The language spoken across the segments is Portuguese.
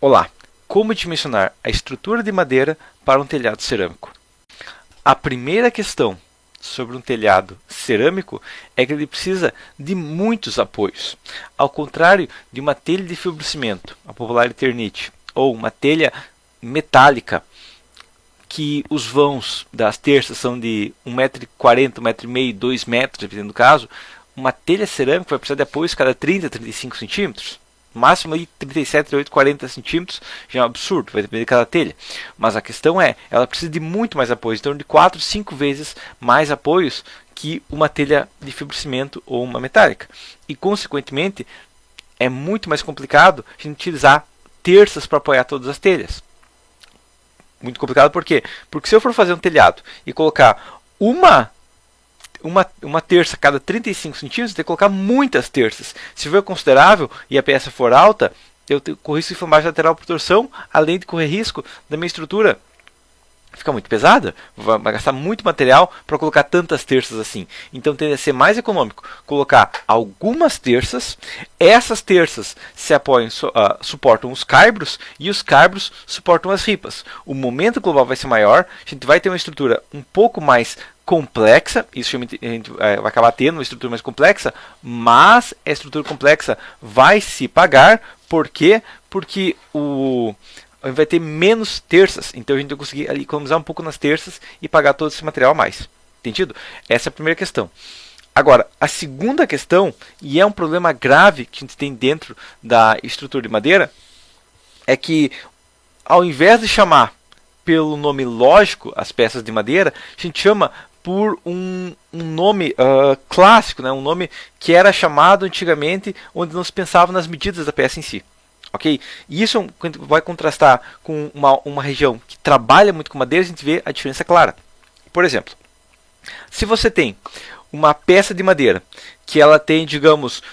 Olá, como dimensionar a estrutura de madeira para um telhado cerâmico? A primeira questão sobre um telhado cerâmico é que ele precisa de muitos apoios. Ao contrário de uma telha de fibrocimento, a popular Eternit, ou uma telha metálica, que os vãos das terças são de 1,40 m, 1,5 m, 2 metros, dependendo do caso, uma telha cerâmica vai precisar de apoios cada 30 a 35 centímetros. Máximo aí 37, 38, 40 centímetros já é um absurdo, vai depender de cada telha. Mas a questão é, ela precisa de muito mais apoios, então de 4, 5 vezes mais apoios que uma telha de fibrocimento ou uma metálica. E consequentemente, é muito mais complicado a gente utilizar terças para apoiar todas as telhas. Muito complicado por quê? Porque se eu for fazer um telhado e colocar uma terça a cada 35 centímetros, eu tenho que colocar muitas terças. Se for considerável e a peça for alta, eu corro risco de inflamagem lateral por torção, além de correr risco da minha estrutura ficar muito pesada, vai gastar muito material para colocar tantas terças assim. Então tende a ser mais econômico colocar algumas terças. Essas terças se apoiam, suportam os caibros e os caibros suportam as ripas. O momento global vai ser maior, a gente vai ter uma estrutura um pouco mais complexa, isso a gente vai acabar tendo uma estrutura mais complexa, mas a estrutura complexa vai se pagar. Por quê? Porque vai ter menos terças, então a gente vai conseguir ali economizar um pouco nas terças e pagar todo esse material a mais. Entendido? Essa é a primeira questão. Agora, a segunda questão, e é um problema grave que a gente tem dentro da estrutura de madeira, é que ao invés de chamar pelo nome lógico as peças de madeira, a gente chama por um nome clássico, né? Um nome que era chamado antigamente, onde não se pensava nas medidas da peça em si. Ok? E isso vai contrastar com uma região que trabalha muito com madeira, a gente vê a diferença clara. Por exemplo, se você tem uma peça de madeira que ela tem, digamos,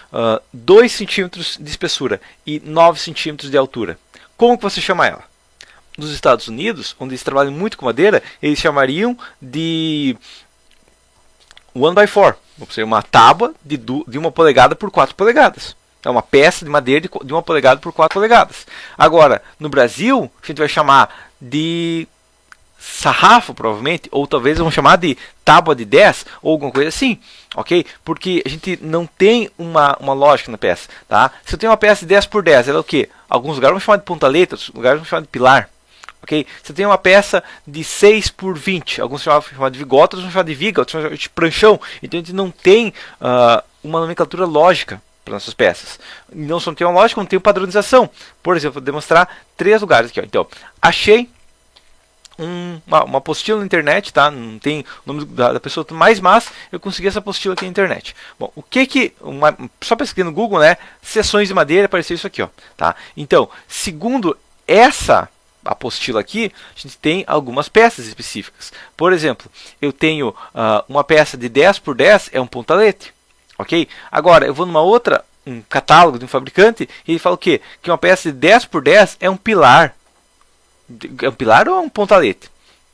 2 centímetros de espessura e 9 centímetros de altura, como que você chama ela? Nos Estados Unidos, onde eles trabalham muito com madeira, eles chamariam de 1x4, ou seja, uma tábua de 1 polegada por 4 polegadas. É uma peça de madeira de 1 polegada por 4 polegadas. Agora, no Brasil, a gente vai chamar de sarrafo, provavelmente, ou talvez vamos chamar de tábua de 10, ou alguma coisa assim, ok? Porque a gente não tem uma lógica na peça, tá? Se eu tenho uma peça de 10 por 10, ela é o quê? Alguns lugares vão chamar de pontaleta, outros lugares vão chamar de pilar. Okay? Se eu tenho uma peça de 6 por 20, alguns vão chamar de vigota, outros vão chamar de viga, outros vão chamar de pranchão. Então a gente não tem uma nomenclatura lógica para nossas peças. Não só tem uma lógica, não tem padronização. Por exemplo, vou demonstrar 3 lugares aqui. Ó. Então, achei uma apostila na internet, tá? Não tem o nome da pessoa mais, mas eu consegui essa apostila aqui na internet. Bom, só pesquisei no Google, né? Seções de madeira, apareceu isso aqui, ó, tá? Então, segundo essa apostila aqui, a gente tem algumas peças específicas. Por exemplo, eu tenho uma peça de 10 por 10, é um pontalete. Ok? Agora, eu vou um catálogo de um fabricante e ele fala o quê? Que uma peça de 10 por 10 é um pilar. É um pilar ou é um pontalete?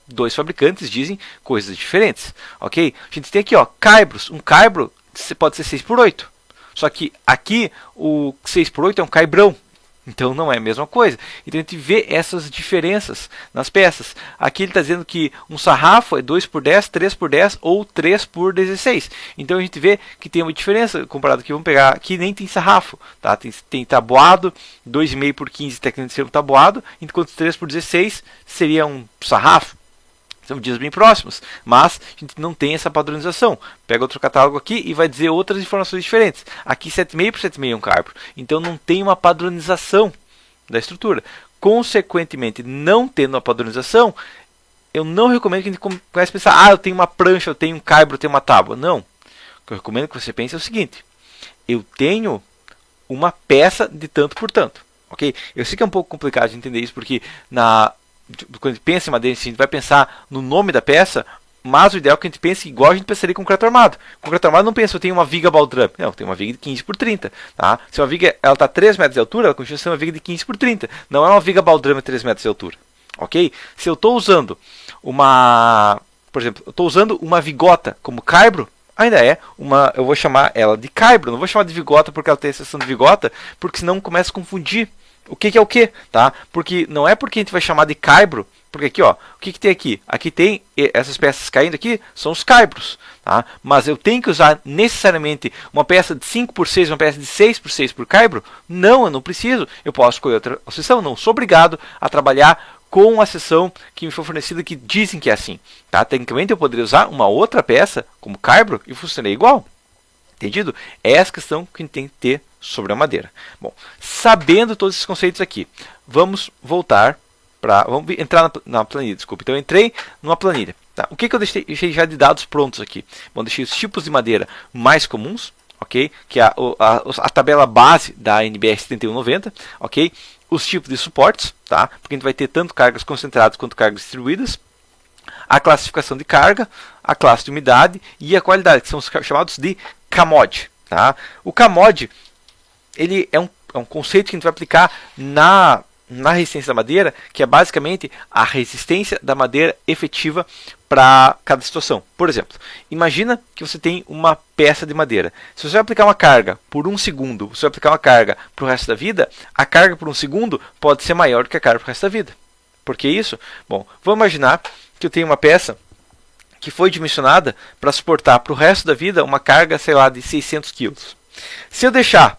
2 fabricantes dizem coisas diferentes. Ok? A gente tem aqui, ó, caibros. Um caibro pode ser 6 por 8. Só que aqui o 6 por 8 é um caibrão. Então não é a mesma coisa. Então a gente vê essas diferenças nas peças. Aqui ele está dizendo que um sarrafo é 2 por 10, 3 por 10 ou 3 por 16. Então a gente vê que tem uma diferença comparado aqui. Vamos pegar aqui, nem tem sarrafo. Tá? Tem tabuado, 2,5 por 15 tecnicamente seria um tabuado, enquanto 3 por 16 seria um sarrafo. São dias bem próximos, mas a gente não tem essa padronização. Pega outro catálogo aqui e vai dizer outras informações diferentes. Aqui 7,5 por 7,5 é um caibro. Então não tem uma padronização da estrutura. Consequentemente, não tendo uma padronização, eu não recomendo que a gente comece a pensar, eu tenho uma prancha, eu tenho um caibro, eu tenho uma tábua. Não. O que eu recomendo que você pense é o seguinte: eu tenho uma peça de tanto por tanto. Ok? Eu sei que é um pouco complicado de entender isso, porque quando a gente pensa em madeira, a gente vai pensar no nome da peça, mas o ideal é que a gente pense igual a gente pensaria com concreto armado. Concreto armado não pensa, eu tenho uma viga baldrame. Não, eu tenho uma viga de 15 por 30. Tá? Se uma viga está 3 metros de altura, ela continua sendo uma viga de 15 por 30. Não é uma viga baldrame a 3 metros de altura. Ok? Se eu estou usando por exemplo, eu estou usando uma vigota como caibro, ainda eu vou chamar ela de caibro. Não vou chamar de vigota porque ela tem a seção de vigota, porque senão começa a confundir O que é o que, tá? Porque não é porque a gente vai chamar de caibro, porque aqui, ó, o que tem aqui? Aqui tem essas peças caindo aqui, são os caibros, tá? Mas eu tenho que usar necessariamente uma peça de 5x6, uma peça de 6x6 por caibro? Não, eu não preciso. Eu posso escolher outra seção, não sou obrigado a trabalhar com a seção que me foi fornecida que dizem que é assim, tá? Tecnicamente eu poderia usar uma outra peça como caibro e funcionaria igual. Entendido? É essa questão que a gente tem que ter sobre a madeira. Bom, sabendo todos esses conceitos aqui, vamos voltar para... Vamos entrar na planilha, desculpa. Então eu entrei numa planilha. Tá? O que eu deixei já de dados prontos aqui? Bom, deixei os tipos de madeira mais comuns, ok? Que é a tabela base da NBR 7190, ok? Os tipos de suportes, tá? Porque a gente vai ter tanto cargas concentradas quanto cargas distribuídas. A classificação de carga, a classe de umidade e a qualidade, que são chamados de CAMOD. Tá? O CAMOD ele é um conceito que a gente vai aplicar na resistência da madeira, que é basicamente a resistência da madeira efetiva para cada situação. Por exemplo, imagina que você tem uma peça de madeira. Se você vai aplicar uma carga por 1 segundo, você vai aplicar uma carga para o resto da vida, a carga por 1 segundo pode ser maior do que a carga para o resto da vida. Por que isso? Bom, vamos imaginar que eu tenho uma peça que foi dimensionada para suportar para o resto da vida uma carga, sei lá, de 600 kg. Se eu deixar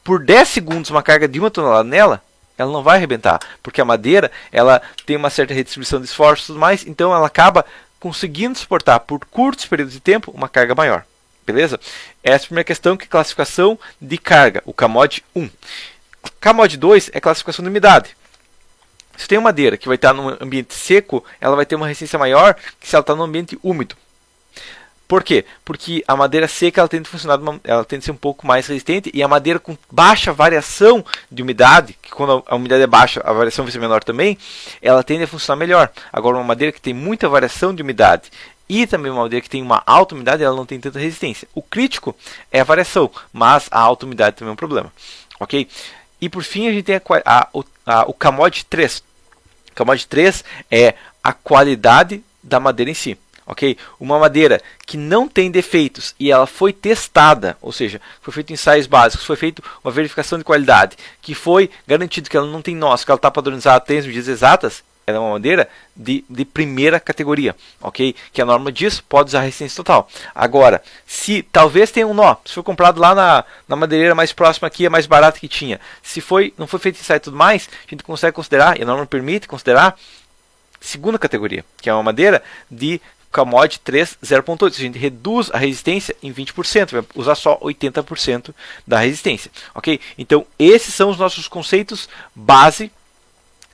por 10 segundos uma carga de 1 tonelada nela, ela não vai arrebentar, porque a madeira ela tem uma certa redistribuição de esforços e tudo mais, então ela acaba conseguindo suportar por curtos períodos de tempo uma carga maior. Beleza? Essa é a primeira questão, que é classificação de carga, o CAMOD 1. CAMOD 2 é classificação de umidade. Se tem uma madeira que vai estar num ambiente seco, ela vai ter uma resistência maior que se ela está num ambiente úmido. Por quê? Porque a madeira seca ela tende a ser um pouco mais resistente, e a madeira com baixa variação de umidade, que quando a umidade é baixa, a variação vai ser menor também, ela tende a funcionar melhor. Agora, uma madeira que tem muita variação de umidade e também uma madeira que tem uma alta umidade, ela não tem tanta resistência. O crítico é a variação, mas a alta umidade também é um problema. Ok? E por fim a gente tem o CAMOD 3. O CAMOD 3 é a qualidade da madeira em si. Ok? Uma madeira que não tem defeitos e ela foi testada, ou seja, foi feito ensaios básicos, foi feita uma verificação de qualidade, que foi garantido que ela não tem nós, que ela está padronizada, tem as medidas exatas, ela é uma madeira de primeira categoria, ok? Que a norma diz, pode usar resistência total. Agora, se talvez tenha um nó, se foi comprado lá na madeireira mais próxima aqui, é mais barato que tinha, se não foi feito ensaio e tudo mais, a gente consegue considerar, e a norma permite considerar, segunda categoria, que é uma madeira de CAMOD 3 0.8, a gente reduz a resistência em 20%, vai usar só 80% da resistência, ok? Então, esses são os nossos conceitos base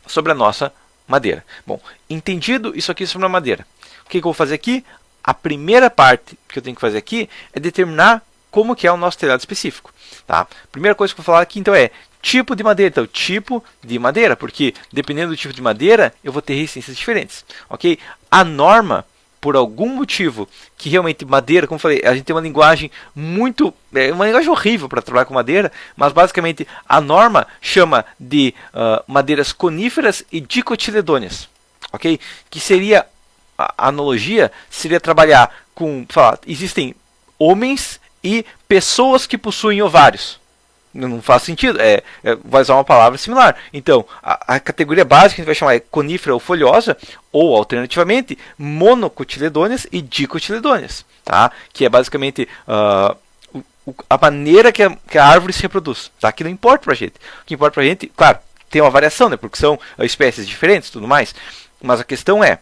sobre a nossa madeira. Bom, entendido isso aqui sobre a madeira, o que eu vou fazer aqui? A primeira parte que eu tenho que fazer aqui é determinar como que é o nosso telhado específico. Tá? Primeira coisa que eu vou falar aqui então é tipo de madeira. Então, tipo de madeira, porque dependendo do tipo de madeira, eu vou ter resistências diferentes. Ok? A norma, por algum motivo, que realmente madeira, como eu falei, a gente tem uma linguagem uma linguagem horrível para trabalhar com madeira, mas basicamente a norma chama de madeiras coníferas e dicotiledôneas, ok? Que seria, a analogia seria trabalhar com, existem homens e pessoas que possuem ovários. Não faz sentido, vai usar uma palavra similar. Então, a categoria básica que a gente vai chamar é conífera ou folhosa, ou alternativamente, monocotiledôneas e dicotiledôneas, tá? Que é basicamente a maneira que a árvore se reproduz, tá? Que não importa pra gente. O que importa pra gente, claro, tem uma variação, né? Porque são espécies diferentes e tudo mais, mas a questão é,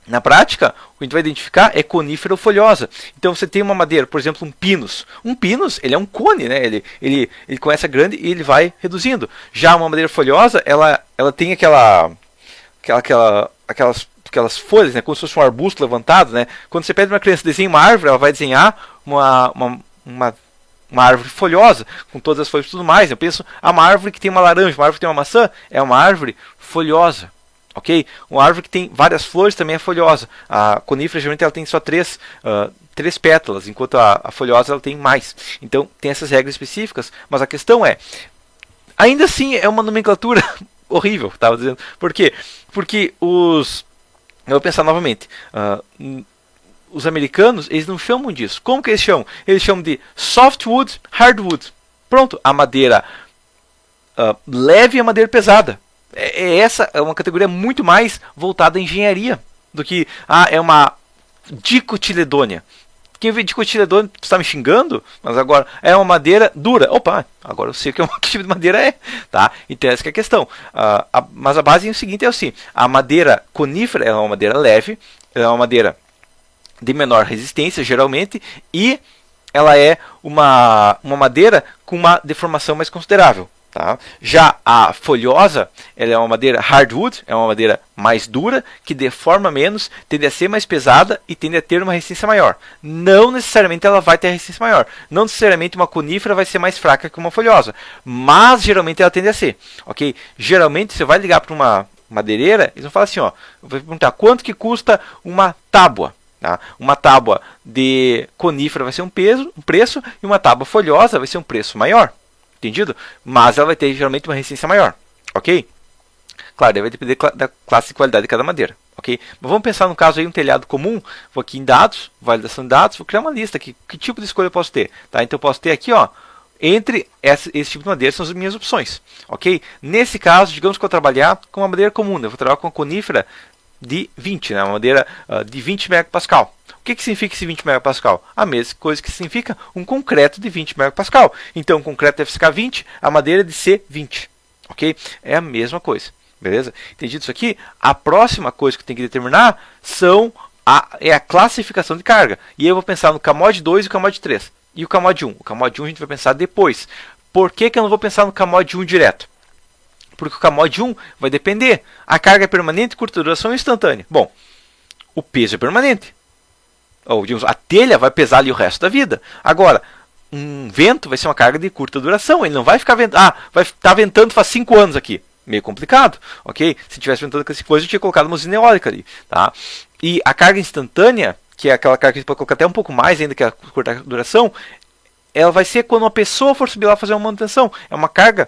na prática, o que a gente vai identificar é conífera ou folhosa. Então você tem uma madeira, por exemplo, um pinus. Um pinus, ele é um cone, né? Ele começa grande e ele vai reduzindo. Já uma madeira folhosa, ela tem aquelas folhas, né? Como se fosse um arbusto levantado, né? Quando você pede para uma criança desenhar uma árvore, ela vai desenhar uma árvore folhosa, com todas as folhas e tudo mais. Eu penso, uma árvore que tem uma laranja, uma árvore que tem uma maçã, é uma árvore folhosa. Ok? Uma árvore que tem várias flores também é folhosa. A conífera geralmente ela tem só três pétalas, enquanto a folhosa ela tem mais. Então tem essas regras específicas, mas a questão é, ainda assim é uma nomenclatura horrível, estava dizendo. Por quê? Porque eu vou pensar novamente. Os americanos, eles não chamam disso. Como que eles chamam? Eles chamam de softwood, hardwood. Pronto, a madeira leve é madeira pesada. Essa é uma categoria muito mais voltada à engenharia do que é uma dicotiledônia. Quem vê dicotiledônia está me xingando, mas agora é uma madeira dura. Opa, agora eu sei que tipo de madeira é, tá? Então essa que é a questão. Mas a base é o seguinte, é assim, a madeira conífera é uma madeira leve, é uma madeira de menor resistência, geralmente, e ela é uma madeira com uma deformação mais considerável. Tá? Já a folhosa, ela é uma madeira hardwood, é uma madeira mais dura, que deforma menos, tende a ser mais pesada e tende a ter uma resistência maior. Não necessariamente ela vai ter resistência maior. Não necessariamente uma conífera vai ser mais fraca que uma folhosa, mas geralmente ela tende a ser. Okay? Geralmente você vai ligar para uma madeireira, eles vão falar assim, ó, eu vou perguntar quanto que custa uma tábua. Tá? Uma tábua de conífera vai ser um preço e uma tábua folhosa vai ser um preço maior. Entendido? Mas ela vai ter geralmente uma resistência maior. Ok? Claro, vai depender da classe e qualidade de cada madeira. Ok? Mas vamos pensar no caso aí um telhado comum. Vou aqui em dados, validação de dados, vou criar uma lista aqui. Que tipo de escolha eu posso ter? Tá? Então eu posso ter aqui, ó, entre esse tipo de madeira são as minhas opções. Ok? Nesse caso, digamos que eu vou trabalhar com uma madeira comum. Eu vou trabalhar com uma conífera de 20, né? Uma madeira de 20 megapascal. O que significa esse 20 megapascal? A mesma coisa que significa um concreto de 20 megapascal. Então, o concreto deve ficar 20, a madeira de ser 20. Ok? É a mesma coisa. Beleza? Entendido isso aqui? A próxima coisa que tem que determinar é a classificação de carga. E eu vou pensar no CAMOD 2 e o CAMOD 3. E o CAMOD 1? O CAMOD 1 a gente vai pensar depois. Por que eu não vou pensar no CAMOD 1 direto? Porque o CAMOD 1 vai depender. A carga é permanente, curta duração ou instantânea. Bom, o peso é permanente. Ou, digamos, a telha vai pesar ali o resto da vida. Agora, um vento vai ser uma carga de curta duração. Ele não vai ficar ventando. Vai estar ventando faz 5 anos aqui. Meio complicado. Ok? Se tivesse ventando com 5 anos, eu tinha colocado uma usina eólica ali. Tá? E a carga instantânea, que é aquela carga que a gente pode colocar até um pouco mais ainda que a curta duração, ela vai ser quando uma pessoa for subir lá fazer uma manutenção. É uma carga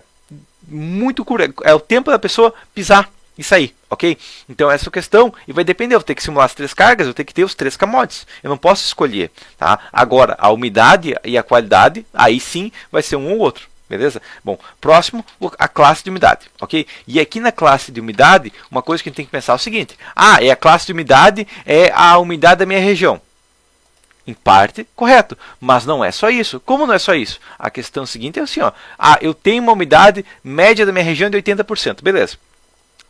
muito curta. É o tempo da pessoa pisar e sair, ok? Então essa é a questão, e vai depender, eu vou ter que simular as 3 cargas, eu tenho que ter os 3 CAMODs, eu não posso escolher, tá? Agora, a umidade e a qualidade, aí sim vai ser um ou outro, beleza? Bom, próximo, a classe de umidade, ok? E aqui na classe de umidade, uma coisa que a gente tem que pensar é o seguinte, é a classe de umidade, é a umidade da minha região. Em parte, correto, mas não é só isso. Como não é só isso? A questão seguinte é assim, ó, eu tenho uma umidade média da minha região de 80%, beleza?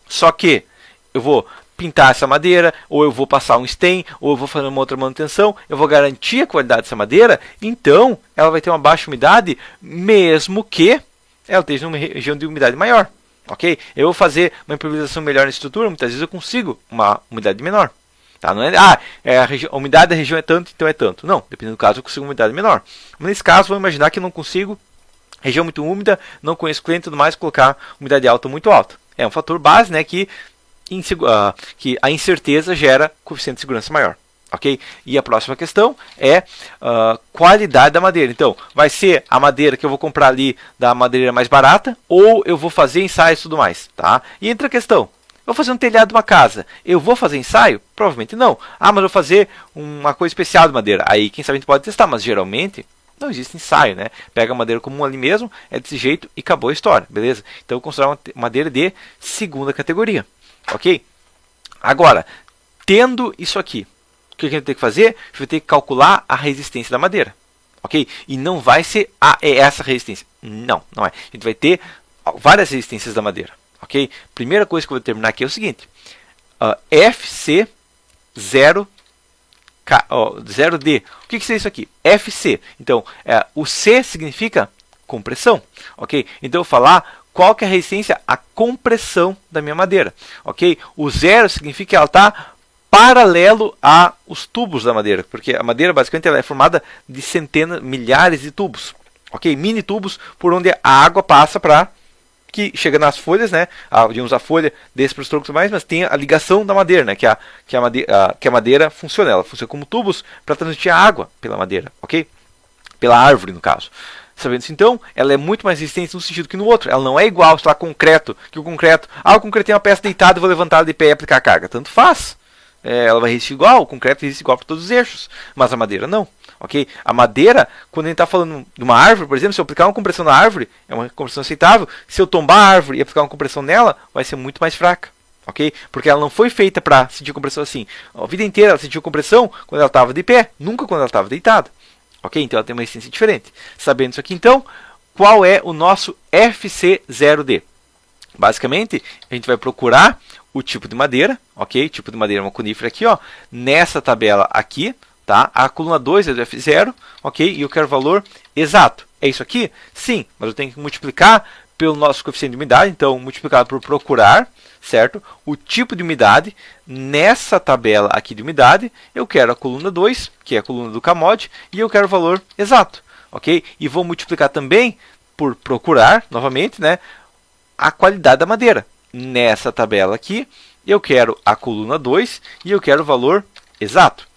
Só que eu vou pintar essa madeira, ou eu vou passar um stain, ou eu vou fazer uma outra manutenção, eu vou garantir a qualidade dessa madeira, então ela vai ter uma baixa umidade, mesmo que ela esteja numa região de umidade maior. Ok? Eu vou fazer uma impermeabilização melhor na estrutura, muitas vezes eu consigo uma umidade menor. Tá? Não é, a umidade da região é tanto, então é tanto. Não, dependendo do caso eu consigo uma umidade menor. Mas nesse caso, vamos imaginar que eu não consigo, região muito úmida, não conheço o cliente e tudo mais, colocar umidade alta ou muito alta. É um fator base, né, que a incerteza gera coeficiente de segurança maior. Ok? E a próxima questão é qualidade da madeira. Então, vai ser a madeira que eu vou comprar ali da madeireira mais barata, ou eu vou fazer ensaios e tudo mais. Tá? E entra a questão, eu vou fazer um telhado de uma casa, eu vou fazer ensaio? Provavelmente não. Mas eu vou fazer uma coisa especial de madeira. Aí, quem sabe a gente pode testar, mas geralmente não existe ensaio, né? Pega a madeira comum ali mesmo, é desse jeito e acabou a história, beleza? Então eu considero uma madeira de segunda categoria, ok? Agora, tendo isso aqui, o que a gente vai ter que fazer? A gente vai ter que calcular a resistência da madeira, ok? E não vai ser essa resistência, não é. A gente vai ter várias resistências da madeira, ok? Primeira coisa que eu vou determinar aqui é o seguinte, FC0 0D. O que seria isso aqui? FC. Então, o C significa compressão. Ok? Então, eu vou falar qual que é a resistência à compressão da minha madeira. Ok? O 0 significa que ela está paralelo aos tubos da madeira. Porque a madeira, basicamente, ela é formada de centenas, milhares de tubos. Ok? Mini tubos por onde a água passa para que chega nas folhas, né? Digamos, a folha desce para os troncos mais, mas tem a ligação da madeira, né? Que a madeira funciona. Ela funciona como tubos para transmitir a água pela madeira, ok? Pela árvore, no caso. Sabendo isso, então, ela é muito mais resistente no sentido que no outro. Ela não é igual, sei lá, concreto, que o concreto tem uma peça deitada, eu vou levantar ela de pé e aplicar a carga. Tanto faz. ela vai resistir igual, o concreto resiste igual para todos os eixos, mas a madeira não. Ok? A madeira, quando a gente está falando de uma árvore, por exemplo, se eu aplicar uma compressão na árvore, é uma compressão aceitável. Se eu tombar a árvore e aplicar uma compressão nela, vai ser muito mais fraca. Ok? Porque ela não foi feita para sentir compressão assim. A vida inteira ela sentiu compressão quando ela estava de pé, nunca quando ela estava deitada. Ok? Então ela tem uma resistência diferente. Sabendo isso aqui, então, qual é o nosso FC0D? Basicamente, a gente vai procurar o tipo de madeira, ok? Tipo de madeira é uma conífera aqui, ó, nessa tabela aqui, tá? A coluna 2 é do F0, ok? E eu quero o valor exato. É isso aqui? Sim, mas eu tenho que multiplicar pelo nosso coeficiente de umidade, então multiplicado por procurar, certo? O tipo de umidade, nessa tabela aqui de umidade, eu quero a coluna 2, que é a coluna do CAMOD, e eu quero o valor exato, ok? E vou multiplicar também por procurar, novamente, né? A qualidade da madeira. Nessa tabela aqui, eu quero a coluna 2 e eu quero o valor exato.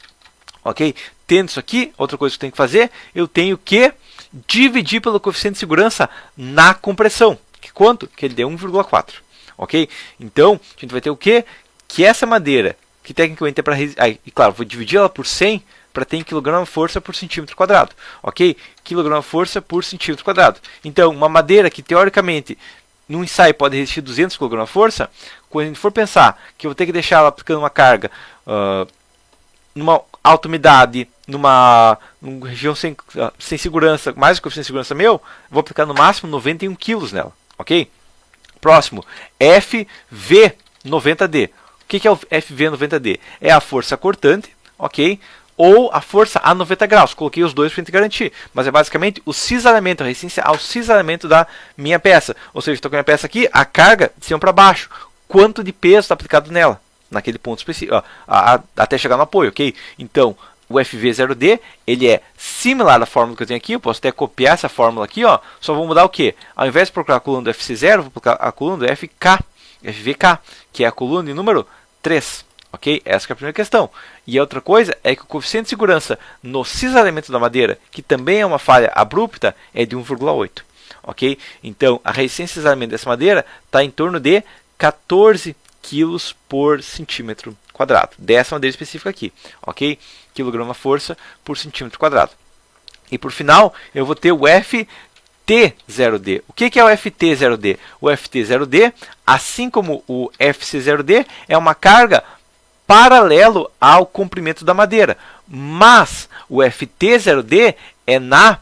Ok? Tendo isso aqui, outra coisa que eu tenho que fazer, eu tenho que dividir pelo coeficiente de segurança na compressão. Que quanto? Que ele deu 1,4. Ok? Então, a gente vai ter o quê? Que essa madeira, que tecnicamente é para... E claro, vou dividir ela por 100 para ter em quilograma-força por centímetro quadrado. Ok? Quilograma-força por centímetro quadrado. Então, uma madeira que teoricamente... num ensaio pode resistir 200 kg-força, quando a gente for pensar que eu vou ter que deixar ela aplicando uma carga numa alta umidade, numa região sem segurança, mais do que sem segurança meu, vou aplicar no máximo 91 kg nela, ok? Próximo, FV90D. O que é o FV90D? É a força cortante, ok? Ou a força a 90 graus. Coloquei os dois para a gente garantir. Mas é basicamente o cisalhamento, a resistência ao cisalhamento da minha peça. Ou seja, estou com a minha peça aqui, a carga de cima para baixo. Quanto de peso está aplicado nela? Naquele ponto específico, até chegar no apoio, ok? Então, o FV0D, ele é similar à fórmula que eu tenho aqui. Eu posso até copiar essa fórmula aqui, ó. Só vou mudar o quê? Ao invés de procurar a coluna do FC0, vou procurar a coluna do FVK, que é a coluna de número 3. Ok? Essa é a primeira questão. E a outra coisa é que o coeficiente de segurança no cisalhamento da madeira, que também é uma falha abrupta, é de 1,8. Ok? Então, a resistência de cisalhamento dessa madeira está em torno de 14 kg por centímetro quadrado. Dessa madeira específica aqui. Ok? Quilograma-força por centímetro quadrado. E por final, eu vou ter o FT0D. O que é o FT0D? O FT0D, assim como o FC0D, é uma carga paralelo ao comprimento da madeira, mas o FT0D é na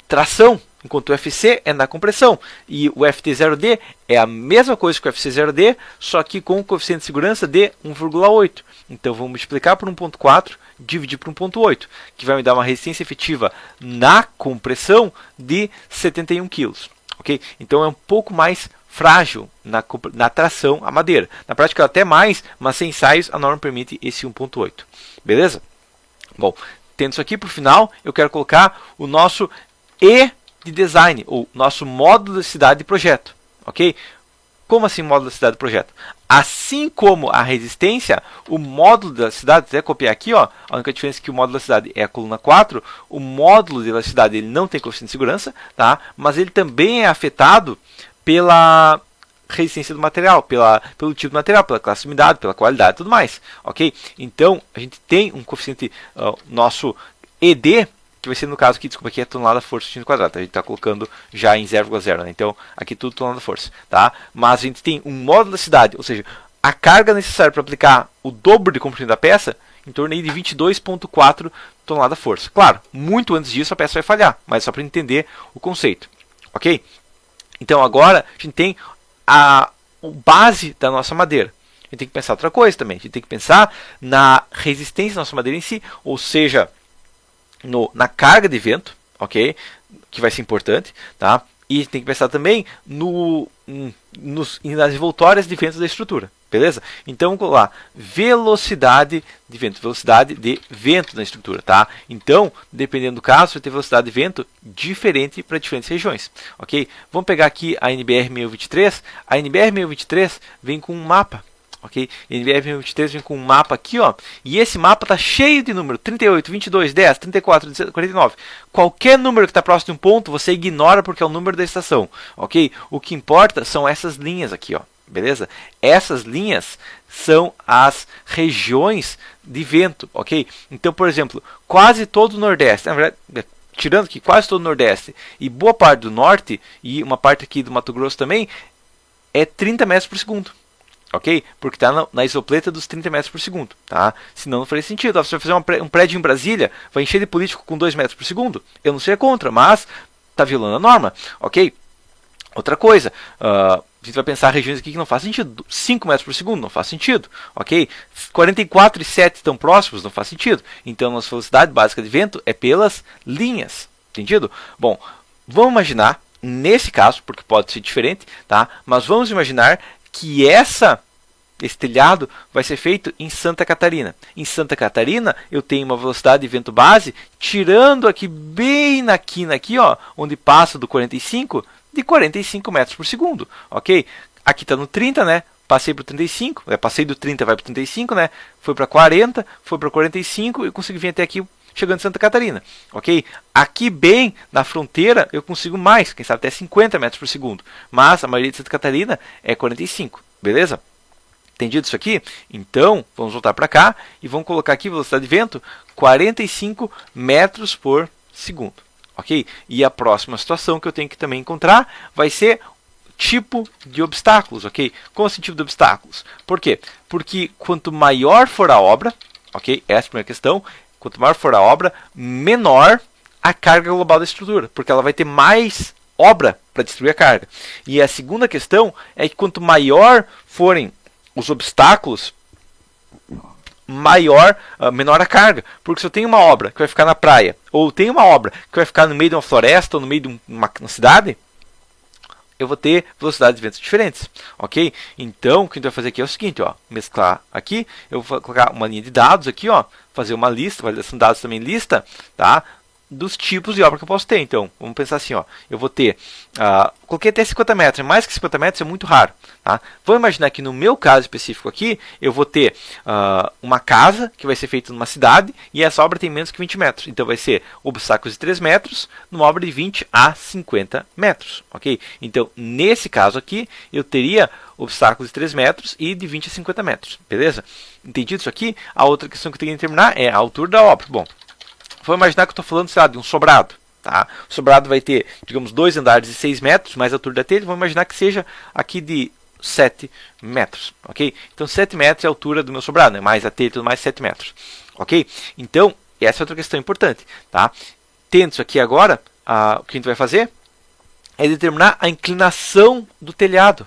tração, enquanto o FC é na compressão, e o FT0D é a mesma coisa que o FC0D, só que com o coeficiente de segurança de 1,8. Então vou multiplicar por 1,4, dividir por 1,8, que vai me dar uma resistência efetiva na compressão de 71 kg. Okay? Então é um pouco mais frágil na tração a madeira. Na prática até mais, mas sem ensaios a norma permite esse 1,8. Beleza? Bom, tendo isso aqui por final, eu quero colocar o nosso E de design, ou nosso módulo de cidade de projeto. Ok? Como assim módulo da cidade de projeto? Assim como a resistência, o módulo da cidade, até copiar aqui, ó, a única diferença é que o módulo da cidade é a coluna 4, o módulo de elasticidade ele não tem coeficiente de segurança, tá? Mas ele também é afetado pela resistência do material, pelo tipo de material, pela classe de umidade, pela qualidade e tudo mais, ok? Então, a gente tem um coeficiente, nosso ED, que vai ser no caso aqui, desculpa, aqui é tonelada força centímetro quadrado, a gente está colocando já em 0,0, né? Então, aqui tudo tonelada força, tá? Mas a gente tem um módulo da cidade, ou seja, a carga necessária para aplicar o dobro de comprimento da peça, em torno aí de 22,4 tonelada força. Claro, muito antes disso a peça vai falhar, mas só para entender o conceito, ok? Então agora a gente tem a base da nossa madeira. A gente tem que pensar outra coisa também. A gente tem que pensar na resistência da nossa madeira em si, ou seja, na carga de vento, ok? Que vai ser importante, tá? E tem que pensar também nas envoltórias de vento da estrutura, beleza? Então, vamos lá, velocidade de vento na estrutura, tá? Então, dependendo do caso, vai ter velocidade de vento diferente para diferentes regiões, ok? Vamos pegar aqui a NBR 1023. A NBR 1023 vem com um mapa, ok? A NBR 1023 vem com um mapa aqui, ó, e esse mapa tá cheio de número 38, 22, 10, 34, 49. Qualquer número que está próximo de um ponto, você ignora porque é o número da estação, ok? O que importa são essas linhas aqui, ó. beleza? Essas linhas são as regiões de vento, ok? Então, por exemplo, quase todo o Nordeste, na verdade, tirando que quase todo o Nordeste e boa parte do Norte e uma parte aqui do Mato Grosso também, é 30 metros por segundo. Ok? Porque está na isopleta dos 30 metros por segundo. Tá? Senão não faria sentido. Você vai fazer um prédio em Brasília, vai encher de político com 2 metros por segundo. Eu não sei contra, mas está violando a norma. Ok? Outra coisa, a gente vai pensar regiões aqui que não faz sentido. 5 metros por segundo não faz sentido. Ok? 44 e 7 estão próximos, não faz sentido. Então, nossa velocidade básica de vento é pelas linhas. Entendido? Bom, vamos imaginar, nesse caso, porque pode ser diferente, tá? Mas vamos imaginar que esse telhado vai ser feito em Santa Catarina. Em Santa Catarina, eu tenho uma velocidade de vento base, tirando aqui bem na quina aqui, ó, onde passa do 45, de 45 metros por segundo, ok? Aqui está no 30, né? Passei para o 35, passei do 30, vai para o 35, né? Foi para 40, foi para 45 e consegui vir até aqui, chegando em Santa Catarina, ok? Aqui bem na fronteira eu consigo mais, quem sabe até 50 metros por segundo, mas a maioria de Santa Catarina é 45, beleza? Entendido isso aqui? Então, vamos voltar para cá e vamos colocar aqui velocidade de vento 45 metros por segundo, ok? E a próxima situação que eu tenho que também encontrar vai ser tipo de obstáculos, ok? Como assim tipo de obstáculos? Por quê? Porque quanto maior for a obra, ok? Essa é a primeira questão. Quanto maior for a obra, menor a carga global da estrutura, porque ela vai ter mais obra para distribuir a carga. E a segunda questão é que quanto maior forem os obstáculos, menor a carga. Porque se eu tenho uma obra que vai ficar na praia, ou tenho uma obra que vai ficar no meio de uma floresta, ou no meio de uma cidade, eu vou ter velocidades de ventos diferentes, ok? Então, o que a gente vai fazer aqui é o seguinte, ó, mesclar aqui, eu vou colocar uma linha de dados aqui, ó, fazer uma lista, validação de dados também lista, tá? Dos tipos de obra que eu posso ter. Então, vamos pensar assim, ó, eu vou ter, coloquei até 50 metros, mais que 50 metros é muito raro, tá? Vamos imaginar que no meu caso específico aqui, eu vou ter uma casa que vai ser feita numa cidade e essa obra tem menos que 20 metros. Então, vai ser obstáculos de 3 metros numa obra de 20 a 50 metros, ok? Então, nesse caso aqui, eu teria obstáculos de 3 metros e de 20 a 50 metros, beleza? Entendido isso aqui? A outra questão que eu tenho que determinar é a altura da obra. Bom, vamos imaginar que eu estou falando, sei lá, de um sobrado. Tá? O sobrado vai ter, digamos, 2 andares de 6 metros, mais a altura da telha. Vamos imaginar que seja aqui de 7 metros. Ok? Então, 7 metros é a altura do meu sobrado, né? Mais a telha e tudo mais, 7 metros. Ok? Então, essa é outra questão importante. Tá? Tendo isso aqui agora, o que a gente vai fazer é determinar a inclinação do telhado.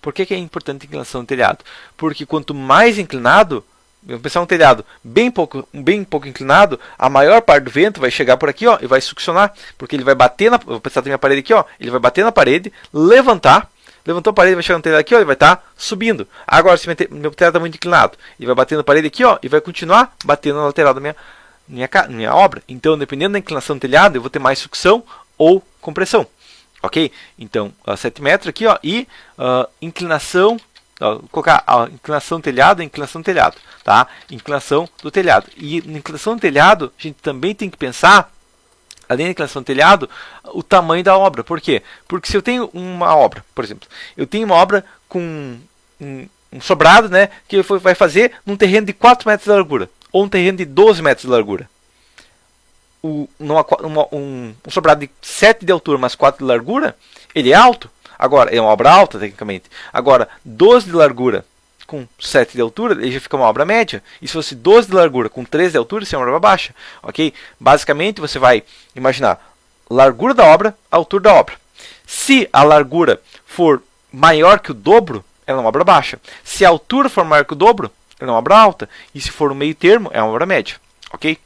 Por que é importante a inclinação do telhado? Porque quanto mais inclinado, vamos pensar um telhado bem pouco inclinado, a maior parte do vento vai chegar por aqui, ó, e vai succionar, porque ele vai bater na, vou pensar na minha parede aqui, ó, ele vai bater na parede, levantou a parede, vai chegar no telhado aqui, ó, ele vai estar subindo. Agora, se meu telhado está muito inclinado, ele vai bater na parede aqui, ó, e vai continuar batendo na lateral da minha obra. Então, dependendo da inclinação do telhado, eu vou ter mais sucção ou compressão. Ok? Então, 7 metros aqui, ó, e inclinação. Vou colocar a inclinação do telhado, tá? Inclinação do telhado. E na inclinação do telhado, a gente também tem que pensar, além da inclinação do telhado, o tamanho da obra. Por quê? Porque se eu tenho uma obra, por exemplo, eu tenho uma obra com um sobrado, né, que vai fazer num terreno de 4 metros de largura, ou um terreno de 12 metros de largura. Um sobrado de 7 de altura mais 4 de largura, ele é alto. Agora, é uma obra alta, tecnicamente. Agora, 12 de largura com 7 de altura, ele já fica uma obra média. E se fosse 12 de largura com 13 de altura, isso é uma obra baixa. Ok? Basicamente, você vai imaginar largura da obra, altura da obra. Se a largura for maior que o dobro, ela é uma obra baixa. Se a altura for maior que o dobro, ela é uma obra alta. E se for um meio termo, é uma obra média. Ok?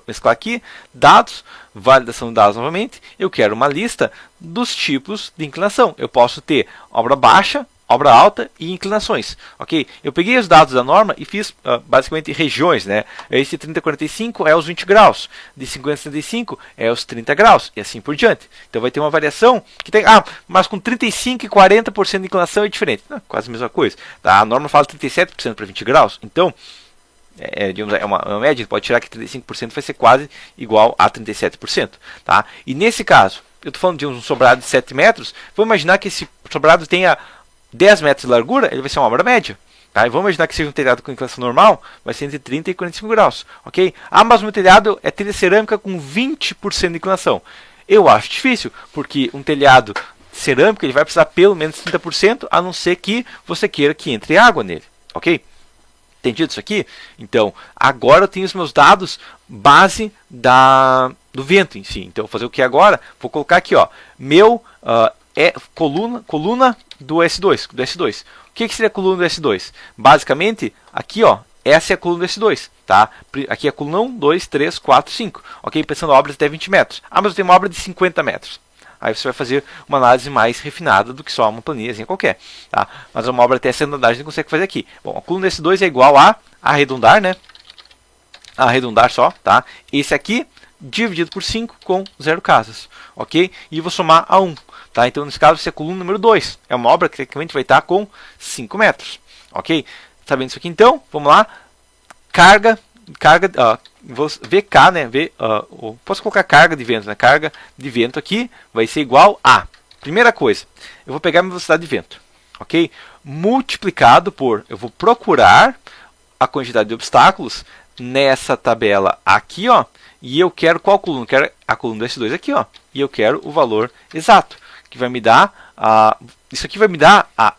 Mesclar aqui, dados, validação de dados novamente. Eu quero uma lista dos tipos de inclinação. Eu posso ter obra baixa, obra alta e inclinações. Ok? Eu peguei os dados da norma e fiz basicamente regiões, né? Esse 30-45 é os 20 graus, de 50-75 é os 30 graus, e assim por diante. Então vai ter uma variação que tem. Mas com 35 e 40% de inclinação é diferente. Quase a mesma coisa. Tá? A norma fala 37% para 20 graus. Então, digamos, é uma média, pode tirar que 35% vai ser quase igual a 37%. Tá? E nesse caso, eu estou falando de um sobrado de 7 metros, vamos imaginar que esse sobrado tenha 10 metros de largura, ele vai ser uma obra média. Tá? E vamos imaginar que seja um telhado com inclinação normal, vai ser entre 30 e 45 graus. Ok? Ah, mas o meu telhado é telha cerâmica com 20% de inclinação. Eu acho difícil, porque um telhado cerâmico ele vai precisar pelo menos 30%, a não ser que você queira que entre água nele. Ok? Entendido isso aqui? Então, agora eu tenho os meus dados base do vento em si. Então, vou fazer o que agora? Vou colocar aqui, ó, meu coluna do S2, O que seria a coluna do S2? Basicamente, aqui, ó, essa é a coluna do S2, tá? Aqui é a coluna 1, 2, 3, 4, 5. Ok? Pensando em obras até 20 metros. Ah, mas eu tenho uma obra de 50 metros. Aí você vai fazer uma análise mais refinada do que só uma planilhazinha qualquer. Tá? Mas uma obra até essa andagem você consegue fazer aqui. Bom, a coluna S2 é igual a arredondar, né? Arredondar só, tá? Esse aqui dividido por 5 com 0 casas. Ok? E vou somar a 1. Tá? Então, nesse caso, essa é a coluna número 2. É uma obra que tecnicamente vai estar com 5 metros. Ok? Sabendo isso aqui, então, vamos lá. Carga, VK, né? Posso colocar carga de vento, né? Carga de vento aqui vai ser igual a, primeira coisa, eu vou pegar a minha velocidade de vento, ok? Multiplicado por, eu vou procurar a quantidade de obstáculos nessa tabela aqui, ó, e eu quero qual coluna? Eu quero a coluna do S2 aqui, ó, e eu quero o valor exato, que vai me dar, isso aqui vai me dar a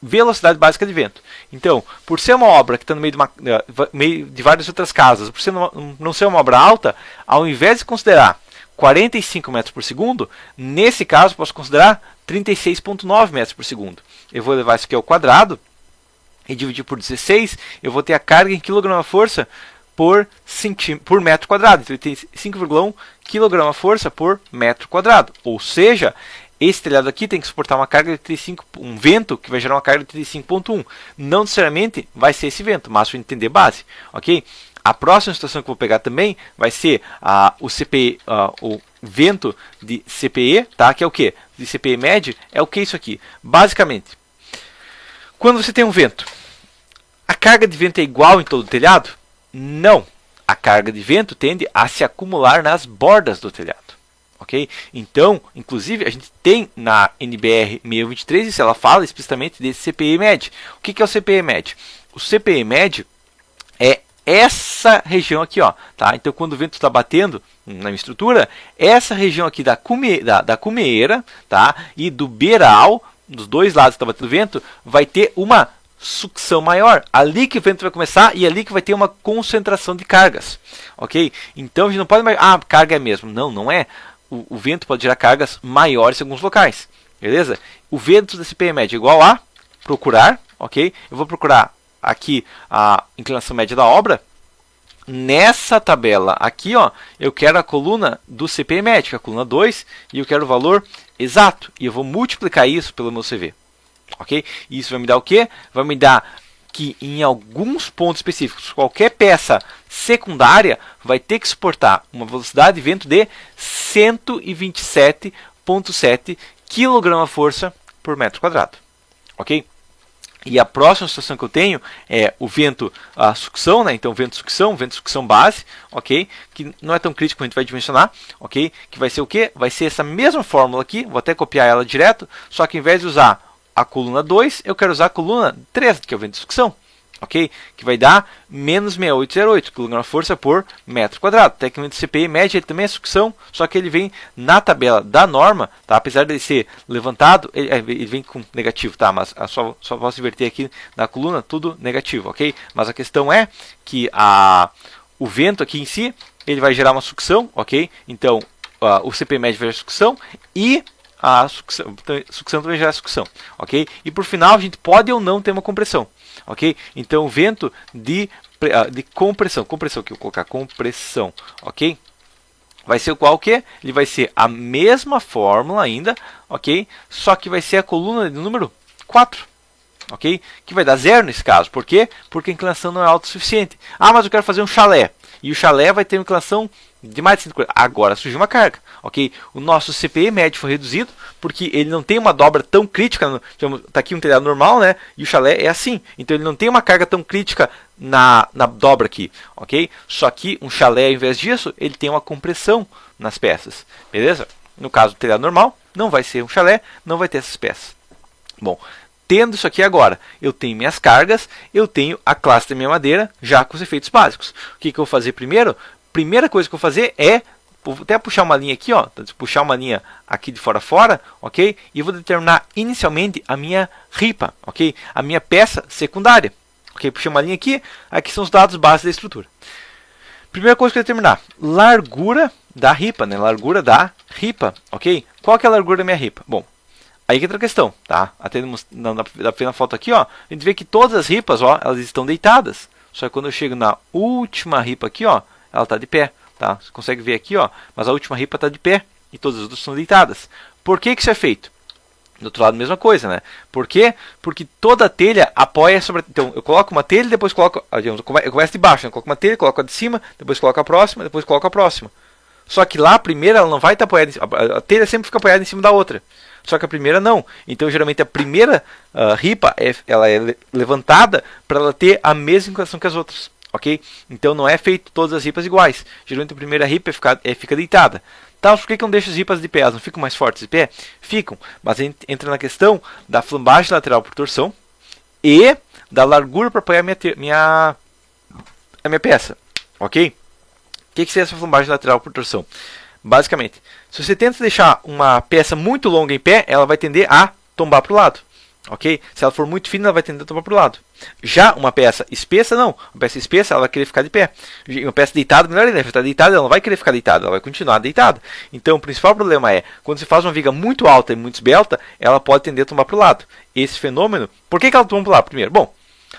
velocidade básica de vento. Então, por ser uma obra que está no meio de várias outras casas, por ser não ser uma obra alta, ao invés de considerar 45 metros por segundo, nesse caso posso considerar 36,9 metros por segundo. Eu vou levar isso aqui ao quadrado e dividir por 16, eu vou ter a carga em quilograma-força por metro quadrado. Então, ele tem 5,1 kg-força por metro quadrado. Ou seja, esse telhado aqui tem que suportar uma carga de 35, um vento que vai gerar uma carga de 35,1. Não necessariamente vai ser esse vento, mas para entender base, ok? A próxima situação que eu vou pegar também vai ser o CPE, o vento de CPE, tá? Que é o que? De CPE médio, é o que isso aqui? Basicamente, quando você tem um vento, a carga de vento é igual em todo o telhado? Não. A carga de vento tende a se acumular nas bordas do telhado. Okay? Então, inclusive, a gente tem na NBR 623, isso ela fala explicitamente desse CPE médio. O que é o CPE médio? O CPE médio é essa região aqui, ó, tá? Então, quando o vento está batendo na minha estrutura, essa região aqui da cumeeira, tá? E do beiral, dos dois lados que está batendo o vento, vai ter uma sucção maior. Ali que o vento vai começar e ali que vai ter uma concentração de cargas. Ok? Então, a gente não pode imaginar, carga é mesmo. Não, não é. O vento pode gerar cargas maiores em alguns locais, beleza? O vento da CPE média é igual a procurar, ok? Eu vou procurar aqui a inclinação média da obra. Nessa tabela aqui, ó, eu quero a coluna do CPE médio, que é a coluna 2, e eu quero o valor exato. E eu vou multiplicar isso pelo meu CV, ok? E isso vai me dar o quê? Vai me dar que em alguns pontos específicos, qualquer peça secundária vai ter que suportar uma velocidade de vento de 127,7 kg-força por metro quadrado. Ok? E a próxima situação que eu tenho é o vento, a sucção, né? Então, vento sucção base, ok? Que não é tão crítico, a gente vai dimensionar, ok? Que vai ser o quê? Vai ser essa mesma fórmula aqui, vou até copiar ela direto, só que ao invés de usar a coluna 2, eu quero usar a coluna 3, que é o vento de sucção, ok? Que vai dar menos 6808 kg-força por metro quadrado. Tecnicamente o CPE médio ele também é sucção, só que ele vem na tabela da norma, tá? Apesar de ser levantado, ele vem com negativo, tá? Mas só posso inverter aqui na coluna, tudo negativo, ok? Mas a questão é que o vento aqui em si, ele vai gerar uma sucção, ok? Então, o CPE médio vai gerar sucção e a sucção também gera sucção, ok? E por final a gente pode ou não ter uma compressão, ok? Então o vento de compressão que eu vou colocar compressão, ok? Vai ser qual que? Ele vai ser a mesma fórmula ainda, ok? Só que vai ser a coluna de número 4, ok? Que vai dar zero nesse caso, por quê? Porque a inclinação não é alta o suficiente. Ah, mas eu quero fazer um chalé, e o chalé vai ter uma inclinação de mais de 140. Agora surgiu uma carga, ok? O nosso CPE médio foi reduzido porque ele não tem uma dobra tão crítica. Está aqui um telhado normal, né? E o chalé é assim. Então ele não tem uma carga tão crítica na dobra aqui, ok? Só que um chalé, ao invés disso, ele tem uma compressão nas peças, beleza? No caso do telhado normal, não vai ser um chalé, não vai ter essas peças. Bom, tendo isso aqui agora, eu tenho minhas cargas, eu tenho a classe da minha madeira já com os efeitos básicos. O que eu vou fazer primeiro? Primeira coisa que eu vou fazer é, vou até puxar uma linha aqui, ó, puxar uma linha aqui de fora a fora, ok? E vou determinar inicialmente a minha ripa, ok? A minha peça secundária, ok? Puxei uma linha aqui, aqui são os dados básicos da estrutura. Primeira coisa que eu vou determinar, largura da ripa, né? Largura da ripa, ok? Qual que é a largura da minha ripa? Bom, aí que entra a questão, tá? Até na foto aqui, ó, a gente vê que todas as ripas, ó, elas estão deitadas. Só que quando eu chego na última ripa aqui, ó, ela está de pé, tá? Você consegue ver aqui, ó, mas a última ripa está de pé e todas as outras estão deitadas. Por que isso é feito? Do outro lado, mesma coisa, né? Por quê? Porque toda a telha apoia sobre... Então, eu coloco uma telha e depois coloco... Eu começo de baixo, né? Eu coloco uma telha, coloco a de cima, depois coloco a próxima, depois coloco a próxima. Só que lá, a primeira, ela não vai estar apoiada... A telha sempre fica apoiada em cima da outra. Só que a primeira não. Então, geralmente, a primeira ripa, ela é levantada para ela ter a mesma inclinação que as outras. Ok? Então, não é feito todas as ripas iguais. Geralmente, a primeira ripa fica deitada. Tá, por que não deixa as ripas de pé? Elas não ficam mais fortes de pé? Ficam. Mas entra na questão da flambagem lateral por torção e da largura para apoiar a minha peça. Ok? O que seria essa flambagem lateral por torção? Basicamente, se você tenta deixar uma peça muito longa em pé, ela vai tender a tombar para o lado. Ok? Se ela for muito fina, ela vai tender a tombar para o lado. Já uma peça espessa, não. Uma peça espessa, ela vai querer ficar de pé. Uma peça deitada, melhor ainda. Se está deitada, ela não vai querer ficar deitada, ela vai continuar deitada. Então, o principal problema é, quando você faz uma viga muito alta e muito esbelta, ela pode tender a tombar para o lado. Esse fenômeno, por que ela tomba para o lado? Primeiro, bom,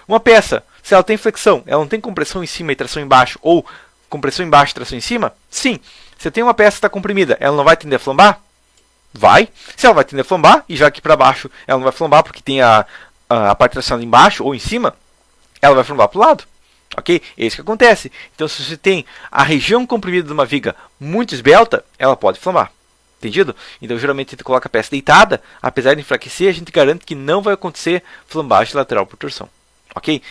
uma peça, se ela tem flexão, ela não tem compressão em cima e tração embaixo, ou compressão embaixo e tração em cima? Sim. Se tem uma peça que está comprimida, ela não vai tender a flambar? Vai. Se ela vai tender a flambar, e já aqui para baixo ela não vai flambar porque tem a parte tracionada embaixo ou em cima, ela vai flambar para o lado. Ok? É isso que acontece. Então, se você tem a região comprimida de uma viga muito esbelta, ela pode flambar. Entendido? Então, geralmente, a gente coloca a peça deitada, apesar de enfraquecer, a gente garante que não vai acontecer flambagem lateral por torção. Ok?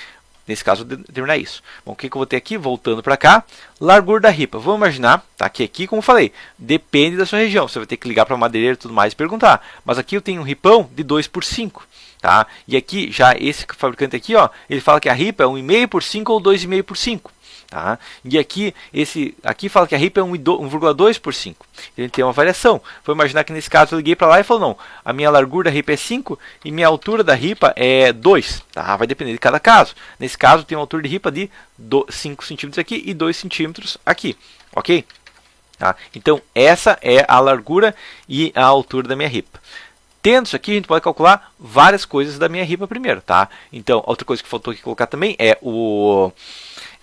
Nesse caso, vou determinar isso. Bom, o que eu vou ter aqui? Voltando para cá, largura da ripa. Vamos imaginar, tá? Que aqui, como eu falei, depende da sua região. Você vai ter que ligar para a madeireira e tudo mais e perguntar. Mas aqui eu tenho um ripão de 2x5. Tá? E aqui, já esse fabricante aqui, ó, ele fala que a ripa é 1,5x5 ou 2,5x5. Tá? E aqui fala que a ripa é 1,2x5. A gente tem uma variação. Vou imaginar que nesse caso eu liguei para lá e falou, não, a minha largura da ripa é 5 e minha altura da ripa é 2. Tá? Vai depender de cada caso. Nesse caso tem uma altura de ripa de 5 cm aqui e 2 cm aqui. Ok? Tá? Então essa é a largura e a altura da minha ripa. Tendo isso aqui, a gente pode calcular várias coisas da minha ripa primeiro. Tá? Então, outra coisa que faltou aqui colocar também é o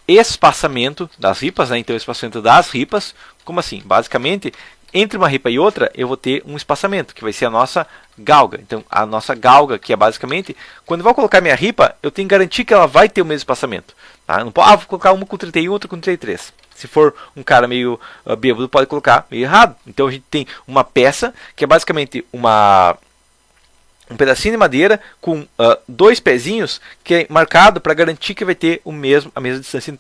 espaçamento das ripas, né? Então, o espaçamento das ripas, como assim? Basicamente, entre uma ripa e outra, eu vou ter um espaçamento, que vai ser a nossa galga. Então, a nossa galga, que é basicamente, quando eu vou colocar minha ripa, eu tenho que garantir que ela vai ter o mesmo espaçamento. Tá? Eu não posso, vou colocar uma com 31, outra com 33. Se for um cara meio bêbado, pode colocar meio errado. Então, a gente tem uma peça, que é basicamente um pedacinho de madeira com 2 pezinhos que é marcado para garantir que vai ter a mesma distância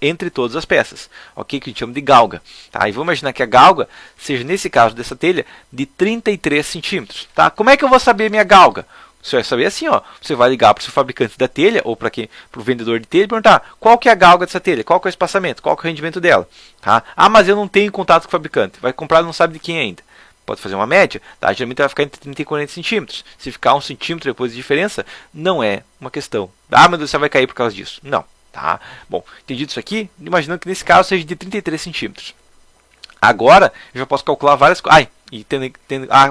entre todas as peças, ok? Que a gente chama de galga. Tá? E vamos imaginar que a galga seja, nesse caso dessa telha, de 33 centímetros. Tá? Como é que eu vou saber a minha galga? Você vai saber assim, ó, você vai ligar para o seu fabricante da telha ou para o vendedor de telha e perguntar qual que é a galga dessa telha, qual que é o espaçamento, qual que é o rendimento dela. Tá? Ah, mas eu não tenho contato com o fabricante. Vai comprar e não sabe de quem ainda. Pode fazer uma média, tá? Geralmente vai ficar entre 30 e 40 centímetros. Se ficar 1 centímetro depois de diferença, não é uma questão. Ah, meu Deus, você vai cair por causa disso. Não, tá? Bom, entendido isso aqui, imaginando que nesse caso seja de 33 centímetros. Agora, eu já posso calcular várias coisas.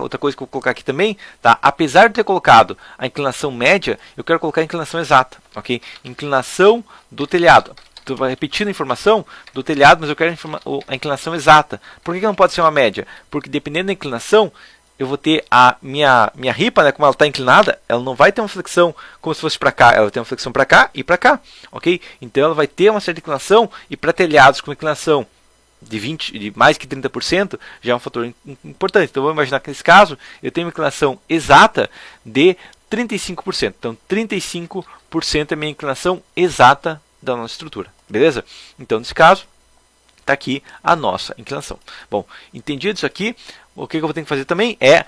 Outra coisa que eu vou colocar aqui também, tá? Apesar de ter colocado a inclinação média, eu quero colocar a inclinação exata, ok? Inclinação do telhado. Estou repetindo a informação do telhado, mas eu quero a inclinação exata. Por que não pode ser uma média? Porque dependendo da inclinação, eu vou ter a minha ripa, né, como ela está inclinada, ela não vai ter uma flexão como se fosse para cá, ela vai ter uma flexão para cá e para cá, ok? Então ela vai ter uma certa inclinação, e para telhados com inclinação de mais que 30%, já é um fator importante. Então vamos imaginar que nesse caso, eu tenho uma inclinação exata de 35%. Então 35% é a minha inclinação exata da nossa estrutura, beleza? Então, nesse caso, está aqui a nossa inclinação. Bom, entendido isso aqui, o que eu vou ter que fazer também é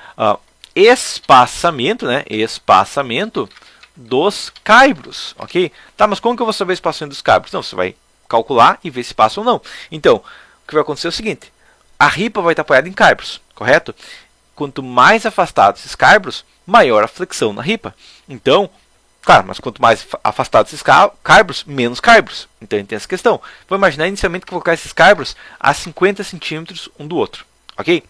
espaçamento, né? Espaçamento dos caibros, ok? Tá, mas como que eu vou saber o espaçamento dos caibros? Não, você vai calcular e ver se passa ou não. Então, o que vai acontecer é o seguinte, a ripa vai estar apoiada em caibros, correto? Quanto mais afastados esses caibros, maior a flexão na ripa. Então, claro, mas quanto mais afastados esses caibros, menos caibros. Então, a gente tem essa questão. Vou imaginar inicialmente que eu vou colocar esses caibros a 50 centímetros um do outro, ok?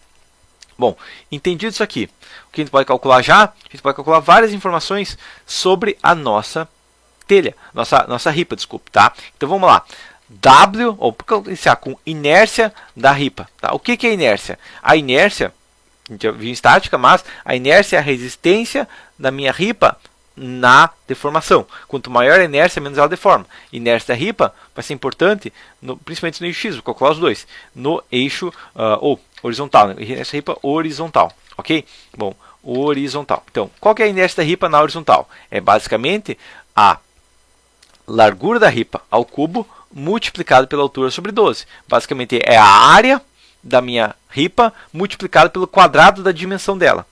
Bom, entendido isso aqui, o que a gente pode calcular já? A gente pode calcular várias informações sobre a nossa telha, nossa ripa, desculpe, tá? Então vamos lá. W, ou vou iniciar com inércia da ripa. Tá? O que é inércia? A inércia, a gente já viu em estática, mas a inércia é a resistência da minha ripa na deformação. Quanto maior a inércia, menos ela deforma. Inércia da ripa vai ser importante, principalmente no eixo X, vou calcular os dois, no eixo ou horizontal, né? Inércia da ripa horizontal, ok? Bom, horizontal. Então, qual que é a inércia da ripa na horizontal? É basicamente a largura da ripa ao cubo multiplicado pela altura sobre 12. Basicamente é a área da minha ripa multiplicado pelo quadrado da dimensão dela,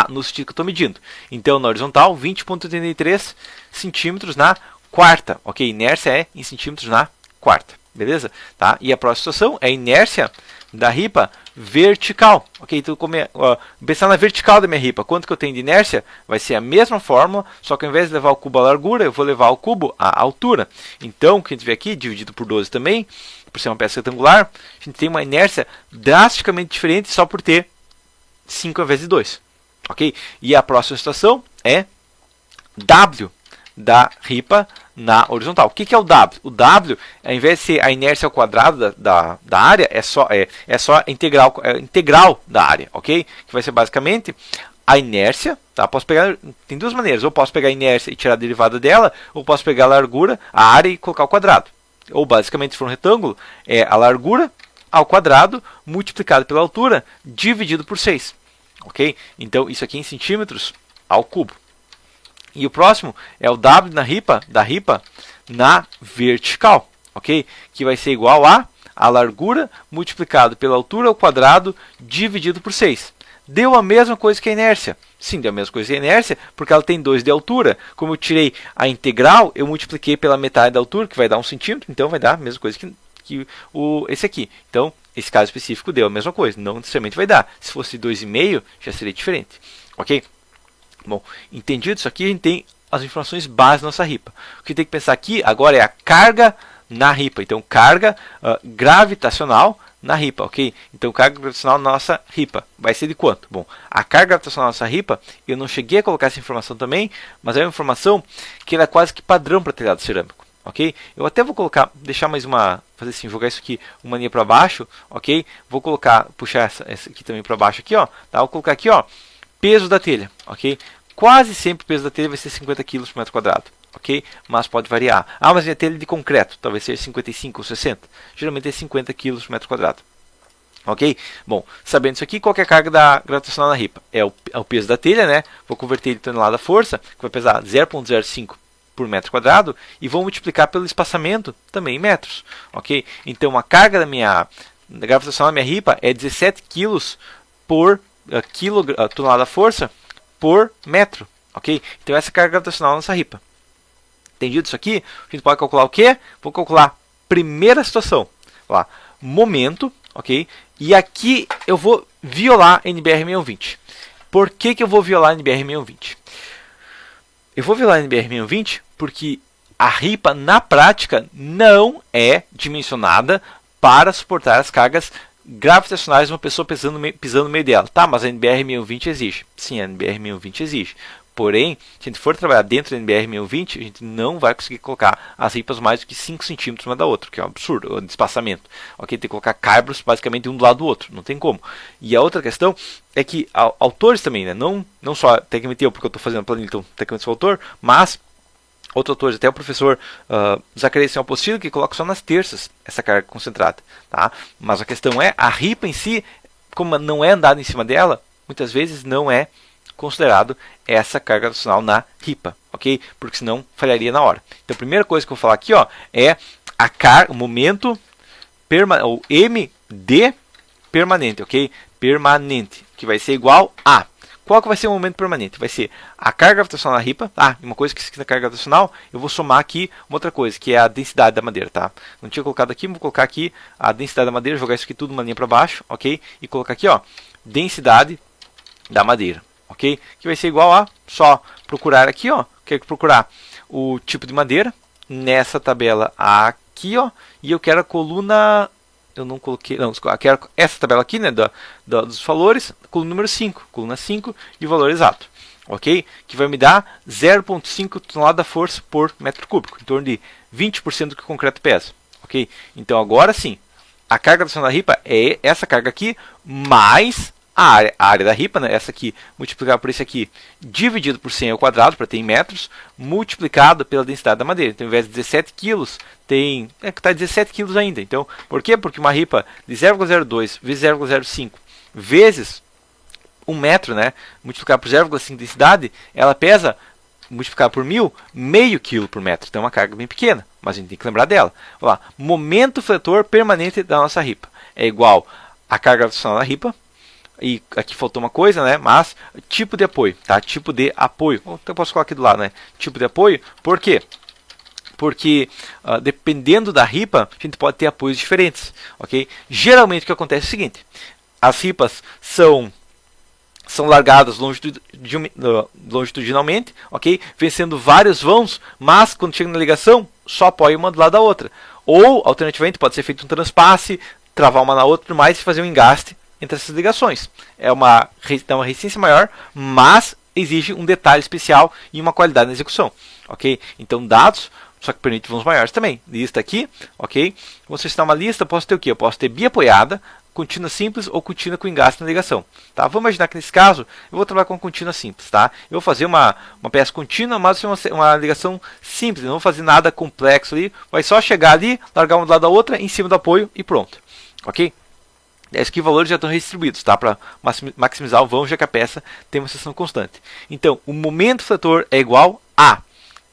no sentido que eu estou medindo. Então, na horizontal, 20,83 centímetros na quarta. Ok? Inércia é em centímetros na quarta. Beleza? Tá? E a próxima situação é a inércia da ripa vertical. Ok? Então, pensar na vertical da minha ripa. Quanto que eu tenho de inércia? Vai ser a mesma fórmula, só que ao invés de levar o cubo à largura, eu vou levar o cubo à altura. Então, o que a gente vê aqui, dividido por 12 também, por ser uma peça retangular, a gente tem uma inércia drasticamente diferente só por ter 5 ao invés de 2. Ok? E a próxima situação é W da ripa na horizontal. O que é o W? O W, ao invés de ser a inércia ao quadrado da área, é só integral da área, ok? Que vai ser basicamente a inércia, tá? Posso pegar, tem duas maneiras, ou posso pegar a inércia e tirar a derivada dela, ou posso pegar a largura, a área e colocar o quadrado. Ou basicamente, se for um retângulo, é a largura ao quadrado multiplicado pela altura dividido por 6. Ok? Então, isso aqui em centímetros ao cubo. E o próximo é o W da ripa na vertical, ok? Que vai ser igual a largura multiplicado pela altura ao quadrado dividido por 6. Deu a mesma coisa que a inércia. Sim, deu a mesma coisa que a inércia, porque ela tem 2 de altura. Como eu tirei a integral, eu multipliquei pela metade da altura, que vai dar 1 centímetro, então vai dar a mesma coisa que esse aqui. Então, esse caso específico deu a mesma coisa, não necessariamente vai dar. Se fosse 2,5, já seria diferente. Ok? Bom, entendido isso aqui, a gente tem as informações básicas da nossa ripa. O que tem que pensar aqui agora é a carga na ripa. Então, carga gravitacional na ripa, ok? Então, carga gravitacional na nossa ripa vai ser de quanto? Bom, a carga gravitacional na nossa ripa, eu não cheguei a colocar essa informação também, mas é uma informação que ela é quase que padrão para telhado cerâmico, ok? Eu até vou colocar, deixar mais uma, fazer assim, jogar isso aqui uma linha para baixo, ok? Vou colocar, puxar essa aqui também para baixo aqui, ó, tá? Vou colocar aqui, ó, peso da telha, ok? Quase sempre o peso da telha vai ser 50 kg por metro quadrado, ok? Mas pode variar. Ah, mas minha telha é de concreto, talvez seja 55 ou 60. Geralmente é 50 kg por metro quadrado, ok? Bom, sabendo isso aqui, qual que é a carga gravitacional na ripa? É o peso da telha, né? Vou converter ele em tonelada-força, que vai pesar 0,05 por metro quadrado, e vou multiplicar pelo espaçamento, também em metros, ok? Então, a carga da gravitacional da minha ripa é 17 kg por tonelada-força por metro, ok? Então essa é a carga gravitacional da nossa ripa. Entendido isso aqui? A gente pode calcular o quê? Vou calcular primeira situação, lá, momento, ok? E aqui eu vou violar NBR 620. Por que eu vou violar NBR 620? Eu vou violar NBR 620 porque a ripa na prática não é dimensionada para suportar as cargas gravitacionais de uma pessoa pisando no meio dela. Tá, mas a NBR 620 exige. Sim, a NBR 620 exige. Porém, se a gente for trabalhar dentro da NBR 620, a gente não vai conseguir colocar as ripas mais do que 5 centímetros uma da outra, que é um absurdo, de espaçamento. Ok, tem que colocar caibros basicamente um do lado do outro, não tem como. E a outra questão é que autores também, né, não só tecnicamente eu, porque eu estou fazendo a planilha, então tecnicamente sou autor, mas outros autores, até o professor Zacarias tem uma apostila que coloca só nas terças essa carga concentrada. Tá? Mas a questão é, a ripa em si, como não é andado em cima dela, muitas vezes não é considerado essa carga gravitacional na ripa, ok? Porque senão falharia na hora. Então a primeira coisa que eu vou falar aqui, ó, é o momento ou MD permanente, ok? Permanente, que vai ser igual a... Qual que vai ser o momento permanente? Vai ser a carga gravitacional na ripa. Uma coisa que esqueci da carga gravitacional, eu vou somar aqui uma outra coisa, que é a densidade da madeira, tá? Não tinha colocado aqui, vou colocar aqui a densidade da madeira, jogar isso aqui tudo uma linha para baixo, ok? E colocar aqui, ó, densidade da madeira, ok? Que vai ser igual a, só procurar aqui, ó, quero procurar o tipo de madeira nessa tabela aqui, ó, e eu quero a coluna... Eu não coloquei, não, eu quero essa tabela aqui, né, dos valores, coluna número 5, coluna 5 e o valor exato, ok? Que vai me dar 0,5 tonelada força por metro cúbico, em torno de 20% do que o concreto pesa, ok? Então agora sim, a carga gravitacional da ripa é essa carga aqui, mais a área da ripa, né, essa aqui, multiplicada por esse aqui, dividido por 100 ao quadrado, para ter em metros, multiplicado pela densidade da madeira. Então, ao invés de 17 quilos, tem... que está 17 quilos ainda. Então, por quê? Porque uma ripa de 0,02 vezes 0,05 vezes 1 metro, né, multiplicado por 0,5 densidade, ela pesa, multiplicado por 1000, meio quilo por metro. Então, é uma carga bem pequena, mas a gente tem que lembrar dela. Vamos lá. Momento fletor permanente da nossa ripa é igual a carga gravitacional da ripa, e aqui faltou uma coisa, né? Mas tipo de apoio, tá? Tipo de apoio. Eu posso colocar aqui do lado, né? Tipo de apoio. Por quê? Porque dependendo da ripa, a gente pode ter apoios diferentes, ok? Geralmente o que acontece é o seguinte: as ripas são largadas longitudinalmente, ok? Vencendo vários vãos, mas quando chega na ligação, só apoia uma do lado da outra. Ou, alternativamente, pode ser feito um transpasse, travar uma na outra e tudo mais e fazer um engaste entre essas ligações. É uma resistência maior, mas exige um detalhe especial e uma qualidade na execução, ok? Então, dados, só que permite vãos maiores também. Lista aqui, ok? Vou citar uma lista, posso ter o quê? Eu posso ter biapoiada, contínua simples ou contínua com engaste na ligação, tá? Vamos imaginar que nesse caso, eu vou trabalhar com contínua simples, tá? Eu vou fazer uma peça contínua, mas uma ligação simples, não vou fazer nada complexo ali, vai só chegar ali, largar uma do lado da outra, em cima do apoio e pronto, ok? Esses aqui valores já estão redistribuídos, tá? Para maximizar o vão, já que a peça tem uma seção constante. Então, o momento fletor é igual a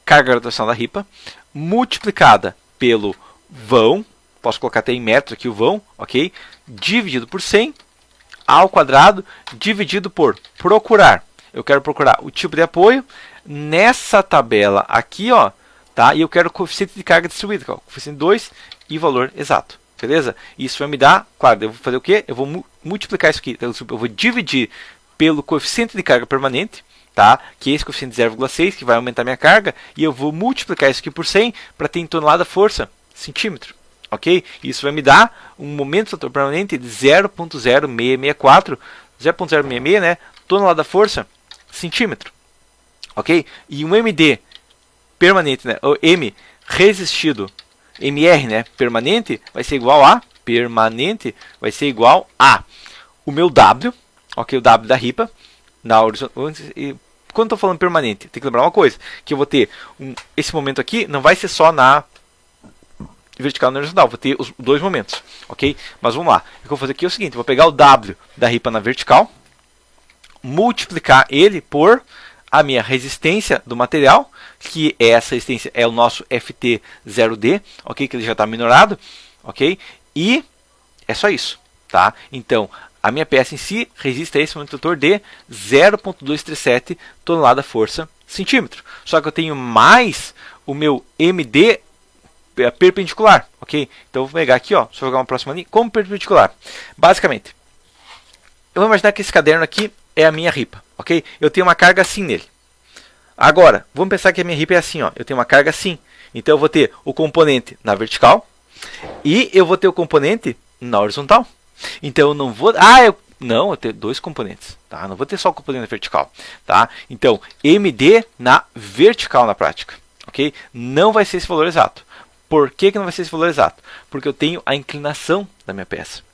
carga gravitacional da ripa multiplicada pelo vão, posso colocar até em metros aqui o vão, ok? Dividido por 100 ao quadrado, dividido por procurar. Eu quero procurar o tipo de apoio nessa tabela aqui, ó, tá? E eu quero o coeficiente de carga distribuída, ó, coeficiente 2 e valor exato. Beleza? Isso vai me dar, claro, eu vou fazer o quê? Eu vou multiplicar isso aqui, eu vou dividir pelo coeficiente de carga permanente, tá? Que é esse coeficiente de 0,6, que vai aumentar minha carga, e eu vou multiplicar isso aqui por 100 para ter em tonelada força, centímetro, ok? Isso vai me dar um momento fletor permanente de 0,0664, 0,066, né? Tonelada força, centímetro, ok? E um MD permanente, né? O M resistido, MR, né, permanente, vai ser igual a permanente, vai ser igual a o meu W, ok, o W da ripa na horizontal. Quando estou falando permanente, tem que lembrar uma coisa, que eu vou ter esse momento aqui, não vai ser só na vertical e na horizontal, vou ter os dois momentos, ok? Mas vamos lá, o que eu vou fazer aqui é o seguinte, eu vou pegar o W da ripa na vertical, multiplicar ele por a minha resistência do material, que essa resistência é o nosso FT0D, ok? Que ele já está minorado, ok? E é só isso, tá? Então, a minha peça em si resiste a esse momento fletor de 0,237 tonelada força centímetro. Só que eu tenho mais o meu MD perpendicular, ok? Então, eu vou pegar aqui, ó, só jogar uma próxima linha, como perpendicular. Basicamente, eu vou imaginar que esse caderno aqui é a minha ripa, ok? Eu tenho uma carga assim nele. Agora, vamos pensar que a minha ripa é assim, ó. Eu tenho uma carga assim. Então, eu vou ter o componente na vertical e eu vou ter o componente na horizontal. Então, eu não vou... Não, eu tenho dois componentes, tá? Não vou ter só o componente na vertical, tá? Então, MD na vertical na prática, ok? Não vai ser esse valor exato. Por que não vai ser esse valor exato? Porque eu tenho a inclinação da minha peça.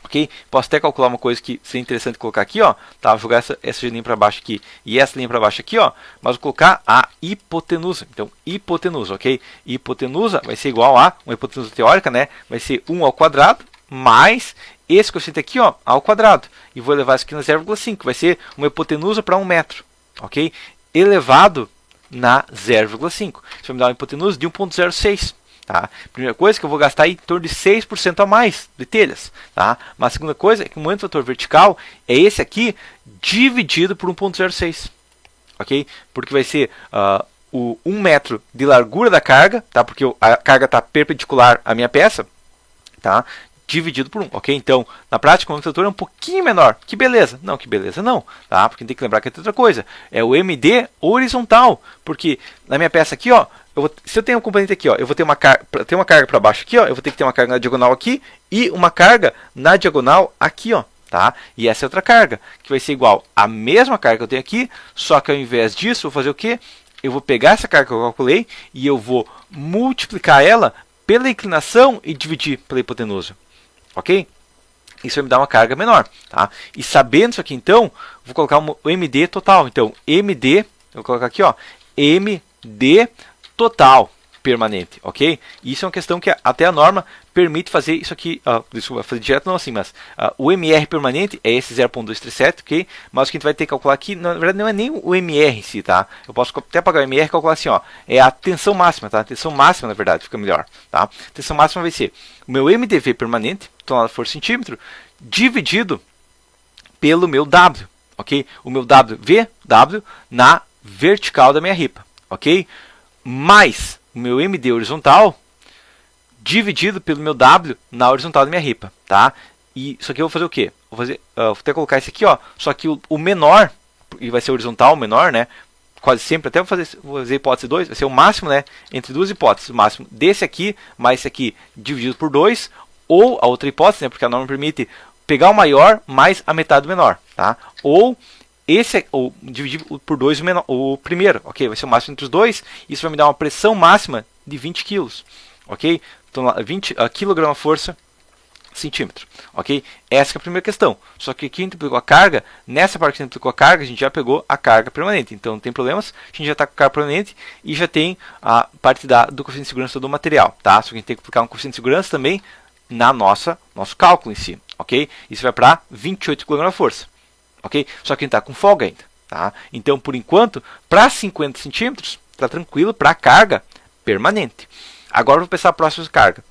Ok? Posso até calcular uma coisa que seria interessante colocar aqui, ó, tá? Vou jogar essa linha para baixo aqui e essa linha para baixo aqui, ó, mas vou colocar a hipotenusa. Então, hipotenusa, ok? Hipotenusa vai ser igual a uma hipotenusa teórica, né? Vai ser 1 ao quadrado mais esse coeficiente aqui, ó, ao quadrado. E vou elevar isso aqui na 0,5. Vai ser uma hipotenusa para 1 metro, ok? Elevado na 0,5. Isso vai me dar uma hipotenusa de 1,06. Tá? Primeira coisa que eu vou gastar em torno de 6% a mais de telhas. Tá? Mas a segunda coisa é que o momento do fator vertical é esse aqui dividido por 1,06. Ok? Porque vai ser o 1 metro de largura da carga, tá? Porque a carga está perpendicular à minha peça, tá? Dividido por 1, ok? Então, na prática, o momento do fator é um pouquinho menor. Que beleza? Não, que beleza não, tá? Porque tem que lembrar que tem outra coisa. É o MD horizontal, porque na minha peça aqui, ó, se eu tenho um componente aqui, ó, eu vou ter uma carga para baixo aqui, ó, eu vou ter que ter uma carga na diagonal aqui e uma carga na diagonal aqui, ó. Tá? E essa é outra carga, que vai ser igual à mesma carga que eu tenho aqui, só que ao invés disso, eu vou fazer o quê? Eu vou pegar essa carga que eu calculei e eu vou multiplicar ela pela inclinação e dividir pela hipotenusa. Ok? Isso vai me dar uma carga menor. Tá? E sabendo isso aqui, então, vou colocar o MD total. Então, MD, eu vou colocar aqui, ó, MD total permanente, ok? Isso é uma questão que até a norma permite fazer isso aqui, desculpa, fazer direto não assim, mas o MR permanente é esse 0.237, ok? Mas o que a gente vai ter que calcular aqui, na verdade não é nem o MR em si, tá? Eu posso até apagar o MR e calcular assim, ó, é a tensão máxima, tá? A tensão máxima, na verdade, fica melhor, tá? A tensão máxima vai ser o meu MDV permanente, tonelada por centímetro, dividido pelo meu W, ok? O meu W na vertical da minha ripa, ok? Mais o meu MD horizontal dividido pelo meu W na horizontal da minha ripa, tá? E isso aqui eu vou fazer o quê? Vou até colocar esse aqui, ó, só que o menor, e vai ser horizontal o menor, né? Quase sempre, até vou fazer hipótese 2, vai ser o máximo, né? Entre duas hipóteses, o máximo desse aqui mais esse aqui dividido por 2, ou a outra hipótese, né? Porque a norma permite pegar o maior mais a metade do menor, tá? Ou ou dividir por 2 o primeiro, ok? Vai ser o máximo entre os dois. Isso vai me dar uma pressão máxima de 20 kg, ok? Então, 20 kg força centímetro, ok? Essa é a primeira questão. Só que aqui a gente aplicou a carga, nessa parte que a gente aplicou a carga, a gente já pegou a carga permanente. Então, não tem problemas, a gente já está com a carga permanente e já tem a parte do coeficiente de segurança do material, tá? Só que a gente tem que aplicar um coeficiente de segurança também na nosso cálculo em si, ok? Isso vai para 28 kg força. Ok? Só que a gente está com folga ainda. Tá? Então, por enquanto, para 50 centímetros, está tranquilo para carga permanente. Agora, eu vou pensar a próxima carga.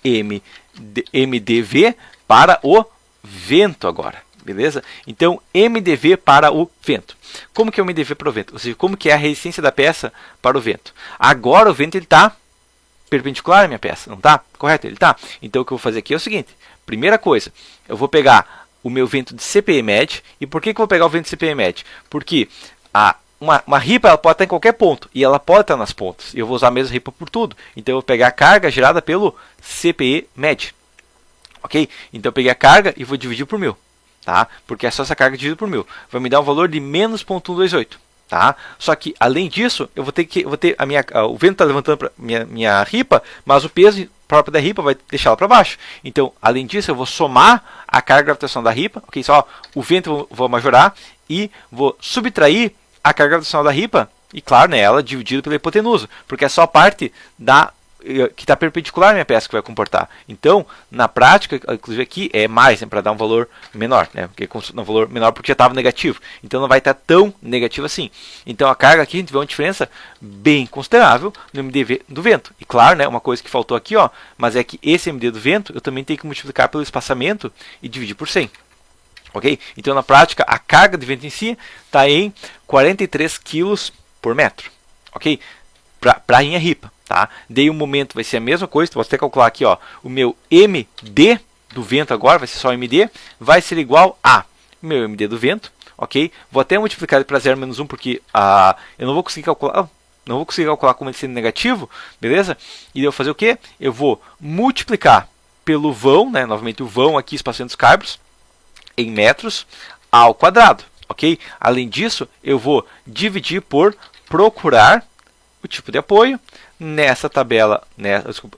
MDV para o vento agora. Beleza? Então, MDV para o vento. Como que é o MDV para o vento? Ou seja, como que é a resistência da peça para o vento? Agora, o vento está perpendicular à minha peça. Não está? Correto? Ele está. Então, o que eu vou fazer aqui é o seguinte. Primeira coisa, eu vou pegar o meu vento de CPE MED. E por que eu vou pegar o vento de CPE MED? Porque uma ripa ela pode estar em qualquer ponto. E ela pode estar nas pontas. E eu vou usar a mesma ripa por tudo. Então eu vou pegar a carga gerada pelo CPE MED. Ok? Então eu peguei a carga e vou dividir por 1000. Tá? Porque é só essa carga dividida por 1000. Vai me dar um valor de menos 0,128. Tá? Só que além disso, eu vou ter o vento está levantando para minha ripa, mas o peso próprio da ripa vai deixar ela para baixo. Então, além disso, eu vou somar a carga gravitacional da ripa, ok? Só o vento eu vou majorar e vou subtrair a carga gravitacional da ripa e, claro, né, ela dividida pela hipotenusa, porque é só a parte que está perpendicular à minha peça que vai comportar. Então, na prática, inclusive aqui é mais, né, para dar um valor menor, né, porque um valor menor porque já estava negativo. Então não vai estar tão negativo assim. Então a carga aqui a gente vê uma diferença bem considerável no MDV do vento. E claro, né, uma coisa que faltou aqui, ó, mas é que esse MD do vento eu também tenho que multiplicar pelo espaçamento e dividir por 100. Ok? Então na prática a carga de vento em si está em 43 kg por metro. Ok? Para a linha ripa. Tá? Daí o momento vai ser a mesma coisa, posso até calcular aqui, ó, o meu MD do vento agora, vai ser só MD, vai ser igual a meu MD do vento, ok? Vou até multiplicar para 0 menos 1, porque eu não vou conseguir calcular como ele sendo negativo, beleza? E eu vou fazer o quê? Eu vou multiplicar pelo vão, né? Novamente o vão aqui, espaçamento dos carbos, em metros ao quadrado, ok? Além disso, eu vou dividir por procurar o tipo de apoio. Nessa tabela,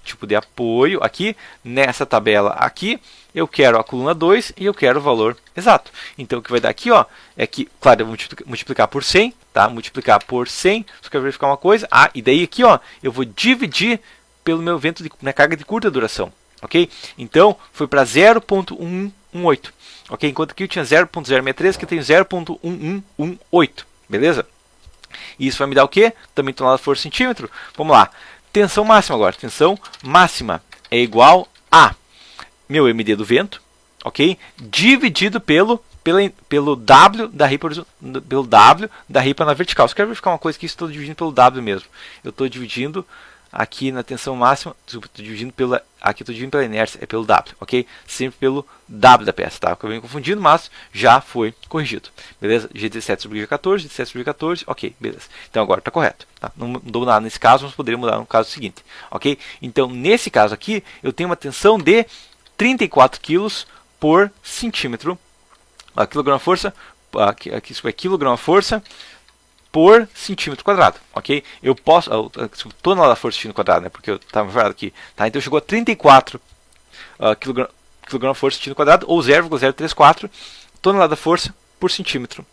tipo de apoio aqui, nessa tabela aqui, eu quero a coluna 2 e eu quero o valor exato. Então o que vai dar aqui, ó, é que, claro, eu vou multiplicar por 100, tá? Multiplicar por 100, só quero verificar uma coisa. E daí aqui, ó, eu vou dividir pelo meu vento na carga de curta duração, ok? Então foi para 0.118, ok? Enquanto aqui eu tinha 0.063, que eu tenho 0.1118, beleza? E isso vai me dar o quê? Também tonelada por centímetro. Vamos lá. tensão máxima agora. Tensão máxima é igual a meu MD do vento, ok? Dividido pelo W da ripa pelo W da ripa na vertical. Só quero verificar uma coisa que estou dividindo pelo W mesmo. Eu estou dividindo aqui na tensão máxima, estou dividindo pela inércia, é pelo W, ok? Sempre pelo W da peça, tá? Acabei me confundindo, mas já foi corrigido. Beleza? G17 sobre G14, G17 sobre G14, ok, beleza. Então agora está correto, tá? Não mudou nada nesse caso, mas poderia mudar no caso seguinte, ok? Então nesse caso aqui, eu tenho uma tensão de 34 kg por centímetro. Quilograma-força, aqui isso é quilograma-força por centímetro quadrado, ok? Eu posso, tonelada-força centímetro quadrado, né? Porque eu estava errado aqui, tá? Então chegou a 34 quilograma-força centímetro quadrado, ou 0,034 tonelada-força por centímetro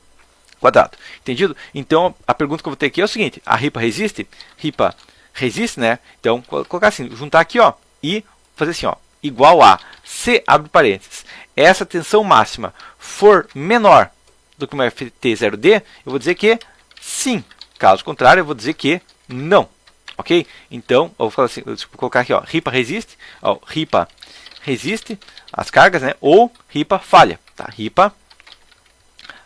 quadrado. Entendido? Então a pergunta que eu vou ter aqui é o seguinte: a ripa resiste? Ripa resiste, né? Então colocar assim, juntar aqui, ó, e fazer assim, ó, igual a, se abre parênteses, essa tensão máxima for menor do que uma FT0D, eu vou dizer que sim. Caso contrário, eu vou dizer que não. Ok? Então, eu vou falar assim, vou colocar aqui, ó, ripa resiste, ó, ripa resiste às cargas, né? Ou ripa falha, tá? Ripa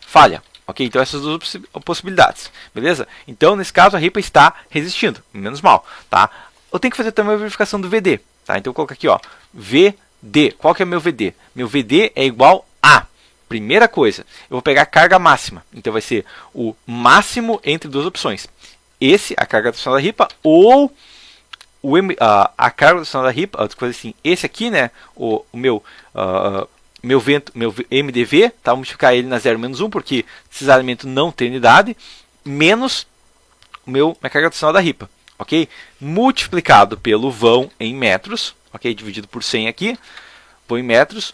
falha. Ok? Então, essas duas possibilidades. Beleza? Então, nesse caso, a ripa está resistindo. Menos mal, tá? Eu tenho que fazer também a verificação do VD, tá? Então, eu vou colocar aqui, ó, VD. Qual que é meu VD? Meu VD é igual a, primeira coisa, eu vou pegar a carga máxima. Então vai ser o máximo entre duas opções. Esse, a carga adicional da ripa, ou a carga adicional da ripa, coisa assim, esse aqui, né, o meu MDV, tá? Vou multiplicar ele na 0 menos 1, porque esse elemento não tem unidade, menos minha carga adicional da ripa, ok? Multiplicado pelo vão em metros, ok? Dividido por 100 aqui, vão em metros,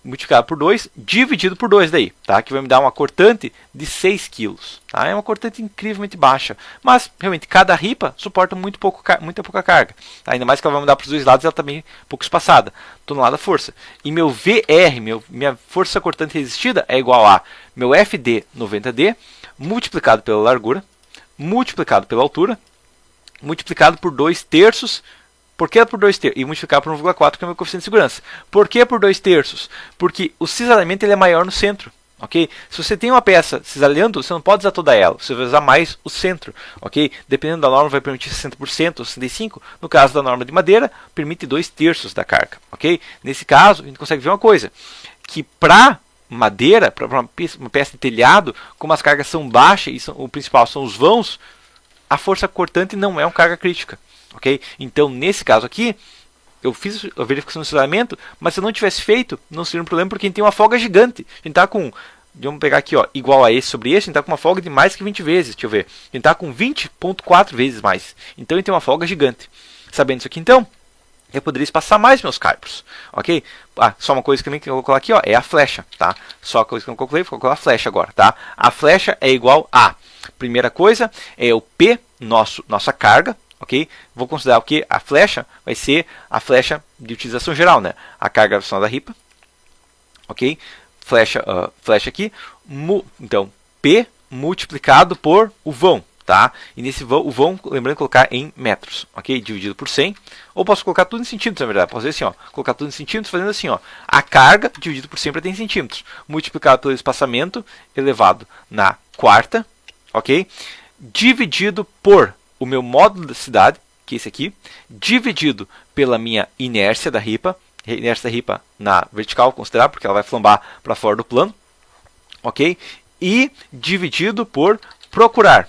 multiplicado por 2, dividido por 2 daí, tá? Que vai me dar uma cortante de 6 kg, tá? É uma cortante incrivelmente baixa, mas realmente cada ripa suporta muita pouca carga, tá? Ainda mais que ela vai me dar para os dois lados, ela também pouco espaçada, tonelada força. E meu VR, minha força cortante resistida é igual a meu FD 90D multiplicado pela largura, multiplicado pela altura, multiplicado por 2/3. Por que por 2/3? E multiplicar por 1,4, que é o meu coeficiente de segurança. Por que por 2/3? Porque o cisalhamento ele é maior no centro. Ok? Se você tem uma peça cisalhando, você não pode usar toda ela. Você vai usar mais o centro. Ok? Dependendo da norma, vai permitir 60% ou 65%. No caso da norma de madeira, permite 2/3 da carga. Ok? Nesse caso, a gente consegue ver uma coisa. Que para madeira, para uma peça de telhado, como as cargas são baixas e o principal são os vãos, a força cortante não é uma carga crítica. Ok? Então, nesse caso aqui, eu fiz a verificação do cisalhamento, mas se eu não tivesse feito, não seria um problema, porque a gente tem uma folga gigante. A gente está com, vamos pegar aqui, ó, igual a esse sobre esse, a gente está com uma folga de mais que 20 vezes. Deixa eu ver. A gente está com 20,4 vezes mais. Então, a gente tem uma folga gigante. Sabendo isso aqui, então, eu poderia espaçar mais meus calibros. Ok? Só uma coisa que eu vou colocar aqui, ó, é a flecha. Tá? Só uma coisa que eu não calculei, vou colocar a flecha agora. Tá? A flecha é igual a, primeira coisa, é o P, nossa carga. Ok? Vou considerar que a flecha vai ser a flecha de utilização geral, né? A carga gravitacional da ripa, ok? Flecha aqui, então P multiplicado por o vão, tá? E nesse vão, o vão, lembrando de colocar em metros, ok? Dividido por 100, ou posso colocar tudo em centímetros, na verdade. Posso fazer assim, ó, colocar tudo em centímetros, fazendo assim, ó, a carga dividido por 100 para ter em centímetros, multiplicado pelo espaçamento elevado na quarta, ok? Dividido por o meu módulo da cidade, que é esse aqui, dividido pela minha inércia da ripa na vertical, considerar, porque ela vai flambar para fora do plano, ok? E dividido por procurar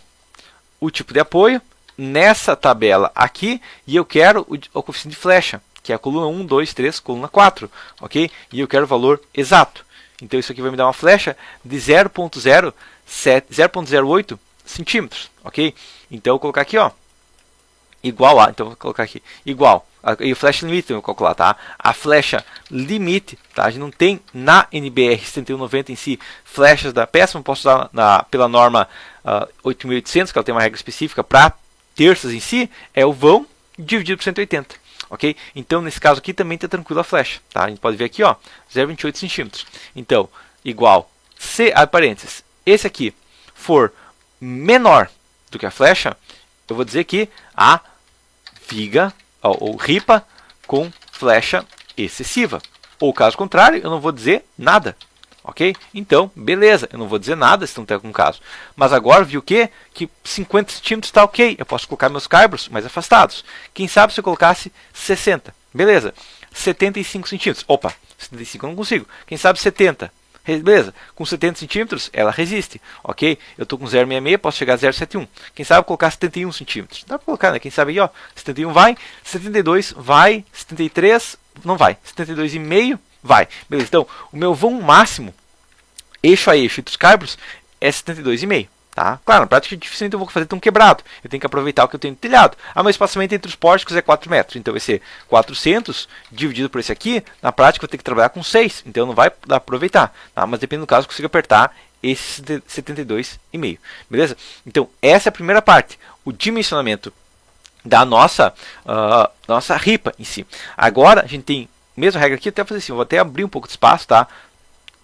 o tipo de apoio nessa tabela aqui, e eu quero o coeficiente de flecha, que é a coluna 1, 2, 3, coluna 4, ok? E eu quero o valor exato. Então isso aqui vai me dar uma flecha de 0,08 centímetros, ok? Então eu vou colocar aqui, ó, igual a, então eu vou colocar aqui, igual, e o flecha limite eu vou calcular, tá? A flecha limite, tá? A gente não tem na NBR 7190 em si flechas da peça, não posso usar pela norma 8800, que ela tem uma regra específica para terças em si, é o vão dividido por 180, ok? Então nesse caso aqui também está tranquilo a flecha, tá? A gente pode ver aqui, ó, 0,28 centímetros. Então, igual, se, parênteses, esse aqui for menor do que a flecha, eu vou dizer que a viga ou ripa com flecha excessiva. Ou caso contrário, eu não vou dizer nada. Ok? Então, beleza, eu não vou dizer nada se não tem algum caso. Mas agora, viu o quê? Que 50 centímetros está ok. Eu posso colocar meus caibros mais afastados. Quem sabe se eu colocasse 60. Beleza. 75 centímetros. Opa, 75 eu não consigo. Quem sabe 70. Beleza. Com 70 centímetros, ela resiste. Ok? Eu estou com 0,66, posso chegar a 0,71. Quem sabe colocar 71 centímetros. Dá para colocar, né? Quem sabe aí, ó. 71 vai. 72 vai. 73 não vai. 72,5 vai. Beleza. Então, o meu vão máximo, eixo a eixo entre os caibros, é 72,5. Tá? Claro, na prática dificilmente eu vou fazer tão quebrado. Eu tenho que aproveitar o que eu tenho no telhado. Ah, mas o espaçamento entre os pórticos é 4 metros. Então vai ser 400 dividido por esse aqui. Na prática eu vou ter que trabalhar com 6. Então não vai dar para aproveitar. Tá? Mas depende do caso, eu consigo apertar esse 72,5. Beleza? Então essa é a primeira parte. O dimensionamento da nossa ripa em si. Agora a gente tem a mesma regra aqui. Até fazer assim, eu vou até abrir um pouco de espaço. Tá?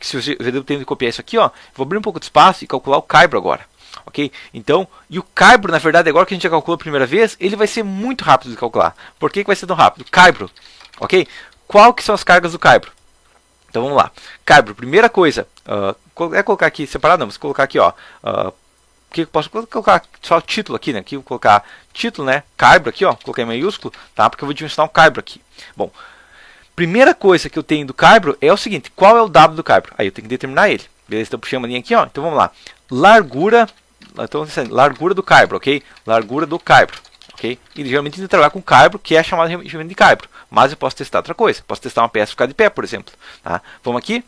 Se eu tenho que copiar isso aqui, ó, vou abrir um pouco de espaço e calcular o caibro agora. Ok? Então, e o caibro, na verdade, agora que a gente já calculou a primeira vez, ele vai ser muito rápido de calcular. Por que vai ser tão rápido? Caibro. Ok? Qual que são as cargas do caibro? Então vamos lá. Caibro, primeira coisa. Colocar aqui separado, não, mas colocar aqui, ó. Que eu posso colocar só o título aqui, né? Aqui eu vou colocar título, né? Caibro aqui, ó. Coloquei em maiúsculo, tá? Porque eu vou dimensionar um caibro aqui. Bom, primeira coisa que eu tenho do caibro é o seguinte. Qual é o W do caibro? Aí eu tenho que determinar ele. Beleza? Então puxei uma linha aqui, ó. Então vamos lá. Largura. Então, largura do caibro, ok? Largura do caibro, ok? E geralmente a gente trabalha com caibro, que é chamado de caibro. Mas eu posso testar outra coisa. Posso testar uma peça ficar de pé, por exemplo. Tá? Vamos aqui.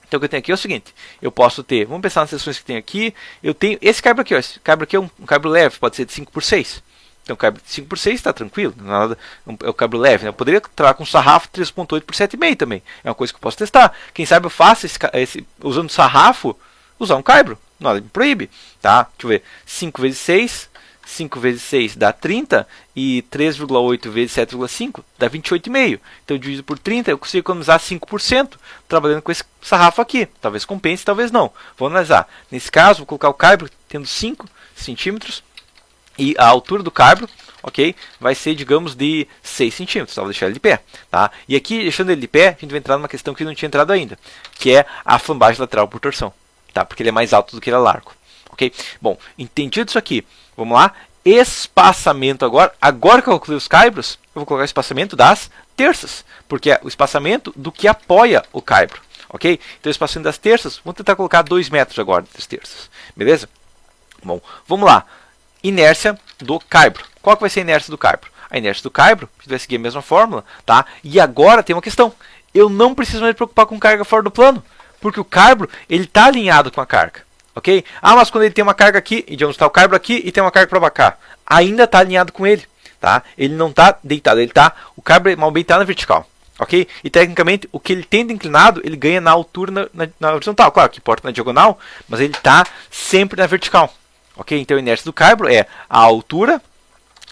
Então o que eu tenho aqui é o seguinte. Eu posso ter, vamos pensar nas seções que tem aqui. Eu tenho esse caibro aqui, ó. Esse caibro aqui é um caibro leve, pode ser de 5x6. Então o caibro de 5x6 está tranquilo. Nada, é o caibro leve, né? Eu poderia trabalhar com sarrafo 3.8 por 7,5 também. É uma coisa que eu posso testar. Quem sabe eu faço usando sarrafo, usar um caibro. Nada me proíbe, tá? Deixa eu ver. 5 vezes 6. 5 vezes 6 dá 30. E 3,8 vezes 7,5 dá 28,5. Então, dividido por 30, eu consigo economizar 5% trabalhando com esse sarrafo aqui. Talvez compense, talvez não. Vamos analisar. Nesse caso, vou colocar o caibro tendo 5 centímetros. E a altura do caibro, ok, vai ser, digamos, de 6 centímetros. Tá? Vou deixar ele de pé. Tá? E aqui, deixando ele de pé, a gente vai entrar numa questão que não tinha entrado ainda. Que é a flambagem lateral por torção. Tá? Porque ele é mais alto do que ele é largo. Ok? Bom, entendido isso aqui. Vamos lá. Espaçamento agora. Agora que eu calculei os caibros, eu vou colocar o espaçamento das terças. Porque é o espaçamento do que apoia o caibro. Ok? Então o espaçamento das terças, vamos tentar colocar 2 metros agora das terças. Beleza? Bom, vamos lá. Inércia do caibro. Qual que vai ser a inércia do caibro? A inércia do caibro, a gente vai seguir a mesma fórmula. Tá? E agora tem uma questão. Eu não preciso mais me preocupar com carga fora do plano. Porque o caibro, ele está alinhado com a carga, ok? Ah, mas quando ele tem uma carga aqui, e onde está o caibro aqui, e tem uma carga para cá, ainda está alinhado com ele, tá? Ele não está deitado, o caibro mal bem está na vertical, ok? E tecnicamente, o que ele tem inclinado, ele ganha na altura na horizontal. Claro que importa na diagonal, mas ele está sempre na vertical, ok? Então a inércia do caibro é a altura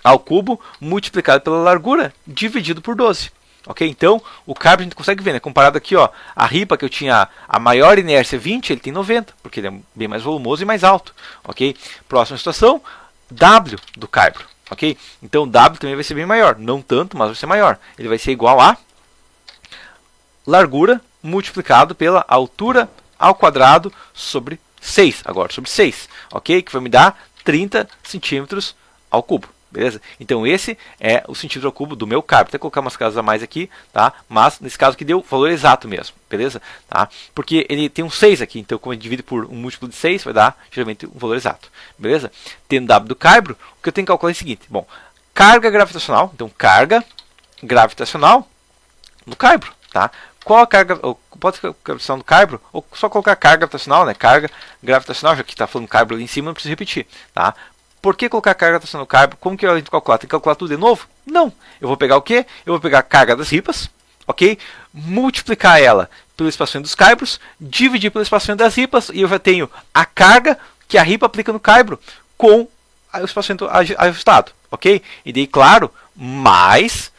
ao cubo multiplicado pela largura dividido por 12. Ok, então o caibro a gente consegue ver, né? Comparado aqui, ó, a ripa que eu tinha a maior inércia 20, ele tem 90, porque ele é bem mais volumoso e mais alto. Ok, próxima situação, W do caibro. Ok, então W também vai ser bem maior, não tanto, mas vai ser maior. Ele vai ser igual a largura multiplicado pela altura ao quadrado sobre 6, agora sobre 6, ok, que vai me dar 30 centímetros ao cubo. Beleza? Então esse é o centímetro ao cubo do meu caibro. Até colocar umas casas a mais aqui, tá? Mas nesse caso aqui deu o valor exato mesmo, beleza? Tá? Porque ele tem um 6 aqui, então como eu divido por um múltiplo de 6, vai dar geralmente um valor exato, beleza? Tendo W do caibro, o que eu tenho que calcular é o seguinte. Bom, carga gravitacional, então carga gravitacional no caibro, tá? Qual a carga, pode ser a gravitação do caibro, ou só colocar carga gravitacional, né? Carga gravitacional, já que está falando caibro ali em cima, não preciso repetir, tá? Por que colocar carga gravitacional no caibro? Como que a gente calcular? Tem que calcular tudo de novo? Não. Eu vou pegar o quê? Eu vou pegar a carga das ripas, ok? Multiplicar ela pelo espaçamento dos caibros, dividir pelo espaçamento das ripas, e eu já tenho a carga que a ripa aplica no caibro com o espaçamento ajustado, ok? E daí, claro, mais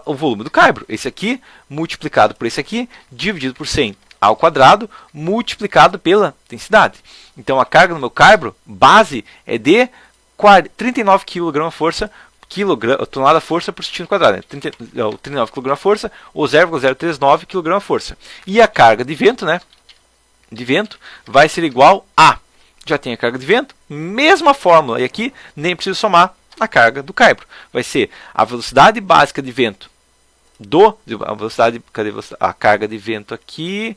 o volume do caibro. Esse aqui multiplicado por esse aqui, dividido por 100 ao quadrado, multiplicado pela densidade. Então a carga no meu caibro base é de 39 kg força tonelada-força por centímetro quadrado, né? 39 kg-força ou 0,039 kg-força. E a carga de vento, né? De vento vai ser igual a, já tem a carga de vento, mesma fórmula, e aqui nem preciso somar a carga do caibro. Vai ser a velocidade básica de vento a velocidade, cadê a carga de vento aqui?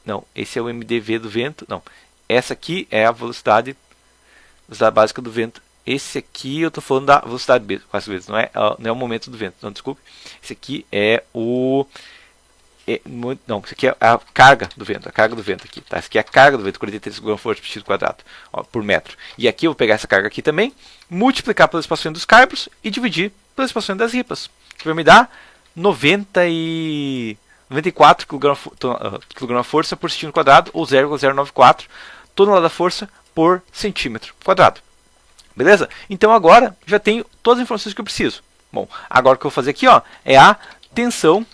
Não, esse é o MdV do vento, não. Essa aqui é a velocidade básica do vento. Esse aqui eu estou falando da velocidade B, quase vezes, não é o momento do vento, não, desculpe. Esse aqui é o não, isso aqui é a carga do vento, aqui, tá? Isso aqui é a carga do vento, 43 kg por centímetro quadrado, ó, por metro. E aqui eu vou pegar essa carga aqui também, multiplicar pelo espaçamento dos caibros e dividir pelo espaçamento das ripas, que vai me dar 94 kg-força por centímetro quadrado, ou 0,094 tonelada-força por centímetro quadrado. Beleza? Então agora já tenho todas as informações que eu preciso. Bom, agora o que eu vou fazer aqui, ó, é a tensão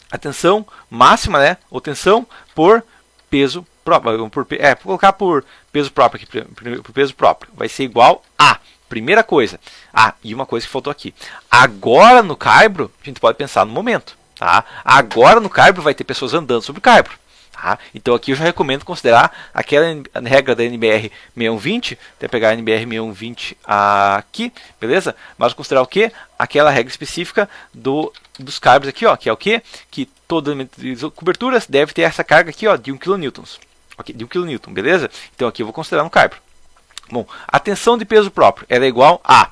a tensão máxima, né? Ou tensão por peso próprio. Vou colocar por peso próprio aqui, por peso próprio. Vai ser igual a, primeira coisa. E uma coisa que faltou aqui. Agora no caibro, a gente pode pensar no momento. Tá? Agora no caibro vai ter pessoas andando sobre o caibro. Tá? Então aqui eu já recomendo considerar aquela regra da NBR 6120, até pegar a NBR 6120 aqui, beleza? Mas considerar o que? Aquela regra específica dos caibros aqui, ó, que é o que? Que todo elemento de coberturas deve ter essa carga aqui, ó, de 1 kN. Ok, de 1 kN, beleza? Então aqui eu vou considerar no caibro. Bom, a tensão de peso próprio ela é igual a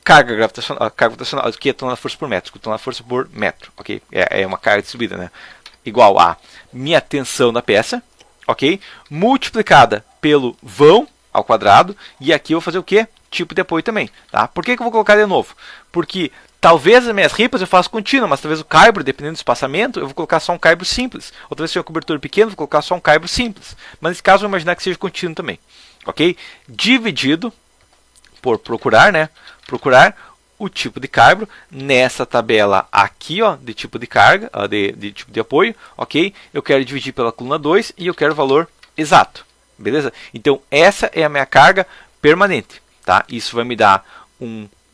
carga gravitacional, que é tonelada-força por metro, tonelada-força por metro, ok? É uma carga distribuída, né? Igual a minha tensão da peça, ok? Multiplicada pelo vão ao quadrado, e aqui eu vou fazer o que? Tipo de apoio também, tá? Por que eu vou colocar de novo? Porque talvez as minhas ripas eu faça contínua, mas talvez o caibro, dependendo do espaçamento, eu vou colocar só um caibro simples. Ou talvez se eu cobertura pequeno, eu vou colocar só um caibro simples. Mas nesse caso eu vou imaginar que seja contínuo também, ok? Dividido por procurar, né? Procurar o tipo de caibro nessa tabela aqui, ó, de tipo de carga, de tipo de apoio, ok? Eu quero dividir pela coluna 2 e eu quero o valor exato, beleza? Então essa é a minha carga permanente, tá? Isso vai me dar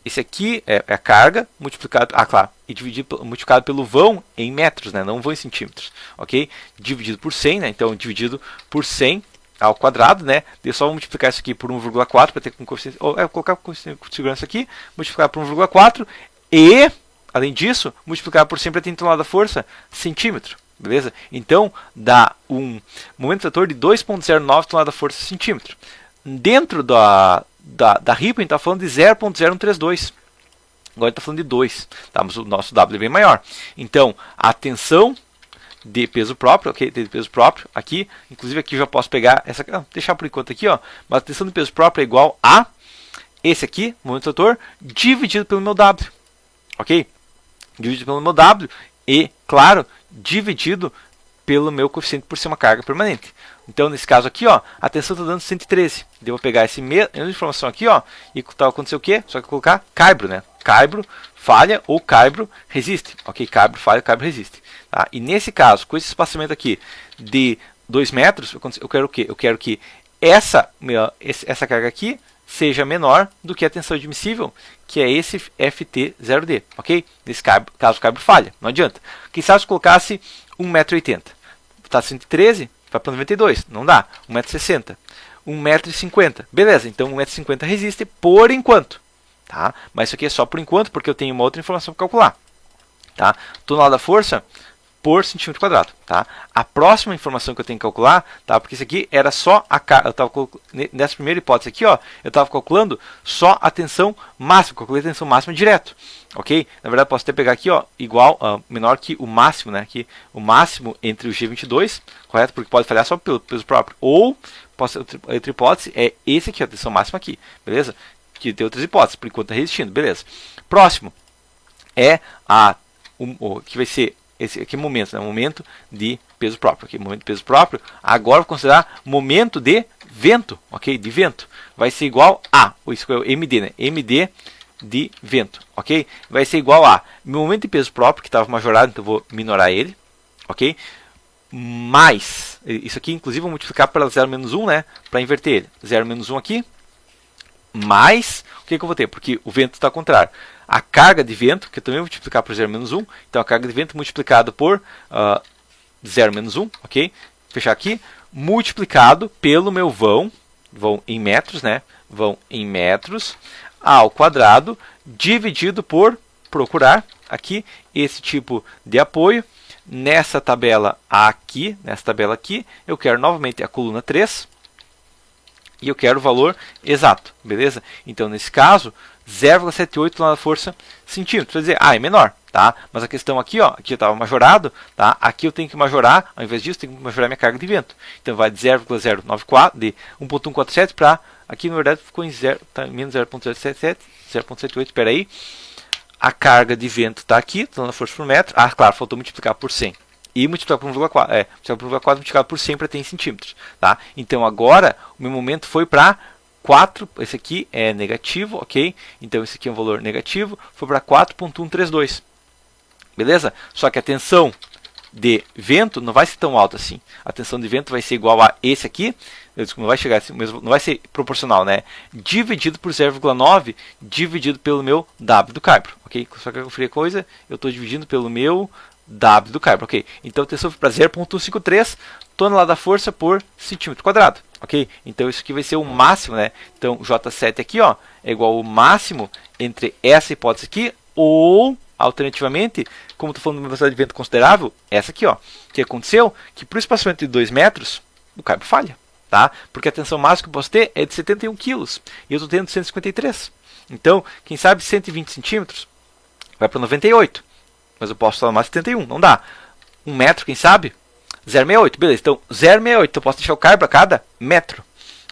esse aqui é a carga multiplicado, claro, e multiplicado pelo vão em metros, né? Não vão em centímetros, ok? Dividido por 100, né? Então dividido por 100 ao quadrado, né? Eu só vou multiplicar isso aqui por 1,4 para ter com coeficiente, colocar com segurança aqui, multiplicar por 1,4 e, além disso, multiplicar por 100 para ter tonelada-força centímetro, beleza? Então dá um momento vetor de 2,09 tonelada-força centímetro. Dentro da RIPA a gente está falando de 0,0132. Agora está falando de 2, tá? Mas o nosso W é bem maior. Então a tensão de peso próprio, ok? De peso próprio aqui, inclusive aqui eu já posso pegar essa, deixar por enquanto aqui, ó, mas a tensão de peso próprio é igual a esse aqui, momento vetor, dividido pelo meu W, ok? Dividido pelo meu W e, claro, dividido pelo meu coeficiente por ser uma carga permanente. Então, nesse caso aqui, ó, a tensão está dando 113. Eu vou pegar essa mesma informação aqui, ó, e tá aconteceu o quê? Só que colocar caibro, né? Caibro falha ou caibro resiste, ok? Caibro falha, caibro resiste. Tá? E nesse caso, com esse espaçamento aqui de 2 metros, eu quero o quê? Eu quero que essa carga aqui seja menor do que a tensão admissível, que é esse FT0D, ok? Nesse caso o caibro falha, não adianta. Quem sabe se colocasse 1,80 m? Está 113, vai para 92, não dá. 1,60 m. 1,50 m, beleza, então 1,50 m resiste por enquanto. Tá? Mas isso aqui é só por enquanto, porque eu tenho uma outra informação para calcular. Tá? Tonelada-força por centímetro quadrado, tá? A próxima informação que eu tenho que calcular, tá? Porque isso aqui era só nessa primeira hipótese aqui, ó, eu estava calculando só a tensão máxima, calculei a tensão máxima direto, ok? Na verdade, posso até pegar aqui, ó, igual, menor que o máximo, né? Aqui, o máximo entre o G22, correto? Porque pode falhar só pelo peso próprio, ou outra hipótese é esse aqui, a tensão máxima aqui, beleza? Que tem outras hipóteses, por enquanto está resistindo, beleza? Próximo é que vai ser esse aqui momento, né? Momento de peso próprio, ok? Momento de peso próprio. Agora vou considerar momento de vento, ok? De vento. Vai ser igual a, isso é o MD, né? MD de vento, ok? Vai ser igual a meu momento de peso próprio, que estava majorado, então eu vou minorar ele, ok? Mais, isso aqui inclusive vou multiplicar pela 0 menos 1, né? Para inverter ele. 0 menos 1 aqui, mais o que eu vou ter? Porque o vento está ao contrário. A carga de vento, que eu também vou multiplicar por 0 menos 1, então a carga de vento multiplicado por 0 menos 1, ok? Fechar aqui, multiplicado pelo meu vão em metros, né? Vão em metros, ao quadrado, dividido por procurar aqui esse tipo de apoio. Nessa tabela aqui, eu quero novamente a coluna 3 e eu quero o valor exato, beleza? Então, nesse caso, 0,78 tonelada força centímetros. Quer dizer, é menor, tá? Mas a questão aqui, ó, aqui eu estava majorado, tá? Aqui eu tenho que majorar, ao invés disso, eu tenho que majorar minha carga de vento. Então, vai de 0,094, de 1.147 para, aqui na verdade ficou em 0, tá, menos 0.077, 0.78, espera aí. A carga de vento está aqui, tonelada força por metro. Claro, faltou multiplicar por 100. E multiplicar por 1,4. Multiplicar por 1,4 multiplicado por 100 para ter em centímetros. Tá? Então agora o meu momento foi para 4. Esse aqui é negativo, ok? Então esse aqui é um valor negativo. Foi para 4.132. Beleza? Só que a tensão de vento não vai ser tão alta assim. A tensão de vento vai ser igual a esse aqui. Não vai chegar assim, não vai ser proporcional, né? Dividido por 0,9 dividido pelo meu W do Caibro, ok? Só que eu conferir a coisa, eu estou dividindo pelo meu W do Caibro, ok? Então a tensão foi para 0,153 tonelada força por centímetro quadrado, ok? Então isso aqui vai ser o máximo, né? Então J7 aqui, ó, é igual ao máximo entre essa hipótese aqui ou alternativamente, como estou falando de uma velocidade de vento considerável, essa aqui, ó. O que aconteceu? Que para o espaçamento de 2 metros, o Caibro falha. Tá? Porque a tensão máxima que eu posso ter é de 71 kg e eu estou tendo 153. Então, quem sabe 120 centímetros vai para 98. Mas eu posso tomar 71, não dá. 1 metro, quem sabe? 0,68. Beleza, então 0,68. Então eu posso deixar o Caibro a cada metro.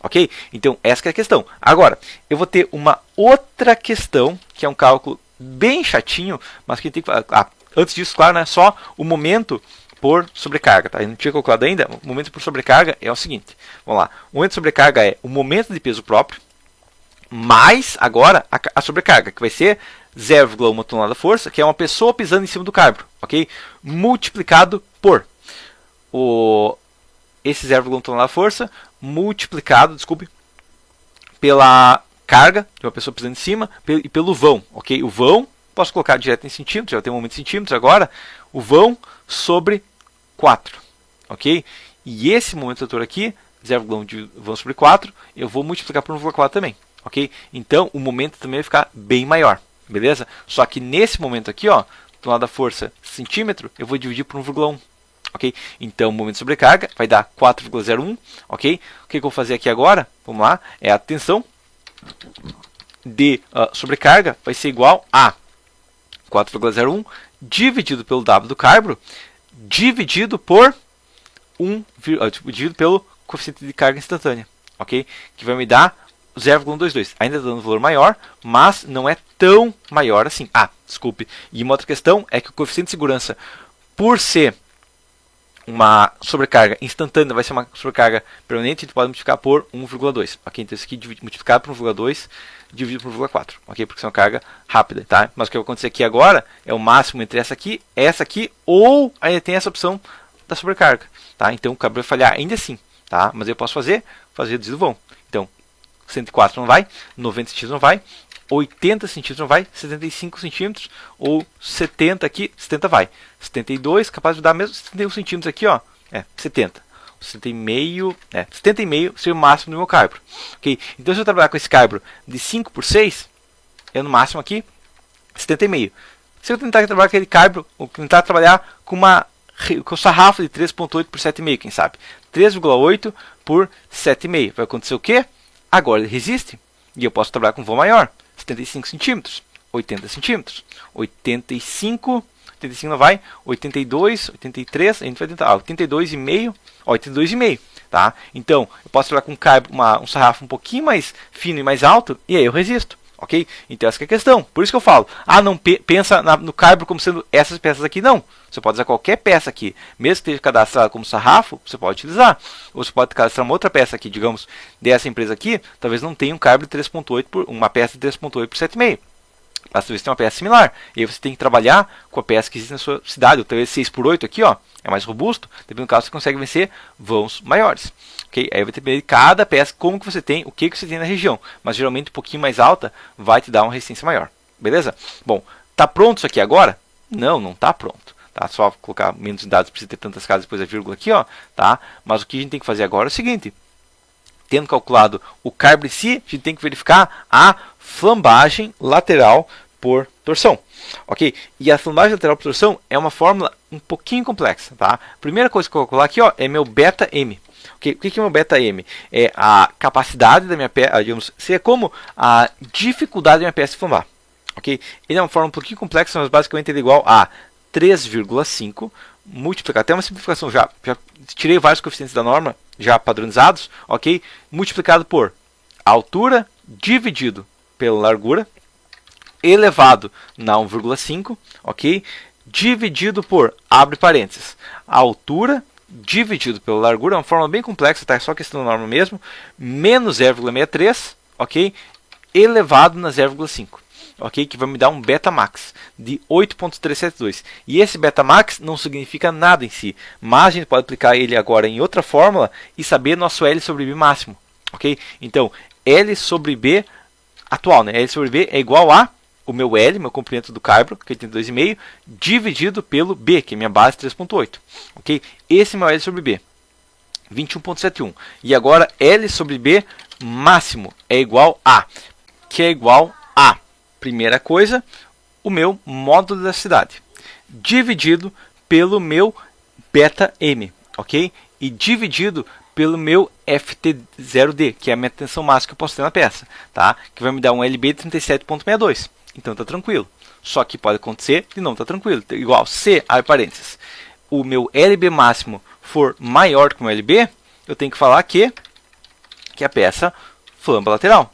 Ok? Então, essa é a questão. Agora, eu vou ter uma outra questão, que é um cálculo bem chatinho, mas que tem que... antes disso, claro, né? Só o momento por sobrecarga, tá? Eu não tinha calculado ainda. O momento por sobrecarga é o seguinte. Vamos lá. O momento de sobrecarga é o momento de peso próprio mais agora a sobrecarga, que vai ser 0,1 tonelada força, que é uma pessoa pisando em cima do Caibro, ok? Multiplicado por esse 0,1 tonelada força multiplicado, pela carga de uma pessoa pisando em cima e pelo vão, ok? O vão posso colocar direto em centímetros, já tem um momento em centímetros agora. O vão sobre 4, ok? E esse momento vetor aqui, 0,1 de vão sobre 4, eu vou multiplicar por 1,4 também, ok? Então, o momento também vai ficar bem maior, beleza? Só que nesse momento aqui, ó, tonelada força centímetro, eu vou dividir por 1,1, ok? Então, o momento de sobrecarga vai dar 4,01, ok? O que eu vou fazer aqui agora, vamos lá, é a tensão de sobrecarga vai ser igual a 4,01 dividido pelo W do Caibro, dividido por dividido pelo coeficiente de carga instantânea, ok? Que vai me dar 0,122. Ainda dando um valor maior, mas não é tão maior assim. Desculpe. E uma outra questão é que o coeficiente de segurança, por ser uma sobrecarga instantânea, vai ser uma sobrecarga permanente, a gente pode multiplicar por 1,2. Ok? Então isso aqui multiplicado por 1,2 dividido por 1,4. Ok? Porque isso é uma carga rápida, tá? Mas o que vai acontecer aqui agora é o máximo entre essa aqui, ou ainda tem essa opção da sobrecarga, tá? Então o Caibro vai falhar ainda assim, tá? Mas eu posso fazer reduzido vão. Então 104 não vai, 90 centímetros não vai, 80 centímetros não vai, 75 centímetros ou 70 aqui, 70 vai. 72, capaz de dar mesmo 71 centímetros aqui, ó. 70. 70,5, 70,5 seria o máximo do meu Caibro. Ok? Então se eu trabalhar com esse Caibro de 5 por 6, é no máximo aqui 70,5. Se eu tentar trabalhar com aquele Caibro, ou tentar trabalhar com o sarrafo de 3,8 por 7,5, quem sabe? 3,8 por 7,5. Vai acontecer o quê? Agora ele resiste e eu posso trabalhar com vão maior. 75 centímetros, 80 centímetros, 85 não vai, 82, 83, a gente vai tentar, 82,5, 82,5, tá? Então, eu posso trabalhar com um sarrafo um pouquinho mais fino e mais alto, e aí eu resisto, ok? Então, essa que é a questão. Por isso que eu falo, não pensa no Caibro como sendo essas peças aqui, não. Você pode usar qualquer peça aqui, mesmo que esteja cadastrada como sarrafo, você pode utilizar. Ou você pode cadastrar uma outra peça aqui, digamos, dessa empresa aqui, talvez não tenha um Caibro de 3,8 por uma peça de 3,8 por 7,5. Basta ver se tem uma peça similar. E aí você tem que trabalhar com a peça que existe na sua cidade. O talvez 6x8 aqui, ó, é mais robusto. Dependendo do caso, você consegue vencer vãos maiores. Okay? Aí vai depender de cada peça, como que você tem, o que você tem na região. Mas geralmente um pouquinho mais alta vai te dar uma resistência maior. Beleza? Bom, tá pronto isso aqui agora? Não, não tá pronto. Tá? Só colocar menos dados, precisa ter tantas casas, depois a vírgula aqui, ó. Tá? Mas o que a gente tem que fazer agora é o seguinte. Tendo calculado o carbo em si, a gente tem que verificar a flambagem lateral por torção. Ok? E a flambagem lateral por torção é uma fórmula um pouquinho complexa. Tá? Primeira coisa que eu vou calcular aqui, ó, é meu beta M. Okay? O que é meu beta M? É a capacidade da minha peça, digamos, seria como a dificuldade da minha peça de flambar. Okay? Ele é uma fórmula um pouquinho complexa, mas basicamente ele é igual a 3,5 multiplicado, até uma simplificação já tirei vários coeficientes da norma já padronizados, ok? Multiplicado por altura dividido pela largura elevado na 1,5, ok? Dividido por, abre parênteses, altura dividido pela largura, é uma fórmula bem complexa, tá? É só questão da norma mesmo, menos 0,63, ok? Elevado na 0,5. Ok, que vai me dar um beta max de 8.372. E esse beta max não significa nada em si, mas a gente pode aplicar ele agora em outra fórmula e saber nosso L sobre B máximo. Ok, então L sobre B atual, né? L sobre B é igual a o meu L, meu comprimento do carbo, que é 82,5, dividido pelo B, que é minha base 3.8. Ok, esse é meu L sobre B, 21.71. E agora L sobre B máximo é igual a, que é igual a, primeira coisa, o meu módulo da cidade, dividido pelo meu beta M, ok? E dividido pelo meu FT0D, que é a minha tensão máxima que eu posso ter na peça, tá? Que vai me dar um LB de 37.62. Então tá tranquilo. Só que pode acontecer e não tá tranquilo. Igual se, abre parênteses, o meu LB máximo for maior que o meu LB, eu tenho que falar que a peça flamba lateral,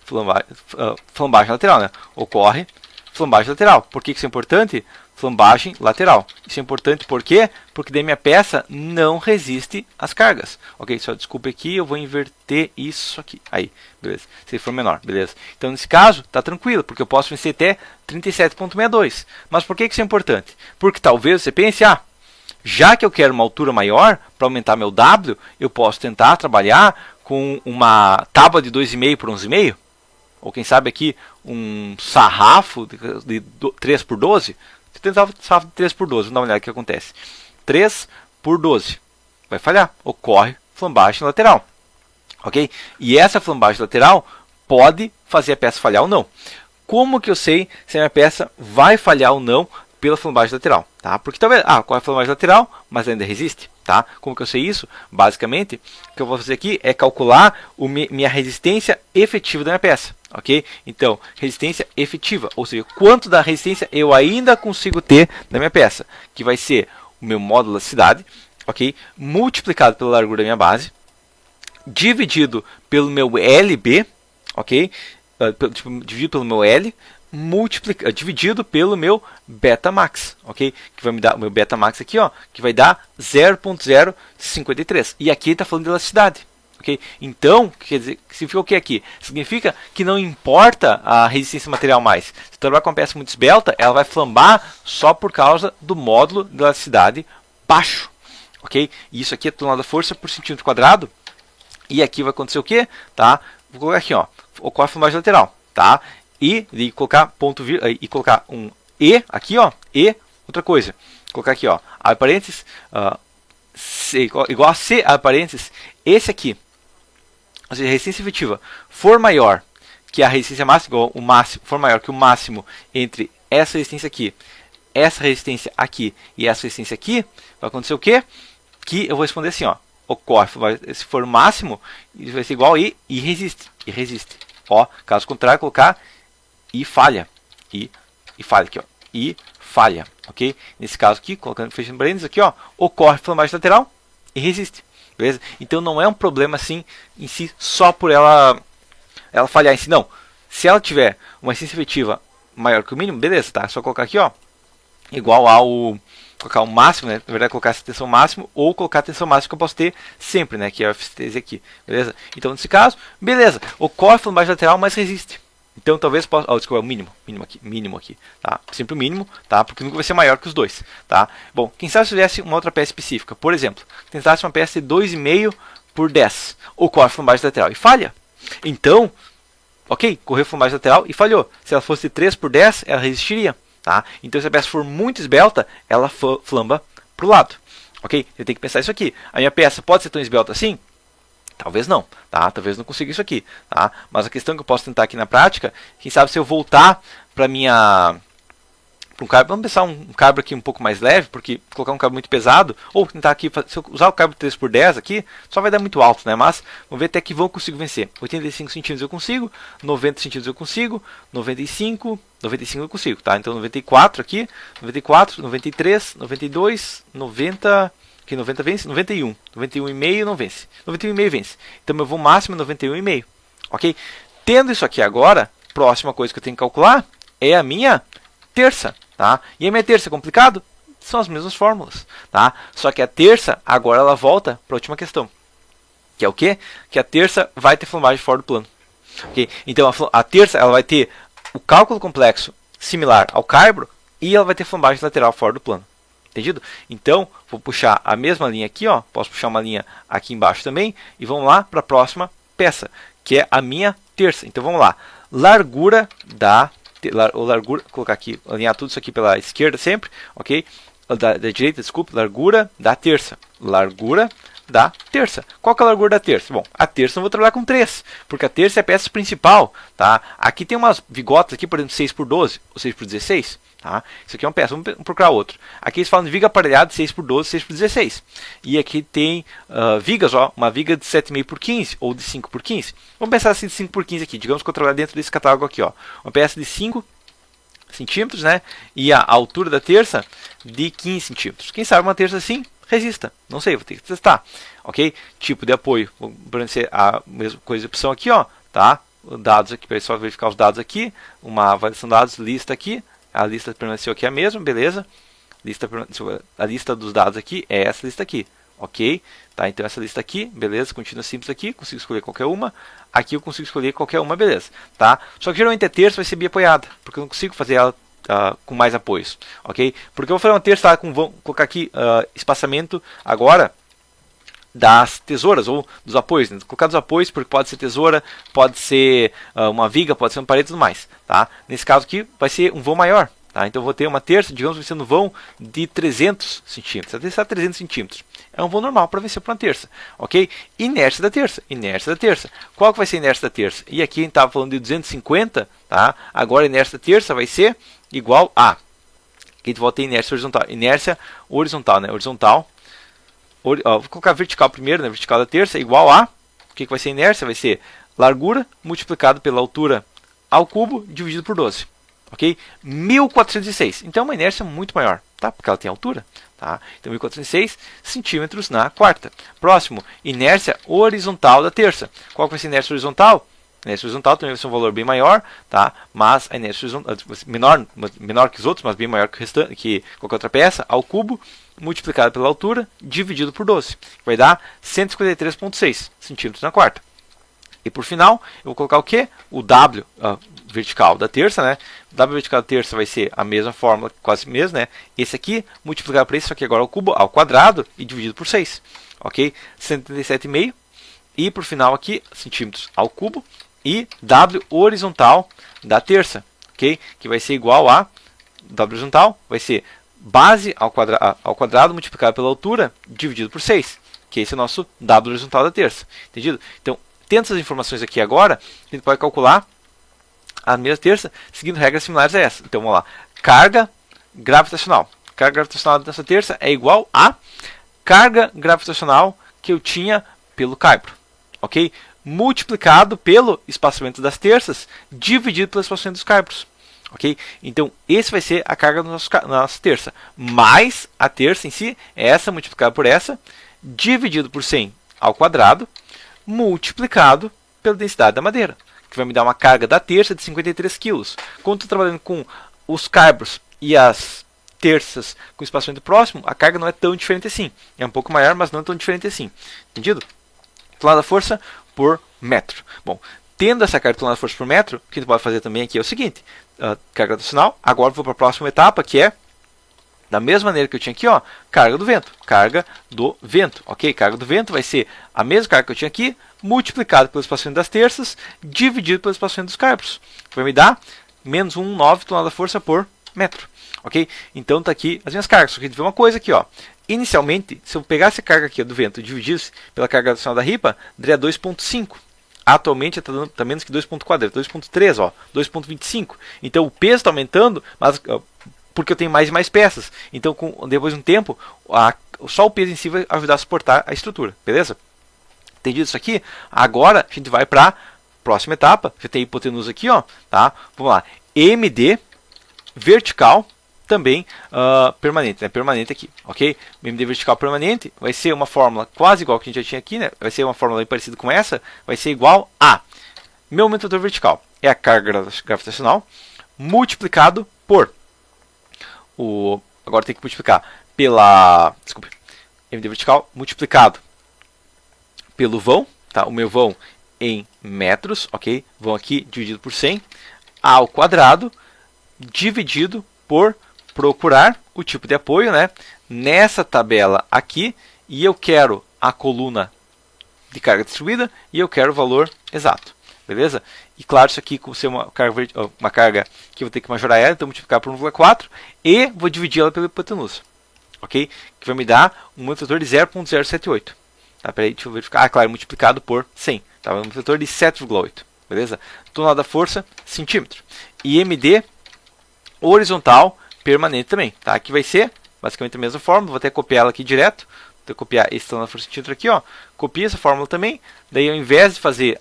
flambagem lateral, né? Ocorre flambagem lateral. Por que isso é importante? Flambagem lateral. Isso é importante por quê? Porque daí minha peça não resiste às cargas. Ok, só desculpa aqui, eu vou inverter isso aqui. Aí, beleza. Se for menor, beleza. Então, nesse caso, tá tranquilo, porque eu posso vencer até 37.62. Mas por que isso é importante? Porque talvez você pense, já que eu quero uma altura maior, para aumentar meu W, eu posso tentar trabalhar com uma tábua de 2,5 por 11,5, ou quem sabe aqui um sarrafo de 3 por 12. Se tentar um sarrafo de 3 por 12, vamos dar uma olhada o que acontece. 3 por 12 vai falhar, ocorre flambagem lateral, ok? E essa flambagem lateral pode fazer a peça falhar ou não. Como que eu sei se a minha peça vai falhar ou não pela flambagem lateral? Tá? Porque talvez, ocorre a flambagem lateral, mas ainda resiste. Tá? Como que eu sei isso? Basicamente, o que eu vou fazer aqui é calcular minha resistência efetiva da minha peça. Ok? Então, resistência efetiva, ou seja, quanto da resistência eu ainda consigo ter na minha peça, que vai ser o meu módulo da cidade, ok? Multiplicado pela largura da minha base, dividido pelo meu LB, ok? Dividido pelo meu L, dividido pelo meu beta max, ok? Que vai me dar o meu beta max aqui, ó, que vai dar 0.053. E aqui está falando de elasticidade, ok? Então, quer dizer, significa o que aqui? Significa que não importa a resistência material mais. Se você trabalhar com uma peça muito esbelta, ela vai flambar só por causa do módulo de elasticidade baixo, ok? E isso aqui é tonelada da força por centímetro quadrado. E aqui vai acontecer o que? Tá? Vou colocar aqui, ó, ocorre a flambagem lateral, tá? E colocar ponto e colocar um E aqui, ó, e outra coisa, colocar aqui, ó, abre parênteses, C, igual a C, abre parênteses, esse aqui, ou seja, a resistência efetiva for maior que a resistência máxima, igual o máximo, for maior que o máximo entre essa resistência aqui e essa resistência aqui, vai acontecer o quê? Que eu vou responder assim, ó, ocorre, se for o máximo, vai ser igual a e resiste, ó, caso contrário, colocar e falha, e falha aqui, ó, e falha, ok? Nesse caso aqui, colocando fechando parênteses aqui, ó, ocorre flambagem lateral e resiste, beleza? Então não é um problema assim em si só por ela falhar em si, não. Se ela tiver uma resistência efetiva maior que o mínimo, beleza, tá? É só colocar aqui, ó, igual ao colocar o máximo, né? Na verdade, colocar essa tensão máxima ou colocar a tensão máxima que eu posso ter sempre, né? Que é a FTZ aqui, beleza? Então, nesse caso, beleza, ocorre flambagem lateral, mas resiste. Então talvez possa, desculpa, é o mínimo aqui, tá? Sempre o mínimo, tá? Porque nunca vai ser maior que os dois, tá? Bom, quem sabe se tivesse uma outra peça específica, por exemplo, tentasse uma peça de 2,5 por 10, ocorre flambagem lateral e falha. Então, ok, correu flambagem lateral e falhou. Se ela fosse de 3 por 10, ela resistiria, tá? Então se a peça for muito esbelta, ela flamba pro lado, ok? Você tem que pensar isso aqui. A minha peça pode ser tão esbelta assim? Talvez não, tá? Talvez não consiga isso aqui, tá? Mas a questão que eu posso tentar aqui na prática, quem sabe se eu voltar para minha um cabo, vamos pensar um cabo aqui um pouco mais leve, porque colocar um cabo muito pesado, ou tentar aqui, se eu usar o cabo 3x10 aqui, só vai dar muito alto, né? Mas vamos ver até que vão eu consigo vencer. 85 centímetros eu consigo, 90 centímetros eu consigo, 95 eu consigo, tá? Então 94 aqui, 94, 93, 92, 90, que 90 vence, 91, 91,5 não vence, 91,5 vence. Então meu voo máximo é 91,5, ok? Tendo isso aqui agora, próxima coisa que eu tenho que calcular é a minha terça, tá? E a minha terça é complicado? São as mesmas fórmulas, tá? Só que a terça, agora ela volta para a última questão. Que é o quê? Que a terça vai ter flambagem fora do plano. Okay? Então a terça ela vai ter o cálculo complexo similar ao carbo e ela vai ter flambagem lateral fora do plano. Entendido? Então, vou puxar a mesma linha aqui, ó. Posso puxar uma linha aqui embaixo também. E vamos lá para a próxima peça, que é a minha terça. Então vamos lá. Largura da largura, vou colocar aqui, alinhar tudo isso aqui pela esquerda sempre, ok? Da direita, desculpe, largura da terça. Largura da terça. Qual que é a largura da terça? Bom, a terça eu vou trabalhar com 3, porque a terça é a peça principal, tá? Aqui tem umas vigotas aqui, por exemplo, 6x12 ou 6x16, tá? Isso aqui é uma peça, vamos procurar outro. Aqui eles falam de viga aparelhada 6x12, 6x16. E aqui tem vigas, ó, uma viga de 7,5 por 15 ou de 5 por 15. Vamos pensar assim de 5 por 15 aqui, digamos que eu trabalho dentro desse catálogo aqui, ó. Uma peça de 5 centímetros, né? E a altura da terça de 15 centímetros. Quem sabe uma terça assim resista. Não sei, vou ter que testar. Ok? Tipo de apoio. Vou ser a mesma coisa de opção aqui, ó. Tá? Dados aqui, para só verificar os dados aqui. Uma avaliação de dados, lista aqui. A lista permaneceu aqui a mesma, beleza? A lista dos dados aqui é essa lista aqui. Ok? Tá? Então essa lista aqui, beleza? Continua simples aqui. Consigo escolher qualquer uma. Aqui eu consigo escolher qualquer uma, beleza? Tá? Só que geralmente a terça vai ser biapoiada. Porque eu não consigo fazer ela com mais apoios, ok? Porque eu vou fazer uma terça, tá? Vou colocar aqui espaçamento agora das tesouras ou dos apoios, né? Vou colocar dos apoios porque pode ser tesoura, pode ser uma viga, pode ser uma parede e tudo mais, tá? Nesse caso aqui vai ser um vão maior, tá? Então eu vou ter uma terça, digamos, vai ser no vão de 300 centímetros, até 300 centímetros. É um vão normal para vencer por uma terça, ok? Inércia da terça, inércia da terça. Qual que vai ser a inércia da terça? E aqui a gente estava falando de 250, tá? Agora a inércia da terça vai ser igual a, aqui a gente volta a inércia horizontal, né? Horizontal, vou colocar vertical primeiro, né? Vertical da terça igual a, o que vai ser a inércia? Vai ser largura multiplicado pela altura ao cubo dividido por 12, ok? 1406, então é uma inércia muito maior, tá? Porque ela tem altura, tá? Então 1406 centímetros na quarta. Próximo, inércia horizontal da terça. Qual vai ser a inércia horizontal? A inércia horizontal também vai ser um valor bem maior, tá? Mas a inércia horizontal menor que os outros, mas bem maior que o restante, que qualquer outra peça, ao cubo, multiplicado pela altura, dividido por 12. Vai dar 153,6 centímetros na quarta. E por final, eu vou colocar o quê? O W vertical da terça, né? O W vertical da terça vai ser a mesma fórmula, quase mesmo, né? Esse aqui, multiplicado por esse, só que agora ao cubo, ao quadrado, e dividido por 6. Ok? 137,5. E por final aqui, centímetros ao cubo. E W horizontal da terça, ok? Que vai ser igual a W horizontal, vai ser base ao quadrado multiplicado pela altura dividido por 6, que esse é o nosso W horizontal da terça, entendido? Então, tendo essas informações aqui agora, a gente pode calcular a mesma terça seguindo regras similares a essa. Então, vamos lá. Carga gravitacional. Carga gravitacional dessa terça é igual a carga gravitacional que eu tinha pelo caibro, ok? Multiplicado pelo espaçamento das terças, dividido pelo espaçamento dos caibros. Ok? Então, esse vai ser a carga da nossa terça. Mais a terça em si, essa multiplicada por essa, dividido por 100 ao quadrado, multiplicado pela densidade da madeira, que vai me dar uma carga da terça de 53 kg. Quando estou trabalhando com os caibros e as terças com espaçamento próximo, a carga não é tão diferente assim. É um pouco maior, mas não tão diferente assim. Entendido? Tonelada da força por metro. Bom, Tendo essa carga de tonelada de força por metro, o que a gente pode fazer também aqui é o seguinte, carga gravitacional, agora vou para a próxima etapa, que é, da mesma maneira que eu tinha aqui, ó, carga do vento, ok? Carga do vento vai ser a mesma carga que eu tinha aqui, multiplicado pelo espaçamento das terças, dividido pelo espaçamento dos carpos, que vai me dar menos 1,9 tonelada de força por metro, ok? Então está aqui as minhas cargas, só que a gente vê uma coisa aqui, ó, inicialmente, se eu pegasse a carga aqui do vento e dividisse pela carga gravitacional da ripa, daria 2,5. Atualmente está menos que 2,4, 2,3, ó, 2,25. Então o peso está aumentando, mas porque eu tenho mais e mais peças. Então depois de um tempo, só o peso em si vai ajudar a suportar a estrutura, beleza? Entendido isso aqui? Agora a gente vai para a próxima etapa. Já tem a hipotenusa aqui, ó, tá? Vamos lá. MD vertical também permanente, né? Permanente aqui, ok? O MD vertical permanente vai ser uma fórmula quase igual que a gente já tinha aqui, né? Vai ser uma fórmula bem parecida com essa, vai ser igual a meu momento vetor vertical é a carga gravitacional multiplicado por agora tem que multiplicar pela, desculpe, MD vertical multiplicado pelo vão, tá? O meu vão em metros, ok? Vão aqui dividido por 100 ao quadrado dividido por procurar o tipo de apoio, né? Nessa tabela aqui, e eu quero a coluna de carga distribuída e eu quero o valor exato, beleza? E claro, isso aqui com ser uma carga que eu vou ter que majorar ela, então multiplicar por 1,4 e vou dividir ela pela hipotenusa, ok? Que vai me dar um momento vetor de 0,078. Tá, peraí, deixa eu verificar. Ah, claro, multiplicado por 100. Tá, um momento vetor de 7,8, beleza? Tonelada da força, centímetro. E MD horizontal permanente também, tá? Aqui vai ser basicamente a mesma fórmula, vou até copiar ela aqui direto. Vou copiar esse tonelada da força centímetro aqui, ó. Copia essa fórmula também. Daí ao invés de fazer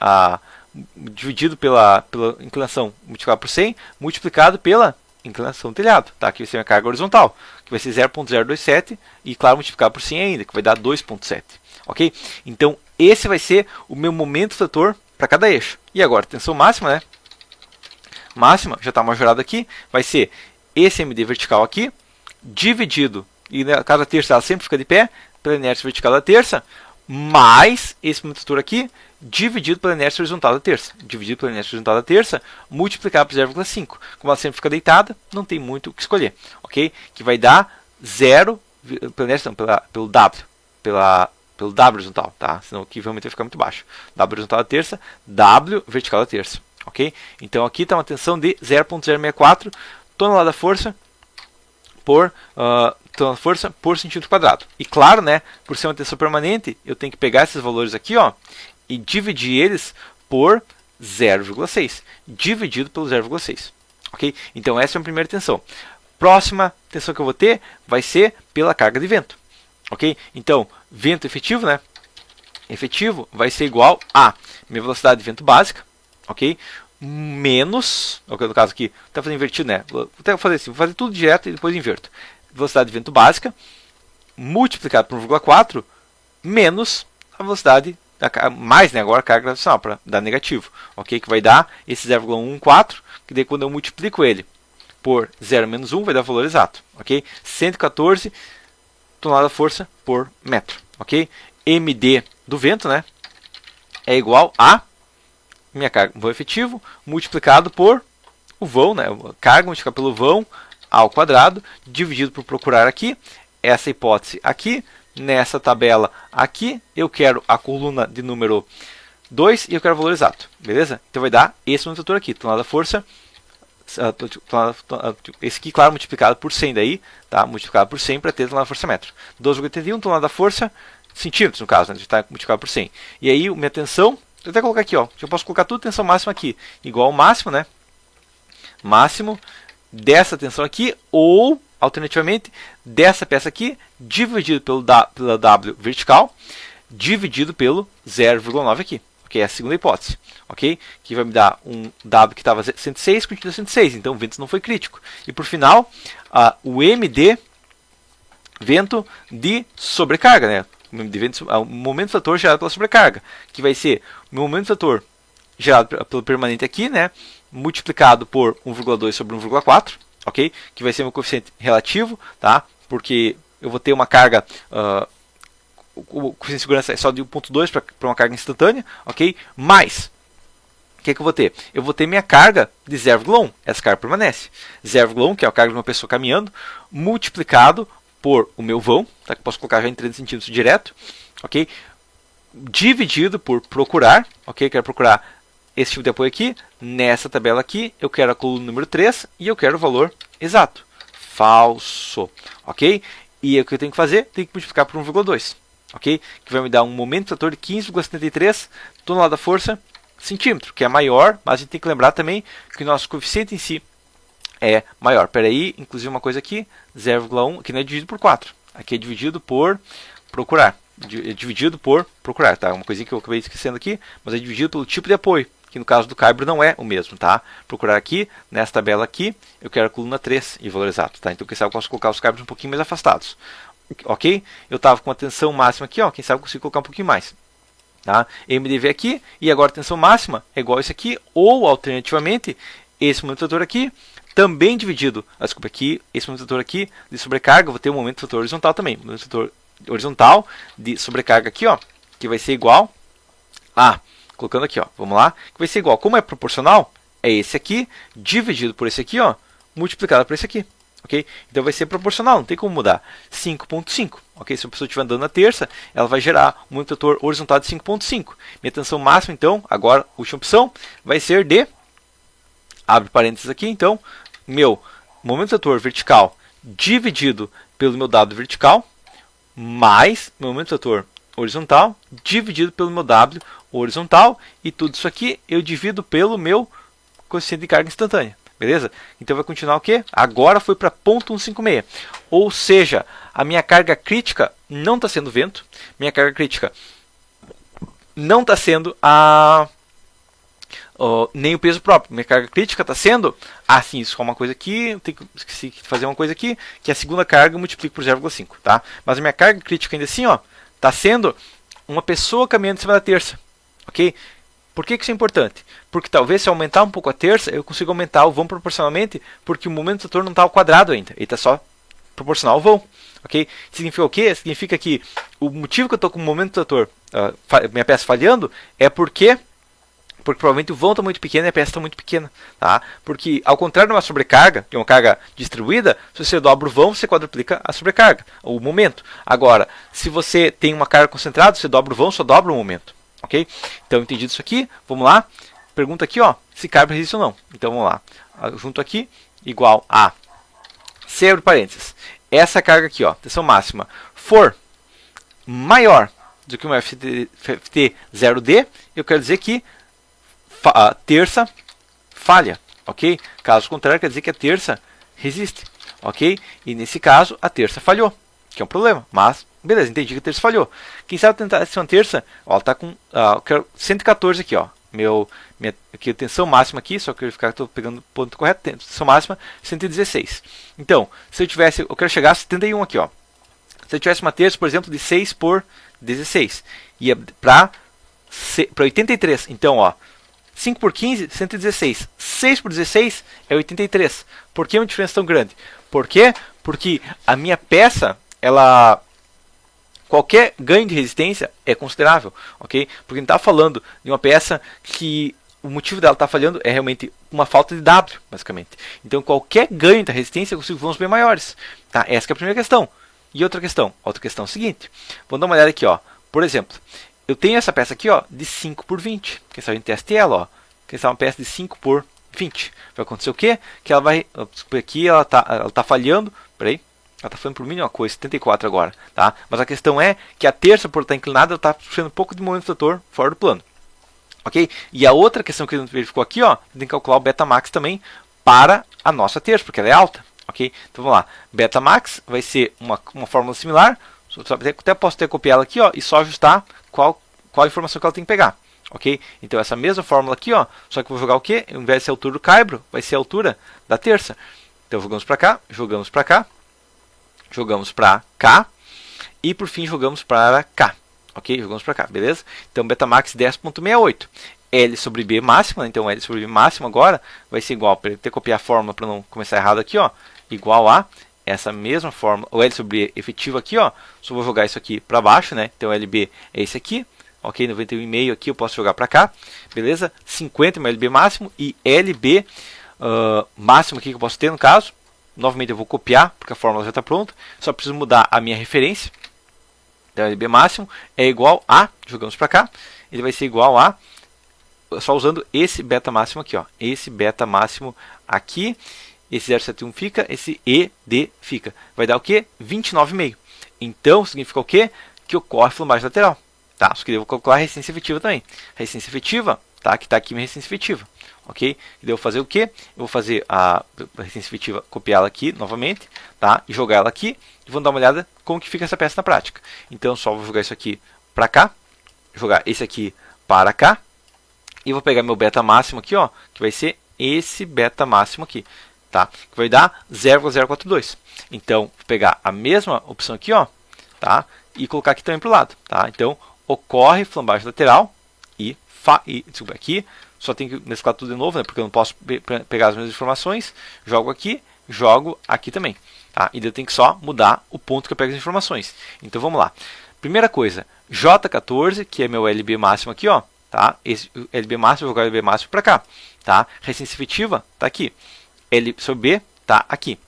dividido pela inclinação multiplicado por 100, multiplicado pela inclinação do telhado, tá? Aqui vai ser a minha carga horizontal, que vai ser 0,027 e claro, multiplicado por 100 ainda, que vai dar 2,7. Ok? Então, esse vai ser o meu momento vetor para cada eixo. E agora, tensão máxima, né? Máxima, já está majorado aqui, vai ser esse MD vertical aqui, dividido, e cada terça ela sempre fica de pé, pela inércia vertical da terça, mais esse momento vetor aqui, dividido pela inércia horizontal da terça. Dividido pela inércia horizontal da terça, multiplicado por 0,5. Como ela sempre fica deitada, não tem muito o que escolher. Ok? Que vai dar 0, pela inércia, não, pelo W. Pelo W horizontal, tá? Senão aqui realmente vai ficar muito baixo. W horizontal da terça, W vertical da terça, ok? Então aqui está uma tensão de 0,064 tonelada da força por centímetro quadrado. E claro, né, por ser uma tensão permanente, eu tenho que pegar esses valores aqui, ó, e dividir eles por 0,6, dividido pelo 0,6, ok? Então essa é a primeira tensão. Próxima tensão que eu vou ter vai ser pela carga de vento. Ok? Então, vento efetivo, né? Efetivo vai ser igual a minha velocidade de vento básica, ok? Menos, no caso aqui, está fazendo invertido, né? Vou até fazer assim, vou fazer tudo direto e depois inverto. Velocidade de vento básica multiplicado por 1,4 menos a velocidade, mais, né? Agora a carga gravitacional para dar negativo, ok? Que vai dar esse 0,14, que daí quando eu multiplico ele por 0 menos 1 vai dar o valor exato, ok? 114 tonelada de força por metro, ok? MD do vento, né, é igual a minha carga, vão efetivo, multiplicado por o vão, né, carga multiplicado pelo vão ao quadrado, dividido por procurar aqui, essa hipótese aqui, nessa tabela aqui, eu quero a coluna de número 2 e eu quero o valor exato, beleza? Então vai dar esse momento vetor aqui, tonelada de força, esse aqui, claro, multiplicado por 100 daí, tá? Multiplicado por 100 para ter tonelada da força metro. 12,81 tonelada da força centímetros, no caso, né? A gente está multiplicado por 100. E aí, minha tensão, vou até colocar aqui, ó. Eu posso colocar tudo tensão máxima aqui, igual ao máximo, né? Máximo dessa tensão aqui, ou, alternativamente, dessa peça aqui, dividido pela W vertical, dividido pelo 0,9 aqui. Ok, é a segunda hipótese, ok? Que vai me dar um W que estava 106, continua 106, então o vento não foi crítico. E por final, o MD, vento de sobrecarga, né? O momento fator gerado pela sobrecarga, que vai ser o meu momento fator gerado pelo permanente aqui, né? Multiplicado por 1,2 sobre 1,4, ok? Que vai ser meu coeficiente relativo, tá? Porque eu vou ter uma carga... o coeficiente de segurança é só de 1,2 para uma carga instantânea, ok? Mais o que eu vou ter? Eu vou ter minha carga de 0,1. Essa carga permanece. 0,1, que é a carga de uma pessoa caminhando, multiplicado por o meu vão, tá? Que eu posso colocar já em 30 centímetros direto, ok? Dividido por procurar, ok? Eu quero procurar esse tipo de apoio aqui. Nessa tabela aqui, eu quero a coluna número 3 e eu quero o valor exato. Falso, ok? E o que eu tenho que fazer? Tenho que multiplicar por 1,2, ok? Que vai me dar um momento fator de 15,73 tonelada da força centímetro, que é maior, mas a gente tem que lembrar também que o nosso coeficiente em si é maior. Espera aí, inclusive uma coisa aqui, 0,1, que não é dividido por 4. Aqui é dividido por procurar. É dividido por procurar, tá? Uma coisinha que eu acabei esquecendo aqui, mas é dividido pelo tipo de apoio, que no caso do caibro não é o mesmo, tá? Procurar aqui, nessa tabela aqui, eu quero a coluna 3 e valor exato, tá? Então, quem sabe eu posso colocar os caibros um pouquinho mais afastados. Ok? Eu estava com a tensão máxima aqui, ó, quem sabe eu consigo colocar um pouquinho mais. Tá? MDV aqui, e agora a tensão máxima é igual a isso aqui, ou alternativamente, esse momento fator aqui, também dividido, desculpa, aqui, esse momento fator aqui de sobrecarga, eu vou ter um momento fator horizontal também, momento fator horizontal de sobrecarga aqui, ó, que vai ser igual a, colocando aqui, ó, vamos lá, que vai ser igual, como é proporcional, é esse aqui, dividido por esse aqui, ó, multiplicado por esse aqui. Okay? Então vai ser proporcional, não tem como mudar. 5,5. Okay? Se a pessoa estiver andando na terça, ela vai gerar um momento fator horizontal de 5,5. Minha tensão máxima, então, agora, última opção, vai ser de, abre parênteses aqui, então, meu momento fator vertical dividido pelo meu dado vertical, mais meu momento fator horizontal dividido pelo meu W horizontal, e tudo isso aqui eu divido pelo meu coeficiente de carga instantânea. Beleza? Então vai continuar o quê? Agora foi para 0,156. Ou seja, a minha carga crítica não está sendo vento. Minha carga crítica não está sendo nem o peso próprio. Minha carga crítica está sendo... sim, isso é uma coisa aqui. Eu tenho que esqueci de fazer uma coisa aqui. Que é a segunda carga eu multiplico por 0,5. Tá? Mas a minha carga crítica ainda assim está sendo uma pessoa caminhando em cima da terça. Ok? Por que isso é importante? Porque talvez se eu aumentar um pouco a terça, eu consigo aumentar o vão proporcionalmente, porque o momento fator não está ao quadrado ainda, ele está só proporcional ao vão. Okay? Significa o quê? Significa que o motivo que eu estou com o momento fator, minha peça falhando, é porque provavelmente o vão está muito pequeno e a peça está muito pequena. Tá? Porque ao contrário de uma sobrecarga, que é uma carga distribuída, se você dobra o vão, você quadruplica a sobrecarga, o momento. Agora, se você tem uma carga concentrada, você dobra o vão, só dobra o momento. Ok? Então, entendido isso aqui, vamos lá. Pergunta aqui, ó, se caibro resiste ou não. Então, vamos lá. Junto aqui, igual a, se abre parênteses, essa carga aqui, ó, tensão máxima, for maior do que uma FT 0D, eu quero dizer que a terça falha, ok? Caso contrário, quer dizer que a terça resiste, ok? E nesse caso, a terça falhou, que é um problema, mas... beleza, entendi que a terça falhou. Quem sabe tentar essa terça, ó, ela tá com eu quero 114 aqui, ó. Minha aqui, tensão máxima aqui, só que eu estou pegando o ponto correto, tensão máxima 116. Então, se eu tivesse, eu quero chegar a 71 aqui, ó. Se eu tivesse uma terça, por exemplo, de 6 por 16, ia para 83. Então, ó, 5 por 15, 116. 6 por 16 é 83. Por que uma diferença tão grande? Por quê? Porque a minha peça, ela... qualquer ganho de resistência é considerável, ok? Porque a gente está falando de uma peça que o motivo dela estar falhando é realmente uma falta de W, basicamente. Então, qualquer ganho da resistência eu consigo vãos bem maiores. Tá? Essa que é a primeira questão. E outra questão é a seguinte. Vamos dar uma olhada aqui, ó. Por exemplo, eu tenho essa peça aqui, ó, de 5 por 20. Quem sabe a gente teste ela, ó. Quem sabe uma peça de 5 por 20. Vai acontecer o quê? Que ela vai... aqui ela tá falhando. Peraí. Ela está falando por mínima coisa, 74 agora, tá? Mas a questão é que a terça, por estar inclinada, ela está sofrendo um pouco de momento fator fora do plano. Ok? E a outra questão que a gente verificou aqui, ó, tem que calcular o beta max também para a nossa terça, porque ela é alta. Ok? Então vamos lá. Beta max vai ser uma fórmula similar. Até posso ter copiado ela aqui, ó, e só ajustar qual informação que ela tem que pegar. Ok? Então essa mesma fórmula aqui, ó, só que eu vou jogar o quê? Ao invés de ser a altura do caibro, vai ser a altura da terça. Então jogamos para cá, jogamos para cá. Jogamos para cá e por fim jogamos para cá, ok? Jogamos para cá, beleza? Então Betamax 10.68, L sobre B máxima, então L sobre B máxima agora vai ser igual, para ter que copiar a fórmula para não começar errado aqui, ó, igual a essa mesma fórmula, o L sobre B efetivo aqui, ó, só vou jogar isso aqui para baixo, né? Então LB é esse aqui, ok? 91,5 aqui eu posso jogar para cá, beleza? 50 meu LB máximo e LB máximo aqui que eu posso ter no caso. Novamente eu vou copiar, porque a fórmula já está pronta, só preciso mudar a minha referência. Então LB máximo é igual a, jogamos para cá, ele vai ser igual a, só usando esse beta máximo aqui, ó, esse beta máximo aqui, esse 071 fica, esse ED fica. Vai dar o que? 29,5. Então, significa o quê? Que ocorre flambagem lateral. Tá? Só que eu vou calcular a resistência efetiva também. Resistência efetiva, tá? Que está aqui minha resistência efetiva. Ok? E daí eu vou fazer o quê? Eu vou fazer a resistência efetiva, copiá-la aqui novamente, tá? E jogar ela aqui. E vamos dar uma olhada como que fica essa peça na prática. Então, só vou jogar isso aqui para cá. Jogar esse aqui para cá. E vou pegar meu beta máximo aqui, ó. Que vai ser esse beta máximo aqui. Tá? Que vai dar 0,042. Então, vou pegar a mesma opção aqui, ó, tá? E colocar aqui também para o lado. Tá? Então, ocorre flambagem lateral desculpa, aqui. Só tenho que mesclar tudo de novo, né? Porque eu não posso pegar as mesmas informações. Jogo aqui também. Tá? E eu tenho que só mudar o ponto que eu pego as informações. Então, vamos lá. Primeira coisa, J14, que é meu LB máximo aqui, ó. Tá? Esse LB máximo, eu vou jogar o LB máximo para cá. Tá? Resistência efetiva está aqui. L sobre B está aqui.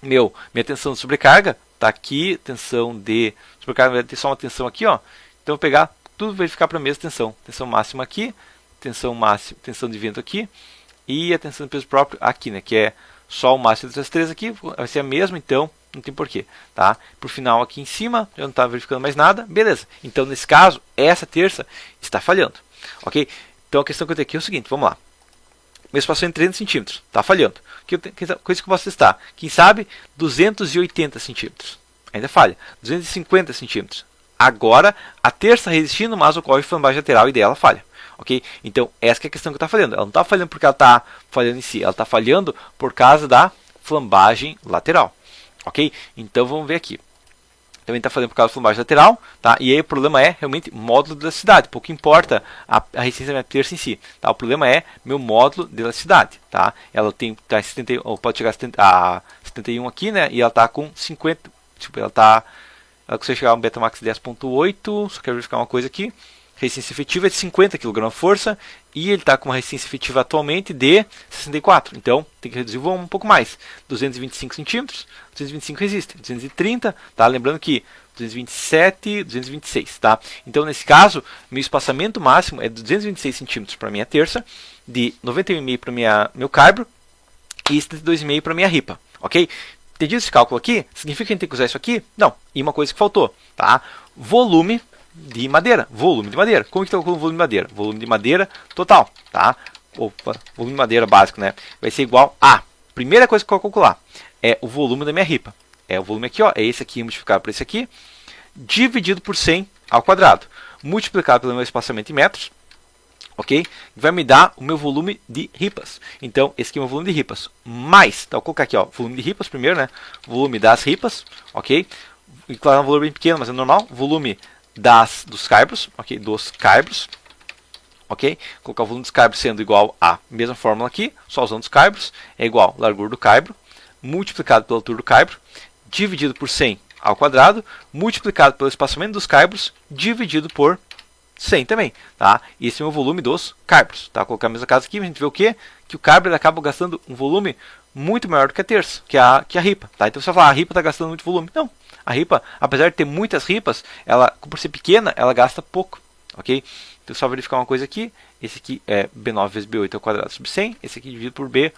Minha tensão de sobrecarga está aqui. Tensão de sobrecarga vai ter só uma tensão aqui, ó. Então eu vou pegar tudo, verificar para a mesma tensão. Tensão máxima aqui, tensão máxima, tensão de vento aqui e a tensão de peso próprio aqui, né? Que é só o máximo dessas três aqui, vai ser a mesma, então não tem porquê, tá? Por final aqui em cima, eu não estava verificando mais nada, beleza? Então nesse caso, essa terça está falhando, ok? Então a questão que eu tenho aqui é o seguinte, vamos lá. Meu espaçamento de 300 centímetros, está falhando. Coisa que eu posso testar. Quem sabe 280 centímetros. Ainda falha. 250 centímetros. Agora, a terça resistindo, mas ocorre flambagem lateral e dela falha. Ok? Então, essa que é a questão que está falhando. Ela não está falhando porque ela está falhando em si. Ela está falhando por causa da flambagem lateral. Ok? Então, vamos ver aqui. Também está falando por causa da flambagem lateral, tá? E aí o problema é realmente módulo de elasticidade. Pouco importa a resistência da minha terça em si, tá? O problema é meu módulo de elasticidade, tá? Ela tem tá 70, ou pode chegar a 71 aqui, né? E ela está com 50, tipo, ela consegue chegar a um Betamax 10.8. Só quero verificar uma coisa aqui. Resistência efetiva é de 50 kg força e ele está com uma resistência efetiva atualmente de 64. Então, tem que reduzir o volume um pouco mais. 225 centímetros, 225 resiste. 230, tá? Lembrando que 227, 226, tá? Então, nesse caso, meu espaçamento máximo é 226 centímetros para minha terça, de 91,5 para meu caibro e 72,5 para minha ripa, ok? Entendido esse cálculo aqui? Significa que a gente tem que usar isso aqui? Não. E uma coisa que faltou, tá? Volume de madeira. Volume de madeira. Como que está o volume de madeira? Volume de madeira total, tá? Opa, volume de madeira básico, né? Vai ser igual a... Primeira coisa que eu vou calcular é o volume da minha ripa. É o volume aqui, ó. É esse aqui multiplicado por esse aqui. Dividido por 100 ao quadrado. Multiplicado pelo meu espaçamento em metros. Ok? Vai me dar o meu volume de ripas. Então, esse aqui é o meu volume de ripas. Mais, então, vou colocar aqui, ó, volume de ripas primeiro, né? Volume das ripas, ok? E claro, é um valor bem pequeno, mas é normal. Volume dos caibros, ok? Dos caibros, ok? Colocar o volume dos caibros sendo igual a mesma fórmula aqui, só usando os caibros, é igual a largura do caibro, multiplicado pela altura do caibro, dividido por 100 ao quadrado, multiplicado pelo espaçamento dos caibros, dividido por 100 também, tá? Esse é o volume dos caibros, tá? Vou colocar a mesma casa aqui, a gente vê o quê? Que o caibro ele acaba gastando um volume muito maior do que a terça, que a ripa, tá? Então você vai falar, a ripa está gastando muito volume. Não, a ripa, apesar de ter muitas ripas, ela, por ser pequena, ela gasta pouco, ok? Então só verificar uma coisa aqui, esse aqui é B9 vezes B8 ao quadrado sobre 100, esse aqui dividido por B,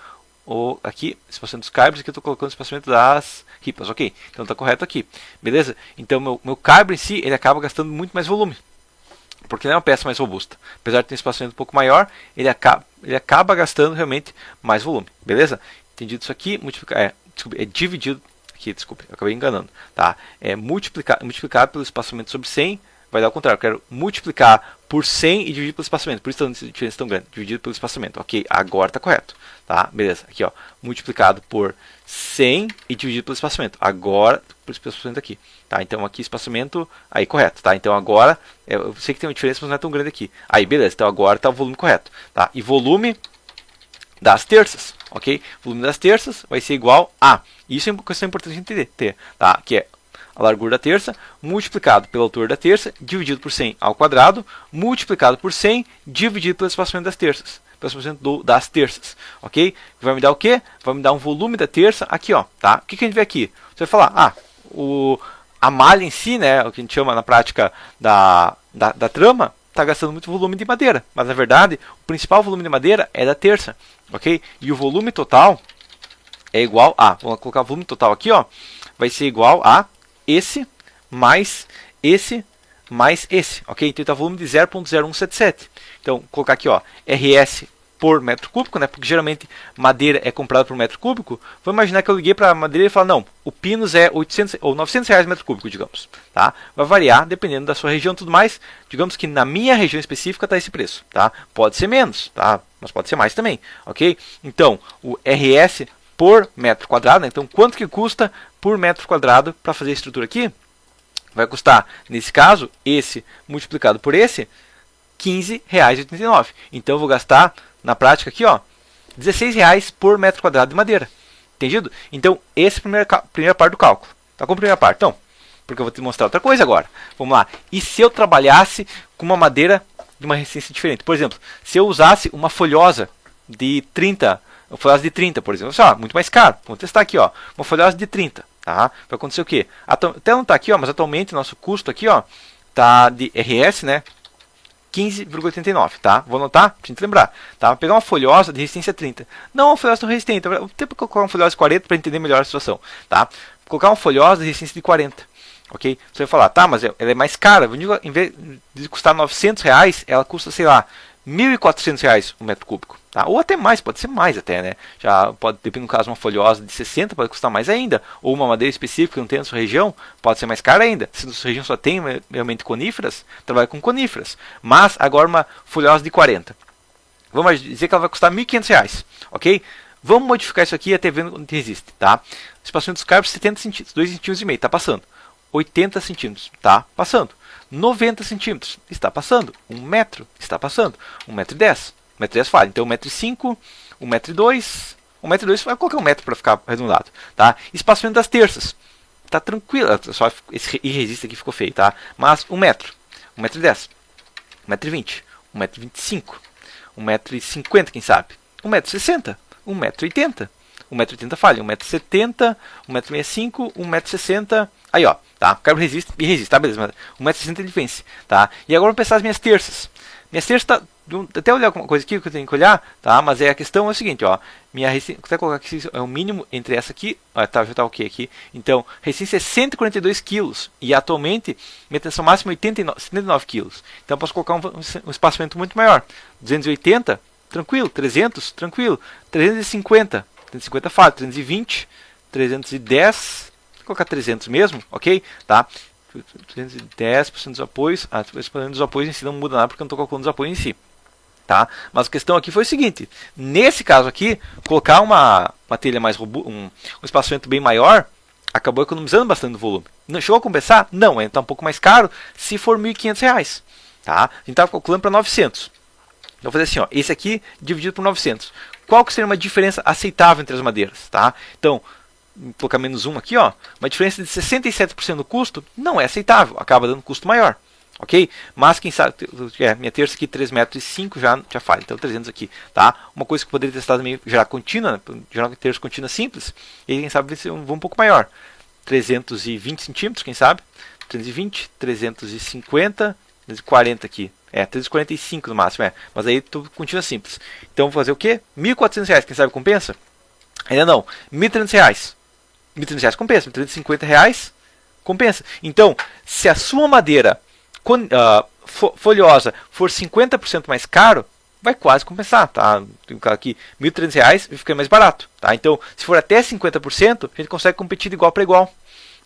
ou aqui, espaçamento dos caibros, aqui eu estou colocando o espaçamento das ripas, ok? Então está correto aqui, beleza? Então meu caibro em si, ele acaba gastando muito mais volume, porque ele é uma peça mais robusta. Apesar de ter um espaçamento um pouco maior, ele acaba gastando realmente mais volume, beleza? Entendido isso aqui, é dividido, aqui, desculpe, eu acabei enganando, tá? É multiplicar pelo espaçamento sobre 100, vai dar o contrário, eu quero multiplicar por 100 e dividir pelo espaçamento, por isso a diferença tão grande, dividido pelo espaçamento, ok? Agora está correto, tá? Beleza, aqui ó, multiplicado por 100 e dividido pelo espaçamento, agora, pelo espaçamento aqui, tá? Então aqui espaçamento, aí correto, tá? Então agora, eu sei que tem uma diferença, mas não é tão grande aqui, aí beleza, então agora está o volume correto, tá? E volume das terças, ok? Volume das terças vai ser igual a, isso é uma questão importante de entender, tá? Que é a largura da terça, multiplicado pela altura da terça, dividido por 100 ao quadrado, multiplicado por 100, dividido pelo espaçamento das terças. Pelo espaçamento das terças, ok? Vai me dar o quê? Vai me dar um volume da terça aqui, ó, tá? O que a gente vê aqui? Você vai falar, a malha em si, né, o que a gente chama na prática da trama, está gastando muito volume de madeira. Mas, na verdade, o principal volume de madeira é da terça, ok? E o volume total é igual a, vamos colocar o volume total aqui, ó, vai ser igual a esse mais esse, ok? Então, está volume de 0,0177. Então, vou colocar aqui, ó, RS por metro cúbico, né? Porque geralmente madeira é comprada por metro cúbico. Vou imaginar que eu liguei para a madeira e falar, não, o Pinus é 800 ou 900 reais metro cúbico, digamos, tá? Vai variar dependendo da sua região e tudo mais. Digamos que na minha região específica está esse preço, tá? Pode ser menos, tá? Mas pode ser mais também, ok? Então, o RS por metro quadrado, né? Então, quanto que custa por metro quadrado para fazer a estrutura aqui? Vai custar, nesse caso, esse multiplicado por esse, R$ 15,89. Então, eu vou gastar, na prática aqui, ó, R$16 por metro quadrado de madeira. Entendido? Então, essa é a primeira parte do cálculo. Tá com a primeira parte? Então, porque eu vou te mostrar outra coisa agora. Vamos lá. E se eu trabalhasse com uma madeira de uma resistência diferente? Por exemplo, se eu usasse uma folhosa de 30, folhosa de 30, por exemplo. Só, muito mais caro. Vamos testar aqui, ó. Uma folhosa de 30. Tá? Vai acontecer o quê? Até não está aqui, ó, mas atualmente nosso custo aqui, ó, tá de RS, né? 15,89, tá? Vou anotar, pra gente lembrar, tá? Vou pegar uma folhosa de resistência 30. Não uma folhosa tão resistente, vou ter que colocar uma folhosa de 40 para entender melhor a situação, tá? Vou colocar uma folhosa de resistência de 40, ok? Você vai falar, tá, mas ela é mais cara, em vez de custar R$900, ela custa, sei lá, R$1.400 o metro cúbico, tá? Ou até mais, pode ser mais até, né? Já pode, dependendo do caso, uma folhosa de 60 pode custar mais ainda, ou uma madeira específica que não tem na sua região, pode ser mais cara ainda. Se na sua região só tem realmente coníferas, trabalha com coníferas. Mas agora uma folhosa de 40. Vamos dizer que ela vai custar R$1.500, ok? Vamos modificar isso aqui até vendo onde resiste, tá? Espaçamento dos carbos 70 centímetros, 2,5 cm, tá passando. 80 centímetros, tá passando. 90 centímetros, está passando. 1 metro, está passando. 1,10 m. 1,10 m falha. Então 1,5 m, 1,2 m. 1,2 m, vai colocar 1 metro para ficar arredondado. Tá? Espaçamento das terças. Tá tranquilo. Só esse irresiste aqui ficou feio, tá? Mas 1 metro. 1,10 m. 1,20 m. 1,25 m. 1,50 m, quem sabe? 1,60 m. 1,80 m. 1,80 m falha. 1,70 m. 1,65 m. 1,60 m. Aí, ó, tá? O carbo resiste e resiste, tá? Beleza, 1,60 m ele vence, tá? E agora vamos pensar as minhas terças. Minhas terças, tá, até olhar alguma coisa aqui que eu tenho que olhar, tá? Mas a questão é o seguinte, ó. Minha resistência, vou colocar aqui, é o mínimo entre essa aqui, ó, tá, já tá ok aqui. Então, resistência é 142 kg e atualmente minha tensão máxima é 79 kg. Então, eu posso colocar um espaçamento muito maior. 280, tranquilo. 300, tranquilo. 350, 350 falha. 320, 310... Vou colocar 300 mesmo, ok? Tá? 310% dos apoios. Dos apoios em si não muda nada porque eu não estou calculando os apoios em si. Tá? Mas a questão aqui foi o seguinte: nesse caso aqui, colocar uma telha mais robusta, um espaçamento bem maior, acabou economizando bastante volume. Não chegou a compensar? Não, está um pouco mais caro se for R$1.500. Tá? A gente estava calculando para 900. Então, vou fazer assim, ó, esse aqui dividido por 900. Qual que seria uma diferença aceitável entre as madeiras? Tá? Então, vou colocar menos 1 aqui, ó, uma diferença de 67% do custo não é aceitável, acaba dando custo maior, ok? Mas quem sabe, minha terça aqui 3,5 metros já falha, então 300 aqui, tá? Uma coisa que eu poderia testar também, gerar contínua, né? Gerar uma terça contínua simples, e aí, quem sabe vai ser um pouco maior, 320 centímetros, quem sabe? 320, 350, 340 aqui, 345 no máximo, mas aí tudo contínua simples. Então vou fazer o quê? R$1.400, quem sabe compensa? Ainda não, R$1.300. R$1.300 compensa, R$350 compensa. Então, se a sua madeira folhosa for 50% mais caro, vai quase compensar, tá? Tem um cara aqui, R$1.300 e fica mais barato, tá? Então, se for até 50%, a gente consegue competir de igual para igual,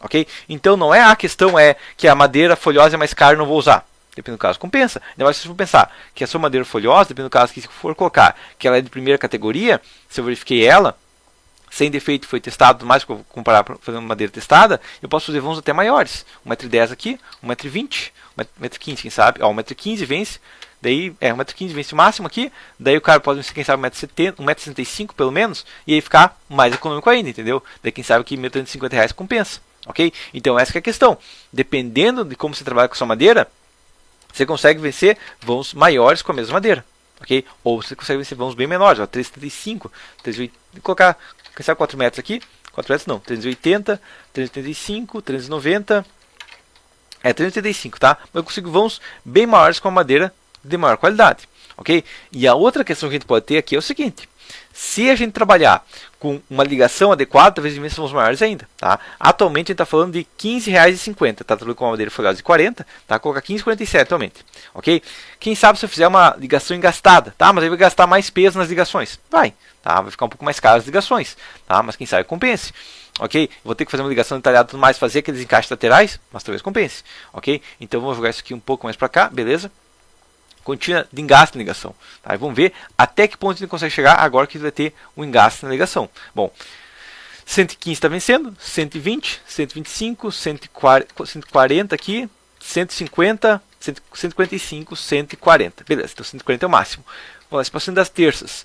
ok? Então, não é a questão que a madeira folhosa é mais cara e não vou usar. Dependendo do caso, compensa. Ainda mais se for pensar que a sua madeira folhosa, dependendo do caso que se for colocar que ela é de primeira categoria, se eu verifiquei ela, sem defeito, foi testado, mais que eu vou comparar para fazer uma madeira testada, eu posso fazer vãos até maiores. 1,10 m aqui, 1,20 m, 1,15 m, quem sabe? Ó, 1,15 m vence, daí 1,15 m vence o máximo aqui, daí o cara pode vencer, quem sabe, 1,65 m pelo menos, e aí ficar mais econômico ainda, entendeu? Daí quem sabe que R$1.350 compensa. ok? Então essa que é a questão. Dependendo de como você trabalha com a sua madeira, você consegue vencer vãos maiores com a mesma madeira, ok? Ou você consegue vencer vãos bem menores, ó, 375, 380, vou colocar, quem sabe 4 metros aqui, 4 metros não, 380, 385, 390, 385, tá? Mas eu consigo vãos bem maiores com a madeira de maior qualidade, ok? E a outra questão que a gente pode ter aqui é o seguinte: se a gente trabalhar com uma ligação adequada, talvez os vãos maiores ainda, tá? Atualmente a gente está falando de R$15,50, tá? Trabalhando com uma madeira folhada de 40, tá? Colocar 15,47 atualmente, ok? Quem sabe se eu fizer uma ligação engastada, tá? Mas aí vai gastar mais peso nas ligações, vai, tá? Vai ficar um pouco mais caro as ligações, tá? Mas quem sabe compense, ok? Vou ter que fazer uma ligação detalhada, tudo mais, fazer aqueles encaixes laterais, mas talvez compense, ok? Então vamos jogar isso aqui um pouco mais para cá, beleza? Contínua de engaste na ligação. Tá? E vamos ver até que ponto a gente consegue chegar agora que vai ter um engaste na ligação. Bom, 115 está vencendo, 120, 125, 140 aqui, 150, 155, 140. Beleza, então 140 é o máximo. Vamos lá, espaçamento das terças.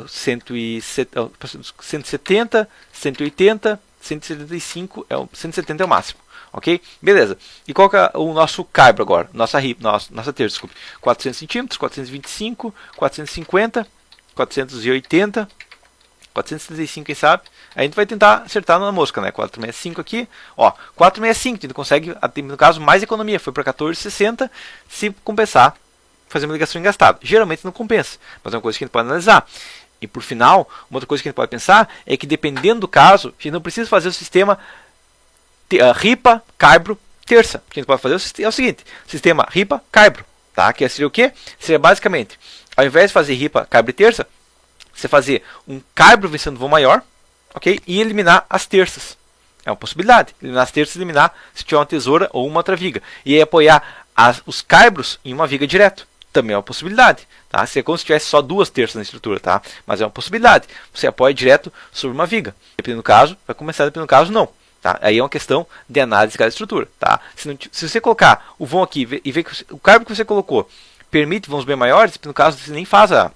170, 180, 175, 170 é o máximo. Ok? Beleza. E qual que é o nosso caibro agora? Nossa terça, desculpe. 400 centímetros, 425, 450, 480, 475, quem sabe? A gente vai tentar acertar na mosca, né? 465 aqui. Ó, 465, a gente consegue, no caso, mais economia. Foi para 14,60 se compensar fazer uma ligação engastada. Geralmente não compensa, mas é uma coisa que a gente pode analisar. E por final, uma outra coisa que a gente pode pensar é que dependendo do caso, a gente não precisa fazer o sistema ripa, caibro, terça. O que a gente pode fazer é o seguinte: sistema ripa, caibro, tá? Que seria o quê? Seria basicamente, ao invés de fazer ripa, caibro e terça, você fazer um caibro vencendo vão maior, ok? E eliminar as terças. É uma possibilidade. Eliminar as terças e eliminar se tiver uma tesoura ou uma outra viga. E aí apoiar os caibros em uma viga direto. Também é uma possibilidade, tá? Seria como se tivesse só 2 terças na estrutura, tá? Mas é uma possibilidade. Você apoia direto sobre uma viga. Dependendo do caso, vai começar, dependendo do caso, não. Tá? Aí é uma questão de análise de cada estrutura, tá? Se você colocar o vão aqui e ver que o caibro que você colocou permite vãos bem maiores, no caso você nem faz a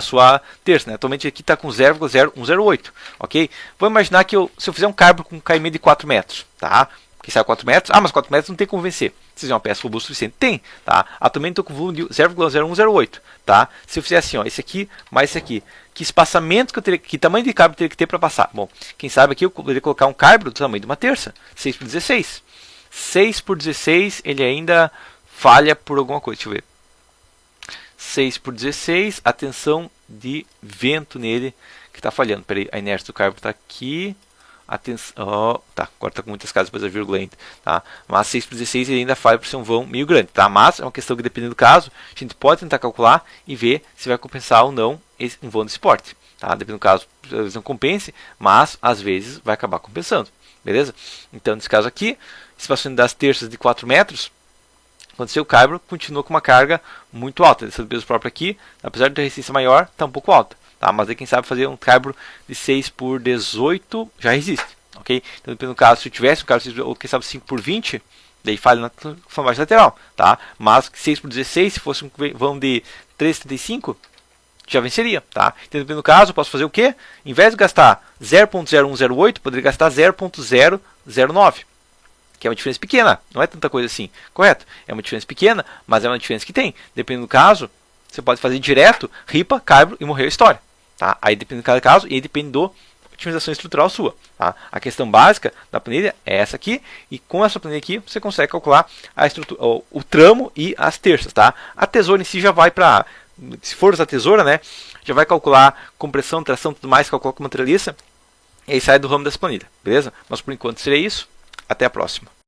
sua terça, né? Atualmente aqui está com 0,0108, ok? Vou imaginar que se eu fizer um caibro com um caimento de 4 metros, tá? Que sai 4 metros, mas 4 metros não tem como vencer. Se fizer uma peça robusta o suficiente, tem, tá? Atualmente estou com volume de 0,0108, tá? Se eu fizer assim, ó, esse aqui mais esse aqui, que espaçamento que eu teria, que tamanho de caibro eu teria que ter para passar? Bom, quem sabe aqui eu poderia colocar um caibro do tamanho de uma terça, 6 por 16. 6 por 16, ele ainda falha por alguma coisa, deixa eu ver. 6 por 16, a tensão de vento nele que está falhando. Peraí, a inércia do caibro está aqui. Atenção, tá, agora está com muitas casas, depois a vírgula ainda, tá? Mas 6 por 16 ele ainda falha por ser um vão meio grande, tá? Mas é uma questão que, dependendo do caso, a gente pode tentar calcular e ver se vai compensar ou não um vão desse porte, tá? Dependendo do caso, às vezes não compense, mas às vezes vai acabar compensando, beleza? Então, nesse caso aqui, espaçamento das terças de 4 metros, aconteceu o caibro, continua com uma carga muito alta, descendo do peso próprio aqui, apesar de ter resistência maior, está um pouco alta. Tá? Mas aí quem sabe fazer um caibro de 6 por 18 já resiste, ok? Então, dependendo do caso, se eu tivesse um caibro, ou quem sabe 5 por 20, daí falha na formagem lateral, tá? Mas 6 por 16, se fosse um vão de 3,75, já venceria, tá? Então, dependendo do caso, eu posso fazer o quê? Em vez de gastar 0,0108, poderia gastar 0,009. Que é uma diferença pequena, não é tanta coisa assim, correto? É uma diferença pequena, mas é uma diferença que tem. Dependendo do caso, você pode fazer direto, ripa, caibro e morreu a história. Tá? Aí depende de cada caso e aí depende da otimização estrutural sua. Tá? A questão básica da planilha é essa aqui, e com essa planilha aqui você consegue calcular a estrutura, o tramo e as terças. Tá? A tesoura em si já vai para, se for usar a tesoura, né, já vai calcular compressão, tração, tudo mais, calcula com uma treliça, e aí sai do ramo dessa planilha, beleza? Mas por enquanto seria isso, até a próxima.